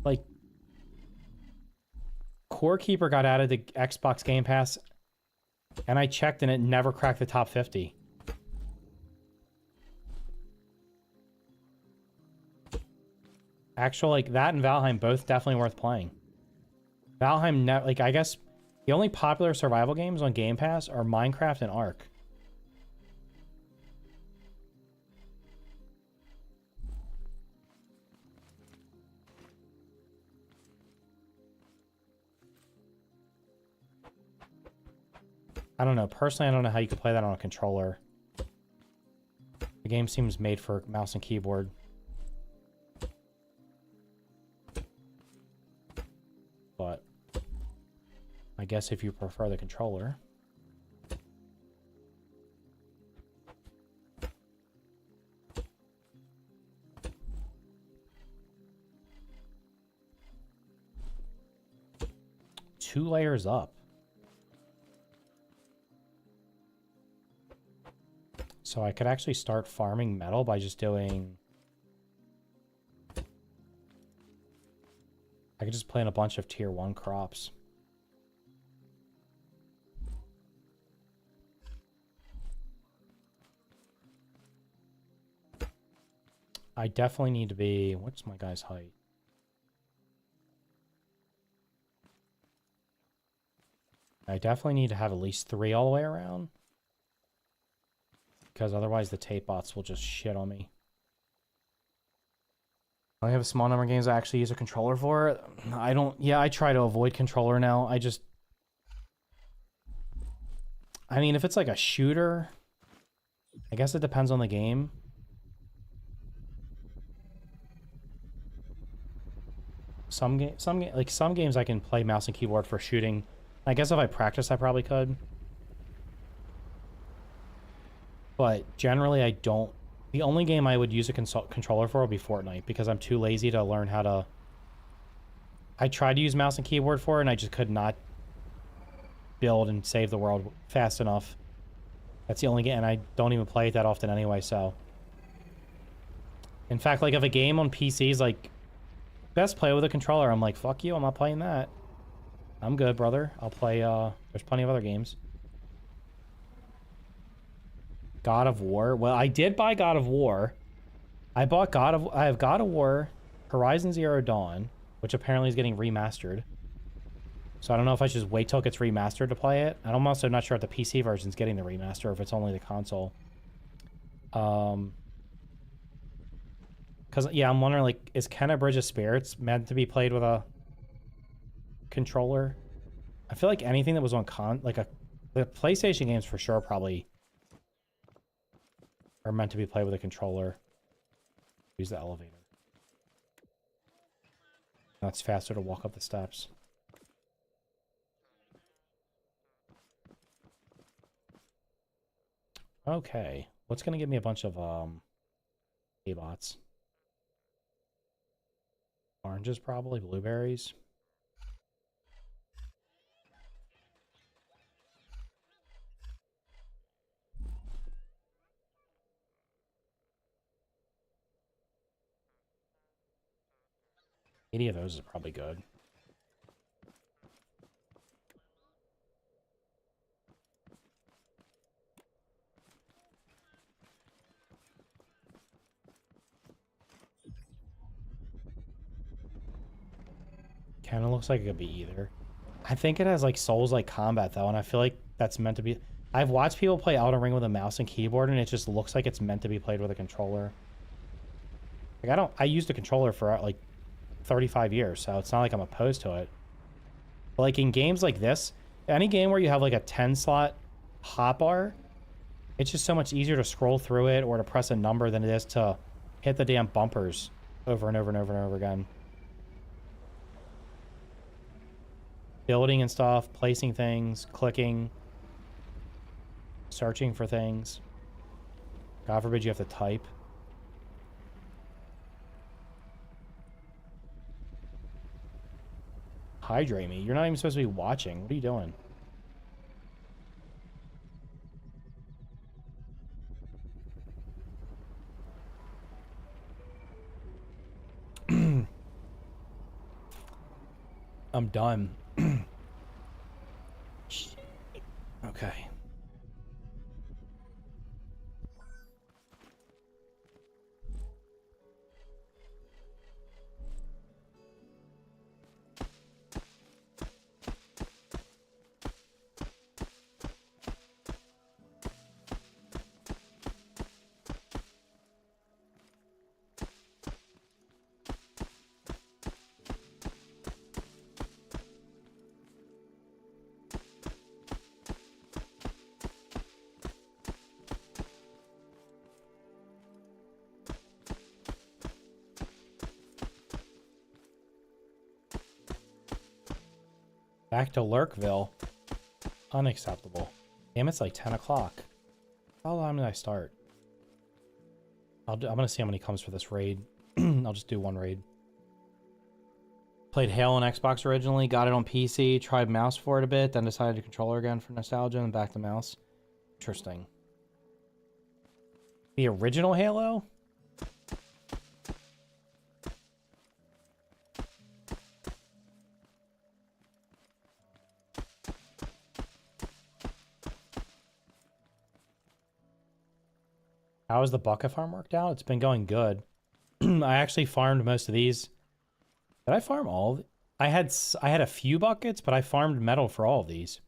Like, Core Keeper got added to Xbox Game Pass, and I checked and it never cracked the top 50. Actual, like, that and Valheim both definitely worth playing. Valheim, like, I guess the only popular survival games on Game Pass are Minecraft and Ark. I don't know. Personally, I don't know how you could play that on a controller. The game seems made for mouse and keyboard. But I guess if you prefer the controller. Two layers up. So I could actually start farming metal by just doing... I could just plant a bunch of tier 1 crops. I definitely need to be... What's my guy's height? I definitely need to have at least 3 all the way around. Because otherwise the tape bots will just shit on me. I only have a small number of games I actually use a controller for. I don't... Yeah, I try to avoid controller now. I mean, if it's like a shooter... I guess it depends on the game. Some games I can play mouse and keyboard for shooting. I guess if I practice, I probably could. But generally, I don't. The only game I would use a controller for would be Fortnite, because I'm too lazy to learn how to... I tried to use mouse and keyboard for it, and I just could not build and save the world fast enough. That's the only game, and I don't even play it that often anyway, so... In fact, like, if a game on PC is like, best play with a controller, I'm like, fuck you, I'm not playing that. I'm good, brother. I'll play, there's plenty of other games. God of War. Well, I did buy God of War. I have God of War, Horizon Zero Dawn, which apparently is getting remastered. So I don't know if I should just wait till it gets remastered to play it. And I'm also not sure if the PC version's getting the remaster or if it's only the console. Because, yeah, I'm wondering, like, is Kenna Bridge of Spirits meant to be played with a controller? I feel like anything that was on the PlayStation games for sure probably are meant to be played with a controller. Use the elevator. Now it's faster to walk up the steps. Okay. What's gonna give me a bunch of A-bots? Oranges, probably. Blueberries. Any of those is probably good. Kind of looks like it could be either. I think it has like Souls-like combat though, and I feel like that's meant to be... I've watched people play Elden Ring with a mouse and keyboard, and it just looks like it's meant to be played with a controller. Like, I used a controller for like 35 years, so it's not like I'm opposed to it. But like in games like this, any game where you have like a 10-slot hotbar, it's just so much easier to scroll through it or to press a number than it is to hit the damn bumpers over and over and over and over again. Building and stuff, placing things, clicking, searching for things. God forbid you have to type. Hydrate me. You're not even supposed to be watching. What are you doing? I'm done. Okay. Back to Lurkville. Unacceptable. Damn, it's like 10 o'clock. How long did I start? I'm gonna see how many comes for this raid. I'll just do one raid. Played Halo on Xbox originally, got it on PC, tried mouse for it a bit, then decided to controller again for nostalgia, and back to mouse. Interesting. The original Halo? How has the bucket farm worked out? It's been going good. I actually farmed most of these. Did I farm all of I had a few buckets, but I farmed metal for all of these.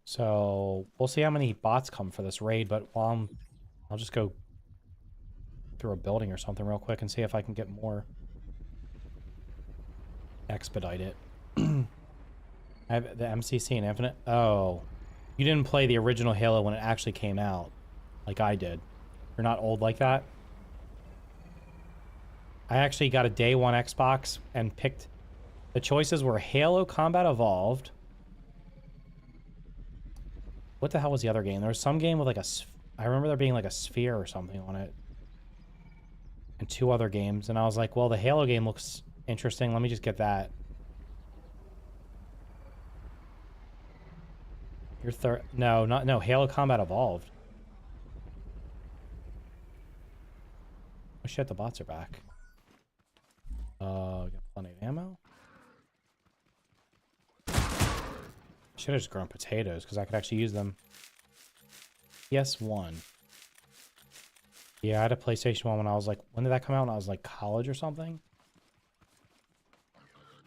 So we'll see how many bots come for this raid, but while I'll just go through a building or something real quick and see if I can get more. Expedite it. I have the MCC and Infinite. Oh, you didn't play the original Halo when it actually came out, like I did. You're not old like that. I actually got a day one Xbox and picked... The choices were Halo Combat Evolved. What the hell was the other game? There was some game with like a... I remember there being like a sphere or something on it. And 2 other games. And I was like, well, the Halo game looks interesting. Let me just get that. Your third... No, not... No, Halo Combat Evolved. Oh shit, the bots are back. Got plenty of ammo. Should have just grown potatoes because I could actually use them. PS1. Yeah, I had a PlayStation 1 when I was like, when did that come out? When I was like college or something?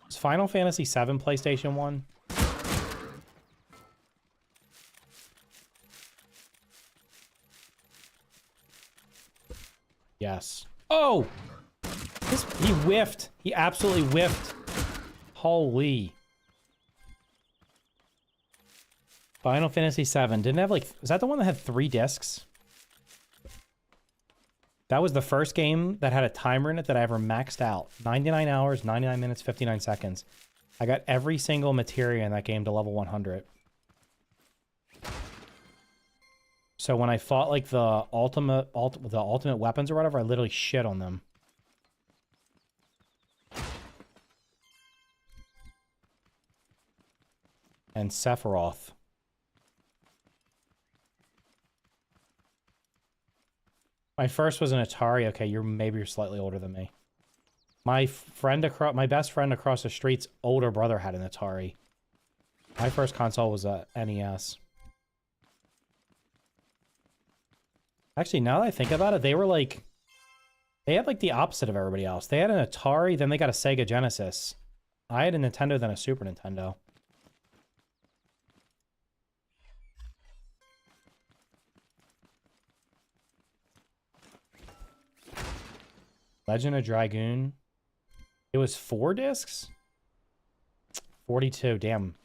Was Final Fantasy VII PlayStation 1? Yes. Oh! He whiffed. He absolutely whiffed. Holy. Final Fantasy VII. Didn't have like... Was that the one that had 3 discs? That was the first game that had a timer in it that I ever maxed out. 99 hours, 99 minutes, 59 seconds. I got every single materia in that game to level 100. So when I fought like the ultimate weapons or whatever, I literally shit on them. And Sephiroth. My first was an Atari. Okay, maybe you're slightly older than me. My best friend across the street's older brother had an Atari. My first console was a NES. Actually, now that I think about it, they had like the opposite of everybody else. They had an Atari, then they got a Sega Genesis. I had a Nintendo, then a Super Nintendo. Legend of Dragoon. It was 4 discs? 42, damn.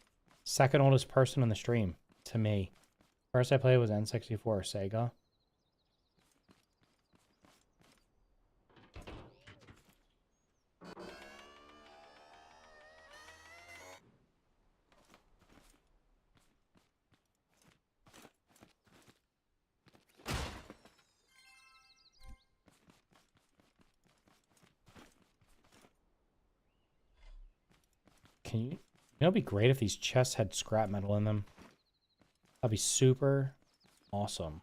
Second oldest person in the stream, to me. First I played was N64 or Sega. Can you... You know, it'd be great if these chests had scrap metal in them. That'd be super awesome.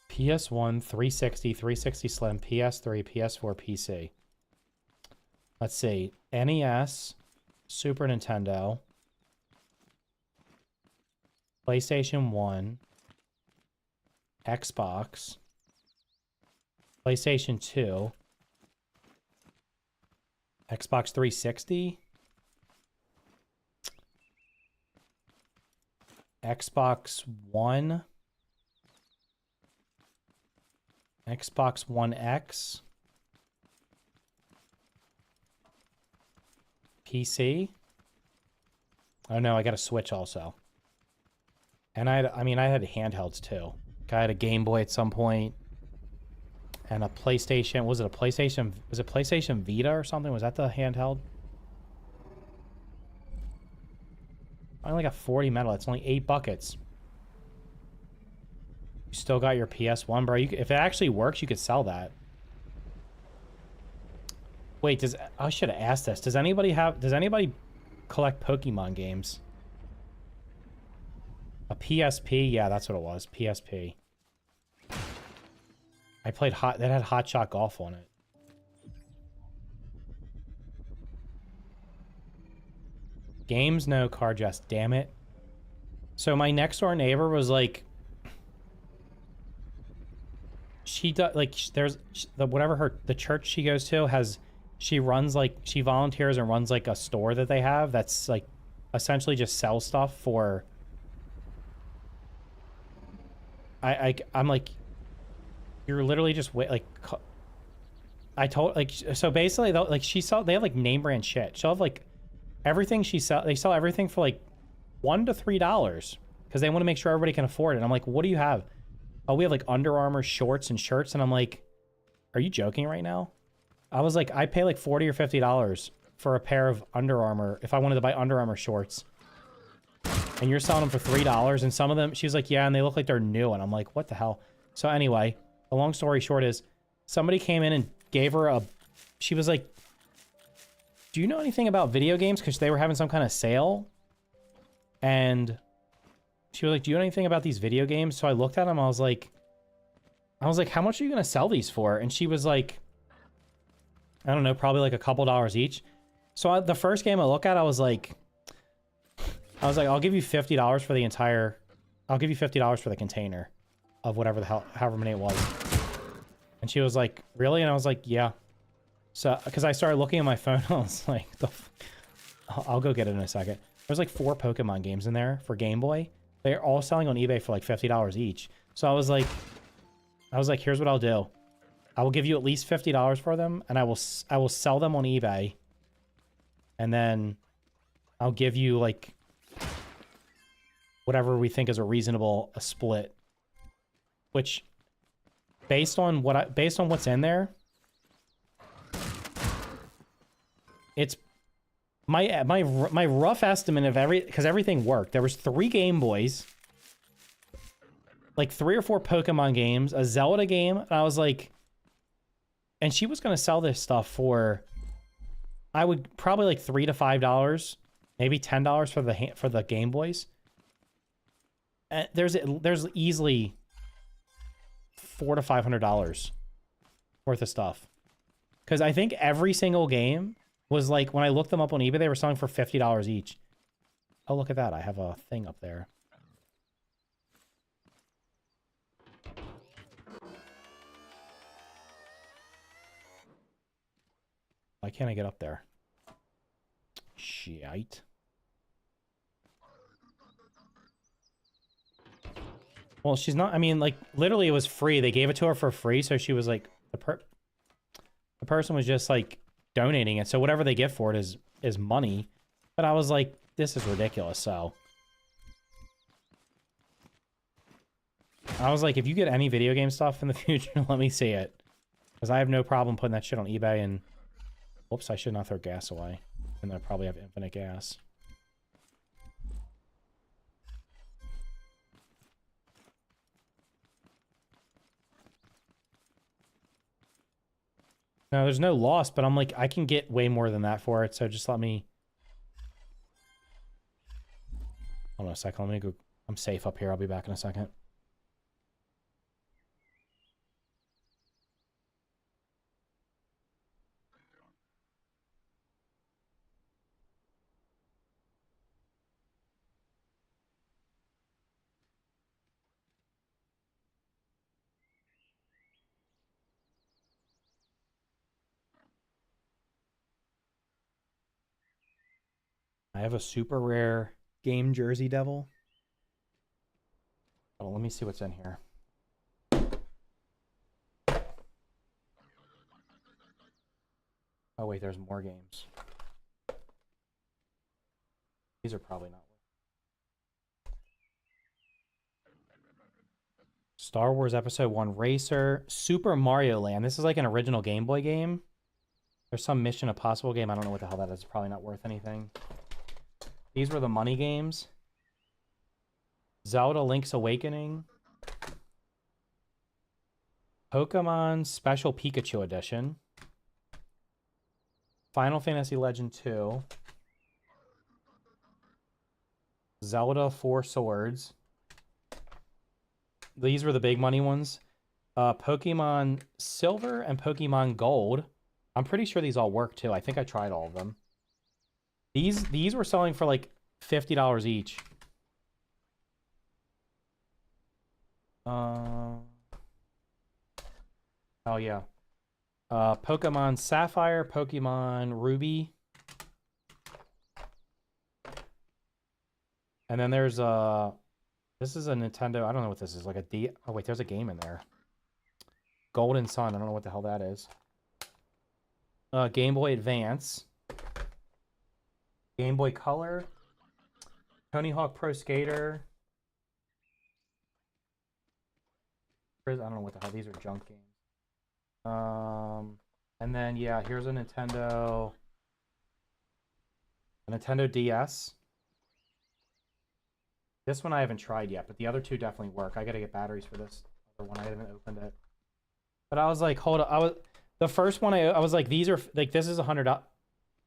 PS1, 360, 360 Slim, PS3, PS4, PC. Let's see. NES, Super Nintendo, PlayStation 1, Xbox, PlayStation 2, Xbox 360, Xbox One, Xbox One X, PC. Oh no, I got a Switch also. And I had handhelds too. I had a Game Boy at some point. And a PlayStation, was it a PlayStation, was it PlayStation Vita or something? Was that the handheld? I only got 40 metal. It's only 8 buckets. You still got your PS1, bro. If it actually works, you could sell that. Wait, I should have asked this. Does anybody collect Pokemon games? A PSP? Yeah, that's what it was. PSP. I played that had Hot Shot Golf on it. Games, no. Car Jess. Damn it. So my next door neighbor was like, she does like there's the church she goes to has, she volunteers and runs like a store that they have that's like essentially just sells stuff for. I'm like, you're literally just I told like, so basically like they have like name brand shit. She'll have like everything they sell everything for like $1 to $3 because they want to make sure everybody can afford it. And I'm like, what do you have? Oh, we have like Under Armour shorts and shirts. And I'm like, are you joking right now? I was like, I pay like $40 or $50 for a pair of Under Armour if I wanted to buy Under Armour shorts. And you're selling them for $3. And some of them, she was like, yeah, and they look like they're new. And I'm like, what the hell? So anyway, the long story short is somebody came in and gave her she was like, do you know anything about video games? Because they were having some kind of sale. And she was like, do you know anything about these video games? So I looked at them. I was like, how much are you going to sell these for? And she was like, I don't know, probably like a couple dollars each. So the first game I look at, I was like, I'll give you $50 for the entire, I'll give you $50 for the container of whatever the hell, however many it was. And she was like, really? And I was like, yeah. So, because I started looking at my phone, I was like, I'll go get it in a second. There's like 4 Pokemon games in there for Game Boy. They're all selling on eBay for like $50 each. So I was like, here's what I'll do. I will give you at least $50 for them, and I will sell them on eBay. And then I'll give you like whatever we think is a reasonable split. Which, based on what's in there, it's my rough estimate of because everything worked. There was 3 Game Boys, like 3 or 4 Pokemon games, a Zelda game, and I was like, and she was gonna sell this stuff for, I would probably like $3 to $5, maybe $10 for the Game Boys. And there's easily $400 to $500 worth of stuff, because I think every single game was like, when I looked them up on eBay, they were selling for $50 each. Oh, look at that. I have a thing up there. Why can't I get up there? Shite. Well, she's not, I mean, like, literally it was free. They gave it to her for free, so she was like, the person was just like donating it, so whatever they get for it is money. But I was like, this is ridiculous. So I was like, if you get any video game stuff in the future, let me see it, because I have no problem putting that shit on eBay. And whoops, I should not throw gas away, and I probably have infinite gas. No, there's no loss, but I'm like, I can get way more than that for it, so just let me... Hold on a second, let me go... I'm safe up here, I'll be back in a second. I have a super rare game Jersey Devil. Oh, let me see what's in here. Oh wait, there's more games. These are probably not. Star Wars Episode 1 Racer. Super Mario Land. This is like an original Game Boy game. There's some Mission Impossible game. I don't know what the hell that is. It's probably not worth anything. These were the money games. Zelda Link's Awakening. Pokemon Special Pikachu Edition. Final Fantasy Legend 2. Zelda 4 Swords. These were the big money ones. Pokemon Silver and Pokemon Gold. I'm pretty sure these all work too. I think I tried all of them. These were selling for like $50 each. Oh yeah. Pokemon Sapphire, Pokemon Ruby. And then there's this is a Nintendo, I don't know what this is, like a D, oh wait, there's a game in there. Golden Sun, I don't know what the hell that is. Game Boy Advance. Game Boy Color. Tony Hawk Pro Skater. I don't know what the hell, these are junk games. And then, yeah, here's a Nintendo DS. This one I haven't tried yet, but the other two definitely work. I gotta get batteries for this other one. I haven't opened it. But I was like, hold up. The first one I was like, these are like, this is $100,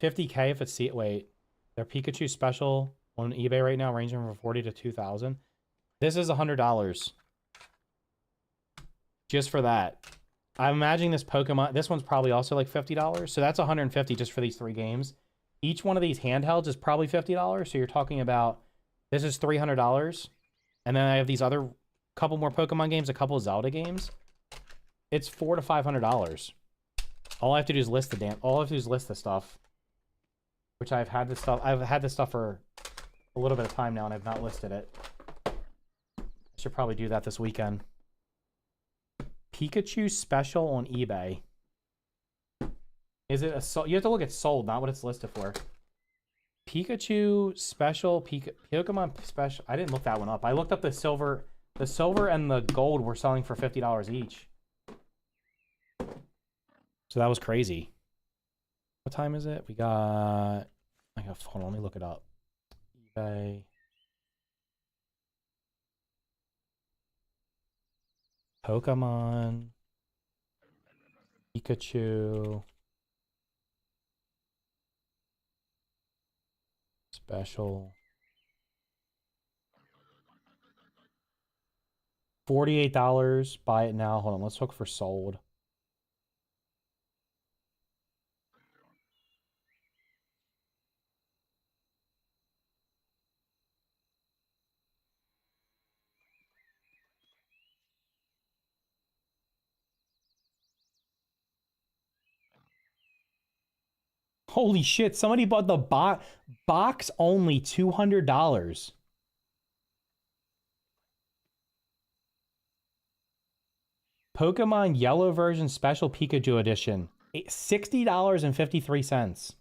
$50K if it's wait. They're Pikachu special on eBay right now, ranging from $40 to $2,000. This is $100 just for that. I'm imagining this Pokemon. This one's probably also like $50, so that's $150 just for these 3 games. Each one of these handhelds is probably $50, so you're talking about. This is $300, and then I have these other couple more Pokemon games, a couple of Zelda games. It's $400 to $500. All I have to do is list the all I have to do is list the stuff, which I've had this stuff for a little bit of time now, and I've not listed it. I should probably do that this weekend. Pikachu special on eBay. Is it a you have to look at sold, not what it's listed for. Pikachu special, Pokemon special. I didn't look that one up. I looked up the silver. The silver and the gold were selling for $50 each. So that was crazy. What time is it? We got. Hold on, let me look it up. eBay. Pokemon. Pikachu. Special. $48. Buy it now. Hold on. Let's look for sold. Holy shit, somebody bought the box only $200. Pokemon Yellow version special Pikachu edition. $60.53.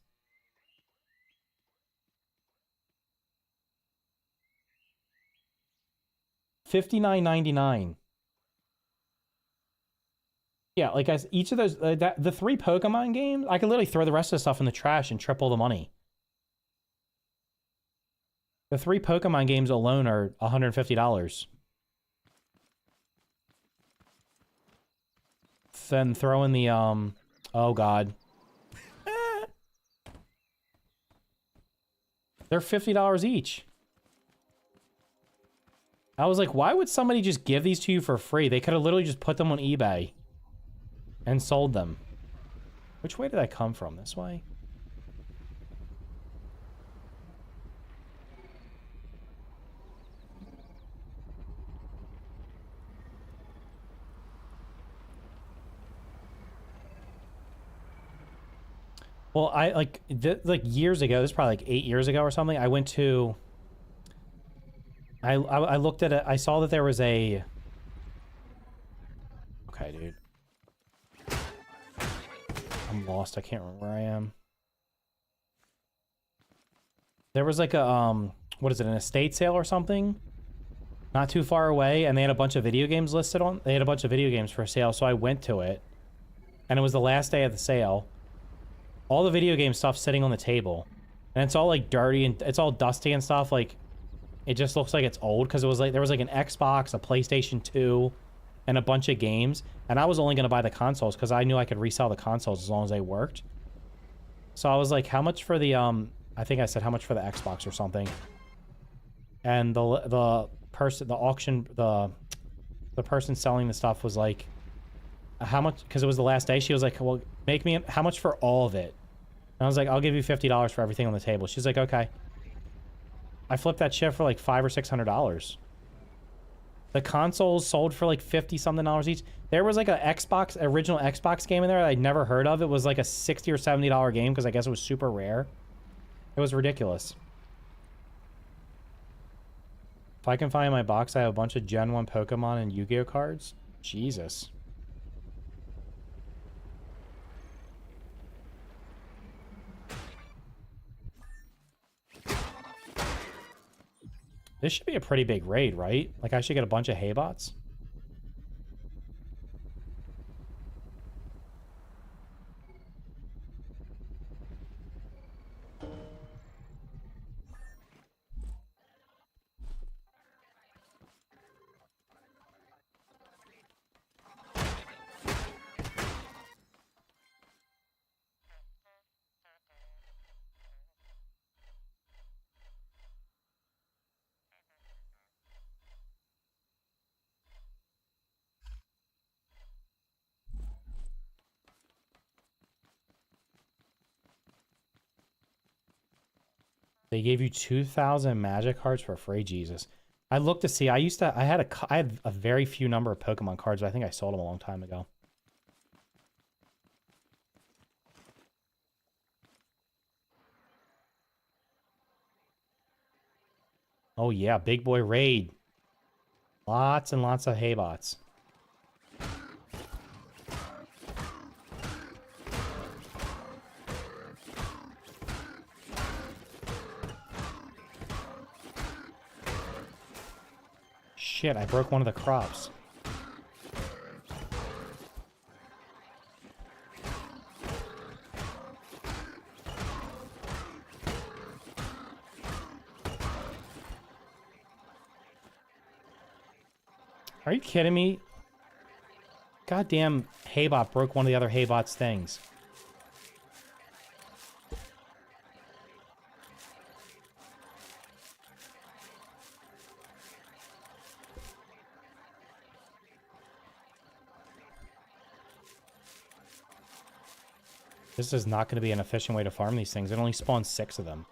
$59.99. Yeah, like as each of those, the 3 Pokemon games, I could literally throw the rest of the stuff in the trash and triple the money. The 3 Pokemon games alone are $150. Then throw in the, oh god. They're $50 each. I was like, why would somebody just give these to you for free? They could have literally just put them on eBay and sold them. Which way did I come from? This way? Well, I like years ago, this is probably like 8 years ago or something, I went to I looked at it, I saw that there was a okay, dude. I'm lost. I can't remember where I am. There was like a, what is it, an estate sale or something? not too far away, and they had a bunch of video games listed on. They had a bunch of video games for sale, so I went to it, and it was the last day of the sale. All the video game stuff sitting on the table, and it's all like dirty and it's all dusty and stuff. Like, it just looks like it's old because it was like there was like an Xbox, a PlayStation 2, and a bunch of games. And I was only gonna buy the consoles because I knew I could resell the consoles as long as they worked. So I was like, how much for the I think I said how much for the Xbox or something. And the person selling the stuff was like, how much? Because it was the last day. She was like, well, make me how much for all of it? And I was like, I'll give you $50 for everything on the table. She's like, okay. I flipped that shit for like $500 or $600. The consoles sold for like $50 something each. There was like a original Xbox game in there that I'd never heard of. It was like a $60 or $70 game because I guess it was super rare. It was ridiculous. If I can find my box, I have a bunch of Gen 1 Pokemon and Yu-Gi-Oh cards. Jesus. This should be a pretty big raid, right? Like, I should get a bunch of Haybots. They gave you 2,000 magic cards for free. Jesus. I looked to see. I had a very few number of Pokemon cards, but I think I sold them a long time ago. Oh yeah, big boy raid. Lots and lots of Haybots. Shit, I broke one of the crops. Are you kidding me? Goddamn Haybot broke one of the other Haybot's things. This is not going to be an efficient way to farm these things. It only spawns 6 of them.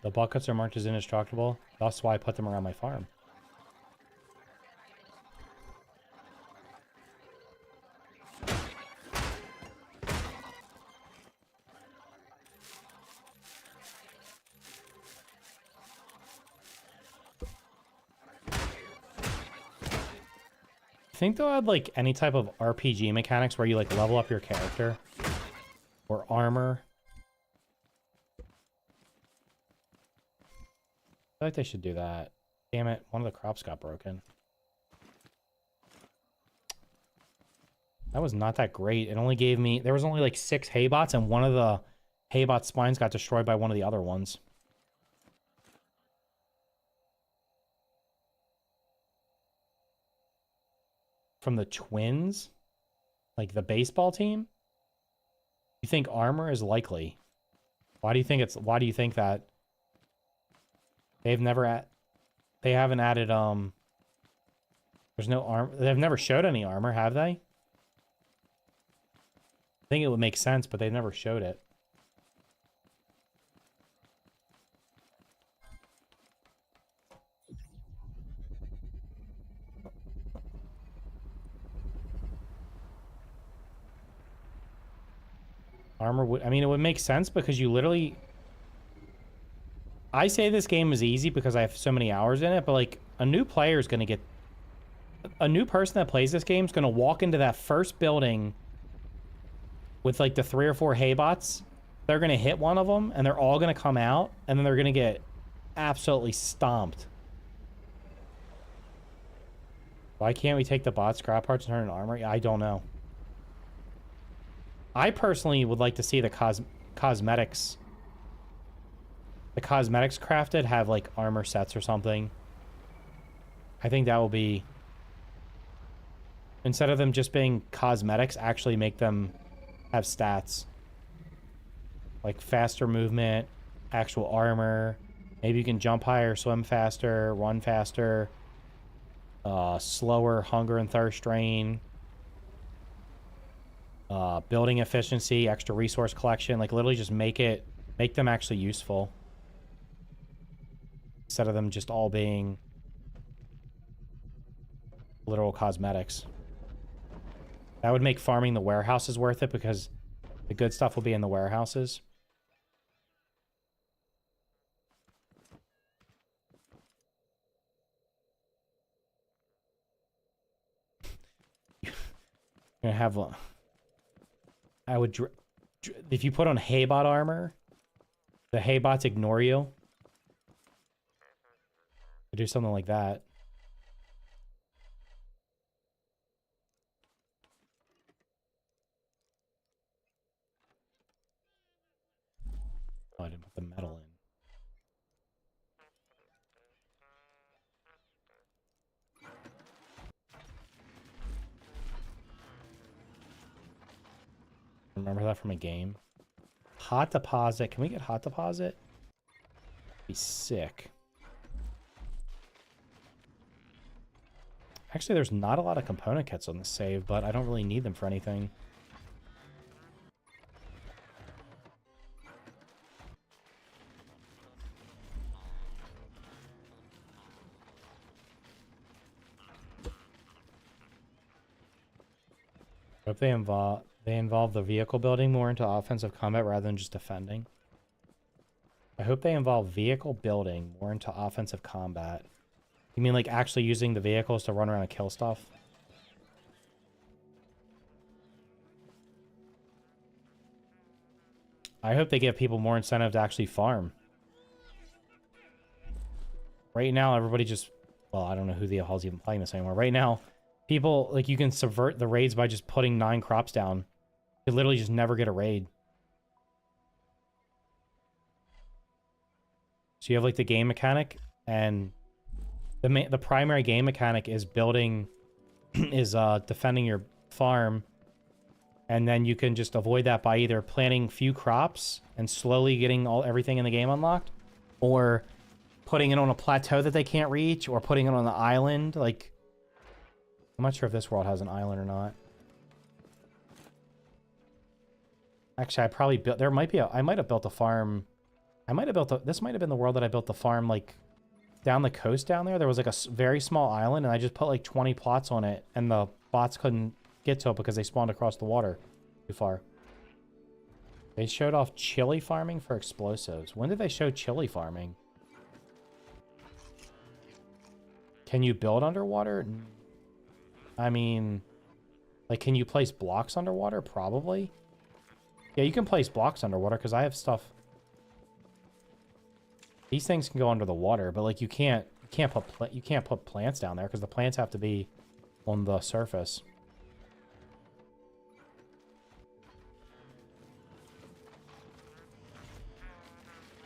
The buckets are marked as indestructible. That's why I put them around my farm. I think they'll add like any type of RPG mechanics where you like level up your character or armor. I feel like they should do that. Damn it, one of the crops got broken. That was not that great. It only gave me... There was only like 6 Haybots, and one of the Haybot spines got destroyed by one of the other ones. From the Twins? Like the baseball team? You think armor is likely? Why do you think it's... Why do you think that... They've never they haven't added there's no armor. They've never showed any armor, have they? I think it would make sense, but they've never showed it. Armor would... I mean, it would make sense because you literally... I say this game is easy because I have so many hours in it, but, like, a new player is going to get... A new person that plays this game is going to walk into that first building with, like, the 3 or 4 haybots. They're going to hit one of them, and they're all going to come out, and then they're going to get absolutely stomped. Why can't we take the bot scrap parts and turn it into armor? I don't know. I personally would like to see the cosmetics. The cosmetics crafted have, like, armor sets or something. I think that will be... Instead of them just being cosmetics, actually make them have stats. Like faster movement, actual armor. Maybe you can jump higher, swim faster, run faster. Slower hunger and thirst drain. Building efficiency, extra resource collection. Like, literally just make them actually useful. Instead of them just all being literal cosmetics. That would make farming the warehouses worth it because the good stuff will be in the warehouses. You're gonna have... I would... If you put on Haybot armor, the Haybots ignore you. Do something like that. Oh, I didn't put the metal in. Remember that from a game? Hot deposit. Can we get hot deposit? Be sick. Actually, there's not a lot of component kits on the save, but I don't really need them for anything. I hope they involve the vehicle building more into offensive combat rather than just defending. I hope they involve vehicle building more into offensive combat. You mean like actually using the vehicles to run around and kill stuff? I hope they give people more incentive to actually farm. Right now, everybody just... Well, I don't know who the hell's even playing this anymore. Right now, people, like, you can subvert the raids by just putting 9 crops down. You literally just never get a raid. So you have, like, the game mechanic, and the primary game mechanic is building... is defending your farm. And then you can just avoid that by either planting few crops and slowly getting everything in the game unlocked, or putting it on a plateau that they can't reach, or putting it on the island. Like, I'm not sure if this world has an island or not. Actually, I probably built... There might be a... I might have built a farm... I might have built a... This might have been the world that I built the farm, like, down the coast down there. There was, like, a very small island, and I just put, like, 20 plots on it, and the bots couldn't get to it because they spawned across the water too far. They showed off chili farming for explosives. When did they show chili farming? Can you build underwater? I mean, like, can you place blocks underwater? Probably. Yeah, you can place blocks underwater because I have stuff. These things can go under the water, but like you can't put plants down there because the plants have to be on the surface.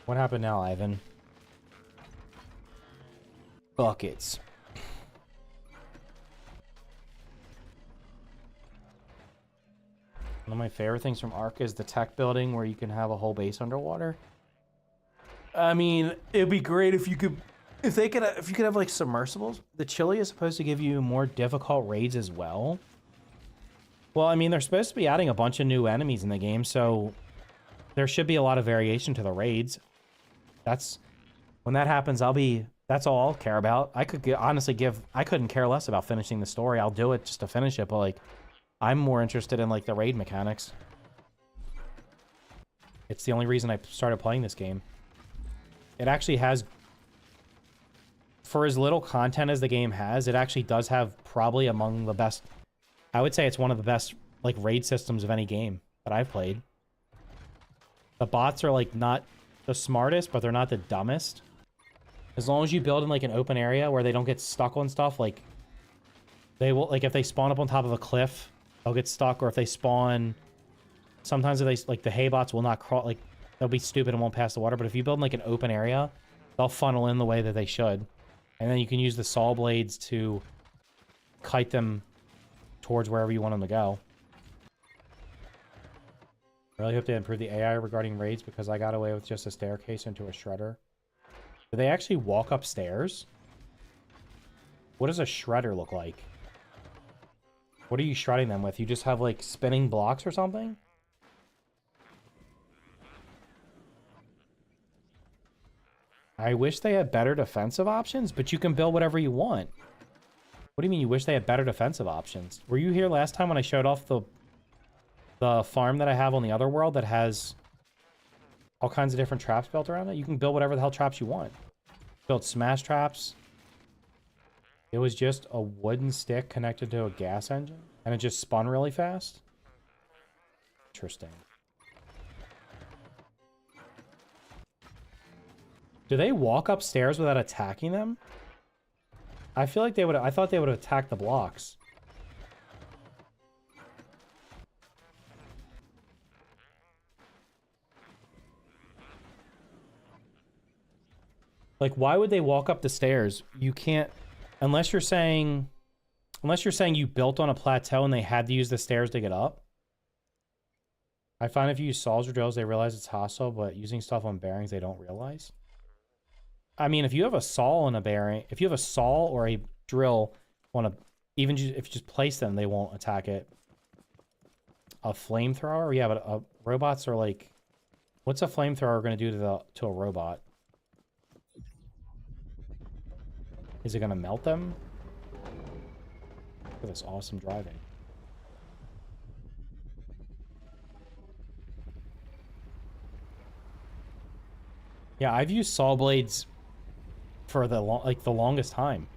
What happened now, Ivan? Buckets. One of my favorite things from Ark is the tech building where you can have a whole base underwater. I mean, it'd be great if you could, if you could have like submersibles. The chili is supposed to give you more difficult raids as well. Well, I mean, they're supposed to be adding a bunch of new enemies in the game, so there should be a lot of variation to the raids. When that happens, that's all I'll care about. I could I couldn't care less about finishing the story. I'll do it just to finish it, but like, I'm more interested in like the raid mechanics. It's the only reason I started playing this game. It actually has, for as little content as the game has, it actually does have probably among the best, I would say it's one of the best, like, raid systems of any game that I've played. The bots are, like, not the smartest, but they're not the dumbest. As long as you build in, like, an open area where they don't get stuck on stuff, like, they will, like, if they spawn up on top of a cliff, they'll get stuck, or if they spawn, sometimes if they, like, the hay bots will not crawl, like, they'll be stupid and won't pass the water, but if you build in, like, an open area, they'll funnel in the way that they should. And then you can use the saw blades to kite them towards wherever you want them to go. I really hope they improve the AI regarding raids because I got away with just a staircase into a shredder. Do they actually walk upstairs? What does a shredder look like? What are you shredding them with? You just have, like, spinning blocks or something? I wish they had better defensive options, but you can build whatever you want. What do you mean you wish they had better defensive options? Were you here last time when I showed off the farm that I have on the other world that has all kinds of different traps built around it? You can build whatever the hell traps you want. Build smash traps. It was just a wooden stick connected to a gas engine, and it just spun really fast. Interesting. Do they walk upstairs without attacking them? I feel like they would. I thought they would attack the blocks. Like, why would they walk up the stairs? You can't, unless you're saying you built on a plateau and they had to use the stairs to get up. I find if you use saws or drills, they realize it's hostile, but using stuff on bearings, they don't realize. I mean, if you have a saw on a bearing, if you have a saw or a drill on a, even if you just place them, they won't attack it. A flamethrower? Yeah, but robots are like, what's a flamethrower going to do to a robot? Is it going to melt them? Look at this awesome driving. Yeah, I've used saw blades for the longest time.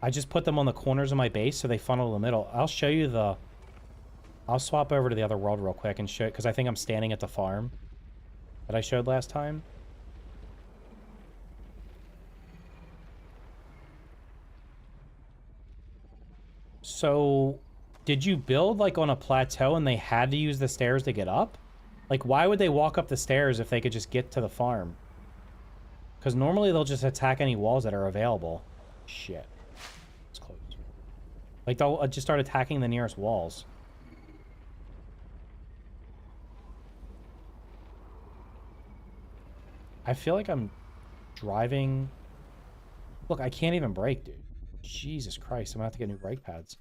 I just put them on the corners of my base so they funnel to the middle. I'll show you the... I'll swap over to the other world real quick and show it, because I think I'm standing at the farm that I showed last time. So, did you build, like, on a plateau and they had to use the stairs to get up? Like, why would they walk up the stairs if they could just get to the farm? Because normally they'll just attack any walls that are available. Shit. It's closed. Like, they'll just start attacking the nearest walls. I feel like I'm driving... Look, I can't even brake, dude. Jesus Christ, I'm gonna have to get new brake pads.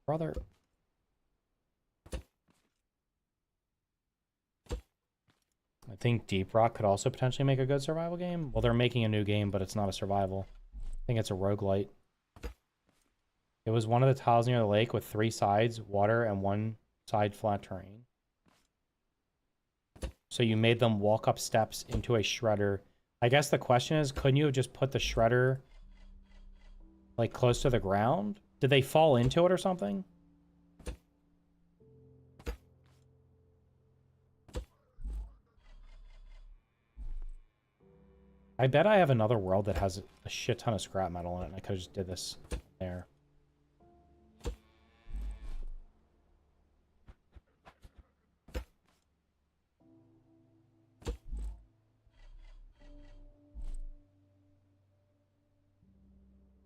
Brother. I think Deep Rock could also potentially make a good survival game. Well, they're making a new game, but it's not a survival. I think it's a roguelite. It was one of the tiles near the lake with 3 sides, water, and 1 side flat terrain. So you made them walk up steps into a shredder. I guess the question is, couldn't you have just put the shredder, like, close to the ground? Did they fall into it or something? I bet I have another world that has a shit ton of scrap metal in it, and I could have just did this there.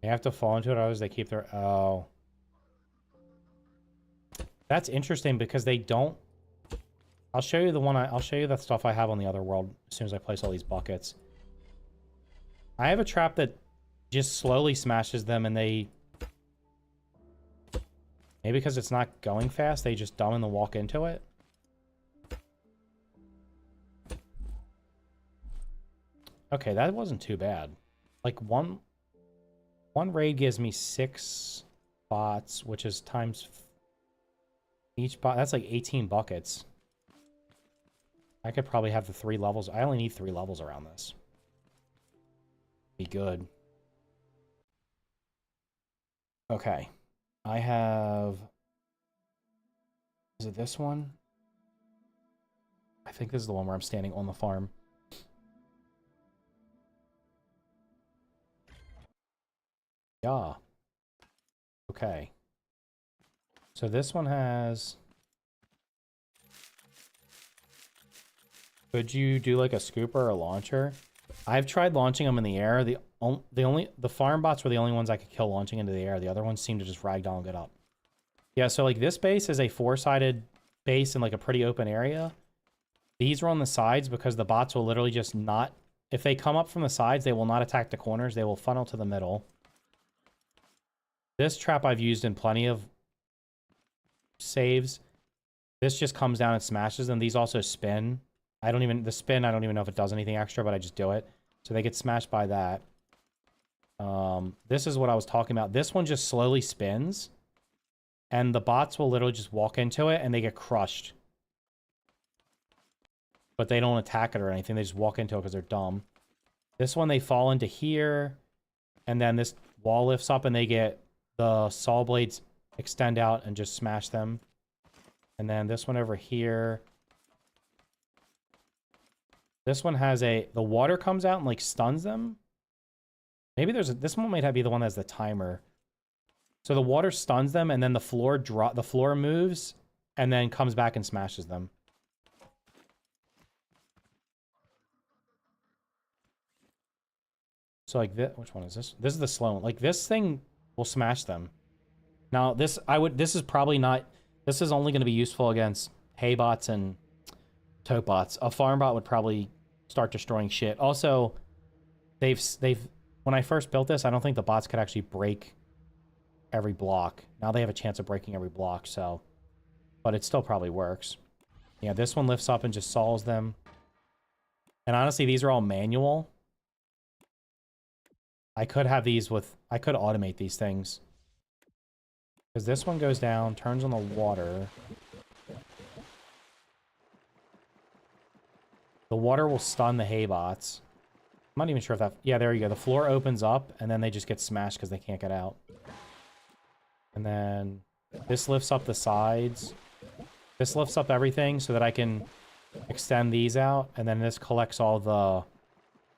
They have to fall into it, otherwise they keep their... Oh. That's interesting because they don't... I'll show you the one I'll show you the stuff I have on the other world as soon as I place all these buckets. I have a trap that just slowly smashes them and they... Maybe because it's not going fast, they just dumb and then walk into it. Okay, that wasn't too bad. Like one raid gives me 6 bots, which is times each bot. That's like 18 buckets. I could probably have the 3 levels. I only need 3 levels around this. Be good. Okay. I have... Is it this one? I think this is the one where I'm standing on the farm. Yeah. Okay. So this one has... Could you do like a scooper or a launcher? I've tried launching them in the air. The farm bots were the only ones I could kill launching into the air. The other ones seem to just ragdoll and get up. Yeah, so like this base is a 4-sided base in like a pretty open area. These are on the sides because the bots will literally just not... If they come up from the sides, they will not attack the corners. They will funnel to the middle. This trap I've used in plenty of saves. This just comes down and smashes them. These also spin. The spin, I don't even know if it does anything extra, but I just do it. So they get smashed by that. This is what I was talking about. This one just slowly spins. And the bots will literally just walk into it and they get crushed. But they don't attack it or anything. They just walk into it because they're dumb. This one, they fall into here. And then this wall lifts up and they get... The saw blades extend out and just smash them. And then this one over here. This one has the water comes out and like stuns them. Maybe this one might be the one that has the timer. So the water stuns them and then the floor moves and then comes back and smashes them. So like this, which one is this? This is the slow one. Like this thing will smash them. Now this is probably not, this is only going to be useful against hay bots and tote bots. A farm bot would probably start destroying shit. Also, when I first built this, I don't think the bots could actually break every block. Now they have a chance of breaking every block, so, but it still probably works. Yeah, this one lifts up and just saws them. And honestly, these are all manual. I could automate these things. Because this one goes down, turns on the water. The water will stun the hay bots. I'm not even sure if that... Yeah, there you go. The floor opens up, and then they just get smashed because they can't get out. And then this lifts up the sides. This lifts up everything so that I can extend these out. And then this collects all the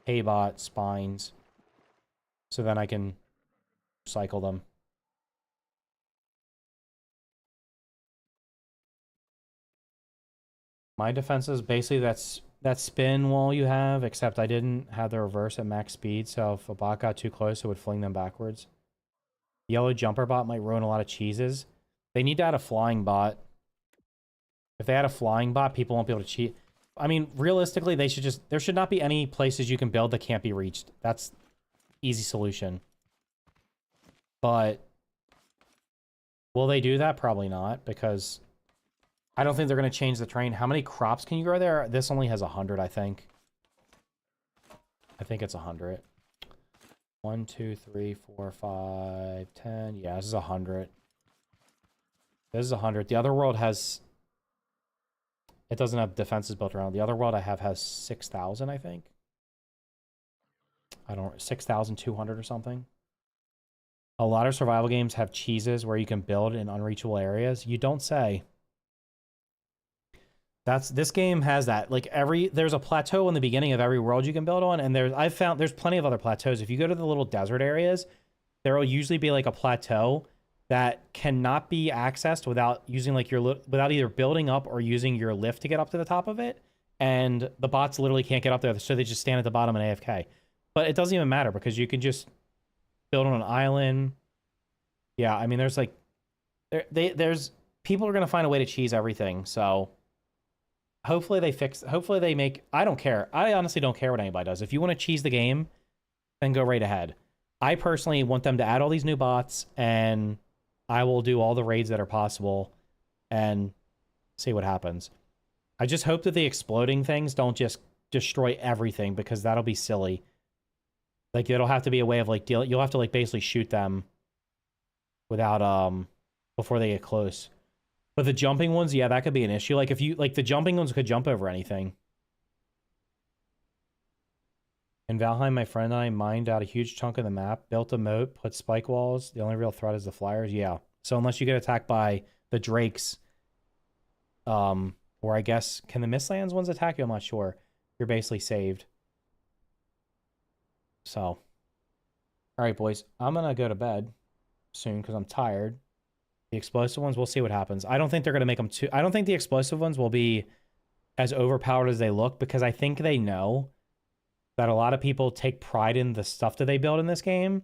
hay bot spines. So then I can cycle them. My defense is basically that spin wall you have, except I didn't have the reverse at max speed, so if a bot got too close, it would fling them backwards. Yellow jumper bot might ruin a lot of cheeses. They need to add a flying bot. If they add a flying bot, people won't be able to cheat. I mean, realistically, there should not be any places you can build that can't be reached. That's easy solution. But will they do that? Probably not, because I don't think they're going to change the terrain. How many crops can you grow there? This only has 100, I think. I think it's 100. 1, 2, 3, 4, 5, 10. Yeah, this is 100. This is 100. The other world has... It doesn't have defenses built around. The other world I have has 6,000, I think. I don't... 6,200 or something. A lot of survival games have cheeses where you can build in unreachable areas. You don't say. This game has that. Like there's a plateau in the beginning of every world you can build on, and I've found there's plenty of other plateaus. If you go to the little desert areas, there will usually be like a plateau that cannot be accessed without using like without either building up or using your lift to get up to the top of it. And the bots literally can't get up there, so they just stand at the bottom and AFK. But it doesn't even matter because you can just build on an island. Yeah, I mean, there's like there's people are gonna find a way to cheese everything. So hopefully they make... I don't care. I honestly don't care what anybody does. If you want to cheese the game, then go right ahead. I personally want them to add all these new bots, and I will do all the raids that are possible and see what happens. I just hope that the exploding things don't just destroy everything because that'll be silly. Like, it'll have to be a way of, like, you'll have to, like, basically shoot them without, before they get close. But the jumping ones, yeah, that could be an issue. Like, if you, like, the jumping ones could jump over anything. In Valheim, my friend and I mined out a huge chunk of the map, built a moat, put spike walls. The only real threat is the flyers. Yeah. So unless you get attacked by the drakes, or I guess, can the Mistlands ones attack you? I'm not sure. You're basically saved. So, all right, boys. I'm going to go to bed soon because I'm tired. The explosive ones, we'll see what happens. I don't think they're going to make them too... I don't think the explosive ones will be as overpowered as they look because I think they know that a lot of people take pride in the stuff that they build in this game.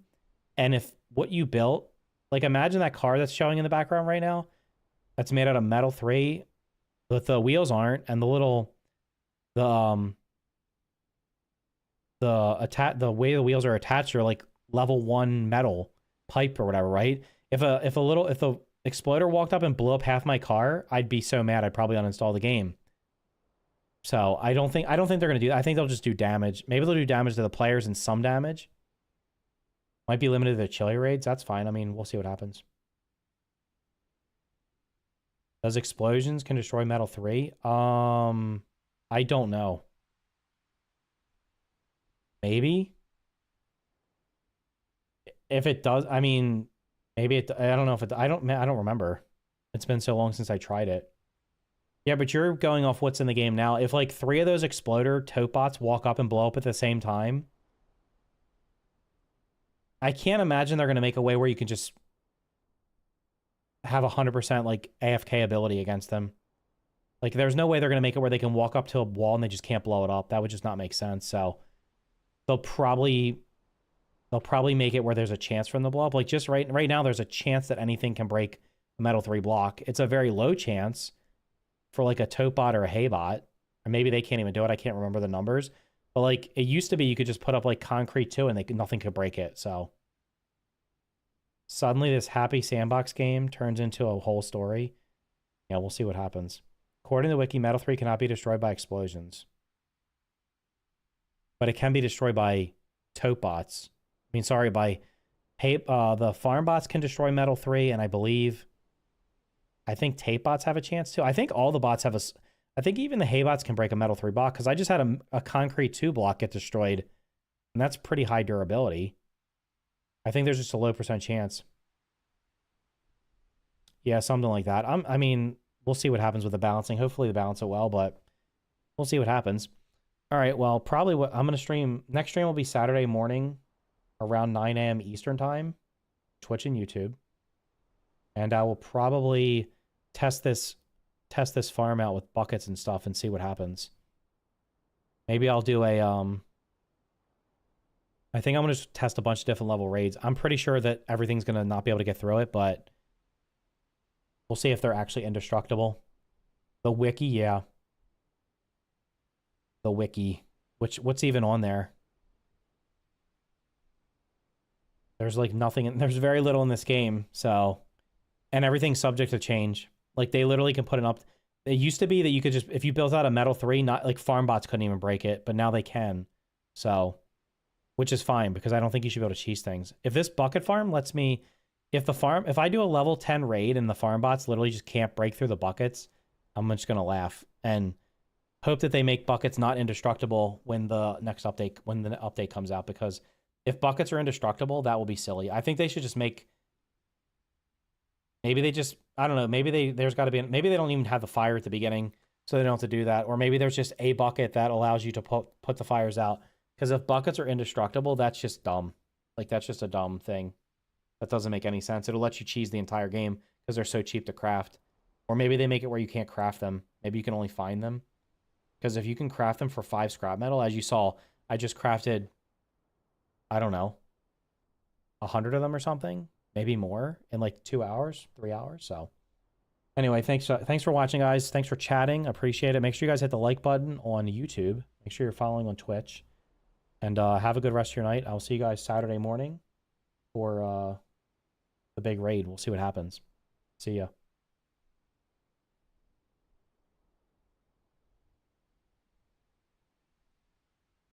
And if what you built... Like, imagine that car that's showing in the background right now. That's made out of Metal 3. But the wheels aren't. And the little... The way the wheels are attached are like level 1 metal pipe or whatever, right? If the exploder walked up and blew up half my car, I'd be so mad I'd probably uninstall the game. So I don't think they're gonna do that. I think they'll just do damage. Maybe they'll do damage to the players and some damage. Might be limited to the chili raids. That's fine. I mean, we'll see what happens. Does explosions can destroy Metal 3? I don't know. Maybe. If it does, I mean, maybe it. I don't know if it. I don't remember. It's been so long since I tried it. Yeah, but you're going off what's in the game now. If like 3 of those exploder tote bots walk up and blow up at the same time, I can't imagine they're gonna make a way where you can just have 100% like AFK ability against them. Like, there's no way they're gonna make it where they can walk up to a wall and they just can't blow it up. That would just not make sense. So they'll probably make it where there's a chance for them to blow up. Like, just right now, there's a chance that anything can break a Metal 3 block. It's a very low chance for, like, a tote bot or a hay bot. Or maybe they can't even do it. I can't remember the numbers. But, like, it used to be you could just put up, like, concrete, too, and nothing could break it. So suddenly this happy sandbox game turns into a whole story. Yeah, we'll see what happens. According to the wiki, Metal 3 cannot be destroyed by explosions. But it can be destroyed by tote bots. I mean, sorry, by the farm bots can destroy Metal 3, and I think tape bots have a chance too. I think all the bots have I think even the hay bots can break a Metal 3 block, because I just had a concrete 2 block get destroyed, and that's pretty high durability. I think there's just a low % chance. Yeah, something like that. I mean, we'll see what happens with the balancing. Hopefully they balance it well, but we'll see what happens. All right, well, probably what I'm going to stream... Next stream will be Saturday morning around 9 a.m. Eastern time, Twitch and YouTube. And I will probably test this farm out with buckets and stuff and see what happens. Maybe I'll do a... I think I'm going to test a bunch of different level raids. I'm pretty sure that everything's going to not be able to get through it, but we'll see if they're actually indestructible. The wiki, yeah. The wiki. What's even on there? There's like nothing. There's very little in this game, so... And everything's subject to change. Like, they literally can put it up... It used to be that you could just... If you built out a Metal 3, not like farm bots couldn't even break it, but now they can. So... Which is fine, because I don't think you should be able to cheese things. If this bucket farm lets me... If I do a level 10 raid and the farm bots literally just can't break through the buckets, I'm just going to laugh. And hope that they make buckets not indestructible when the next update... When the update comes out, because if buckets are indestructible, that will be silly. I think they should just make... Maybe they just... I don't know. Maybe there's got to be... Maybe they don't even have the fire at the beginning, so they don't have to do that. Or maybe there's just a bucket that allows you to put the fires out. Because if buckets are indestructible, that's just dumb. Like, that's just a dumb thing. That doesn't make any sense. It'll let you cheese the entire game because they're so cheap to craft. Or maybe they make it where you can't craft them. Maybe you can only find them. Because if you can craft them for 5 scrap metal, as you saw, I just crafted, I don't know, 100 of them or something. Maybe more in like 2 hours, 3 hours. So anyway, thanks for watching, guys. Thanks for chatting. Appreciate it. Make sure you guys hit the like button on YouTube. Make sure you're following on Twitch. And have a good rest of your night. I'll see you guys Saturday morning for the big raid. We'll see what happens. See ya.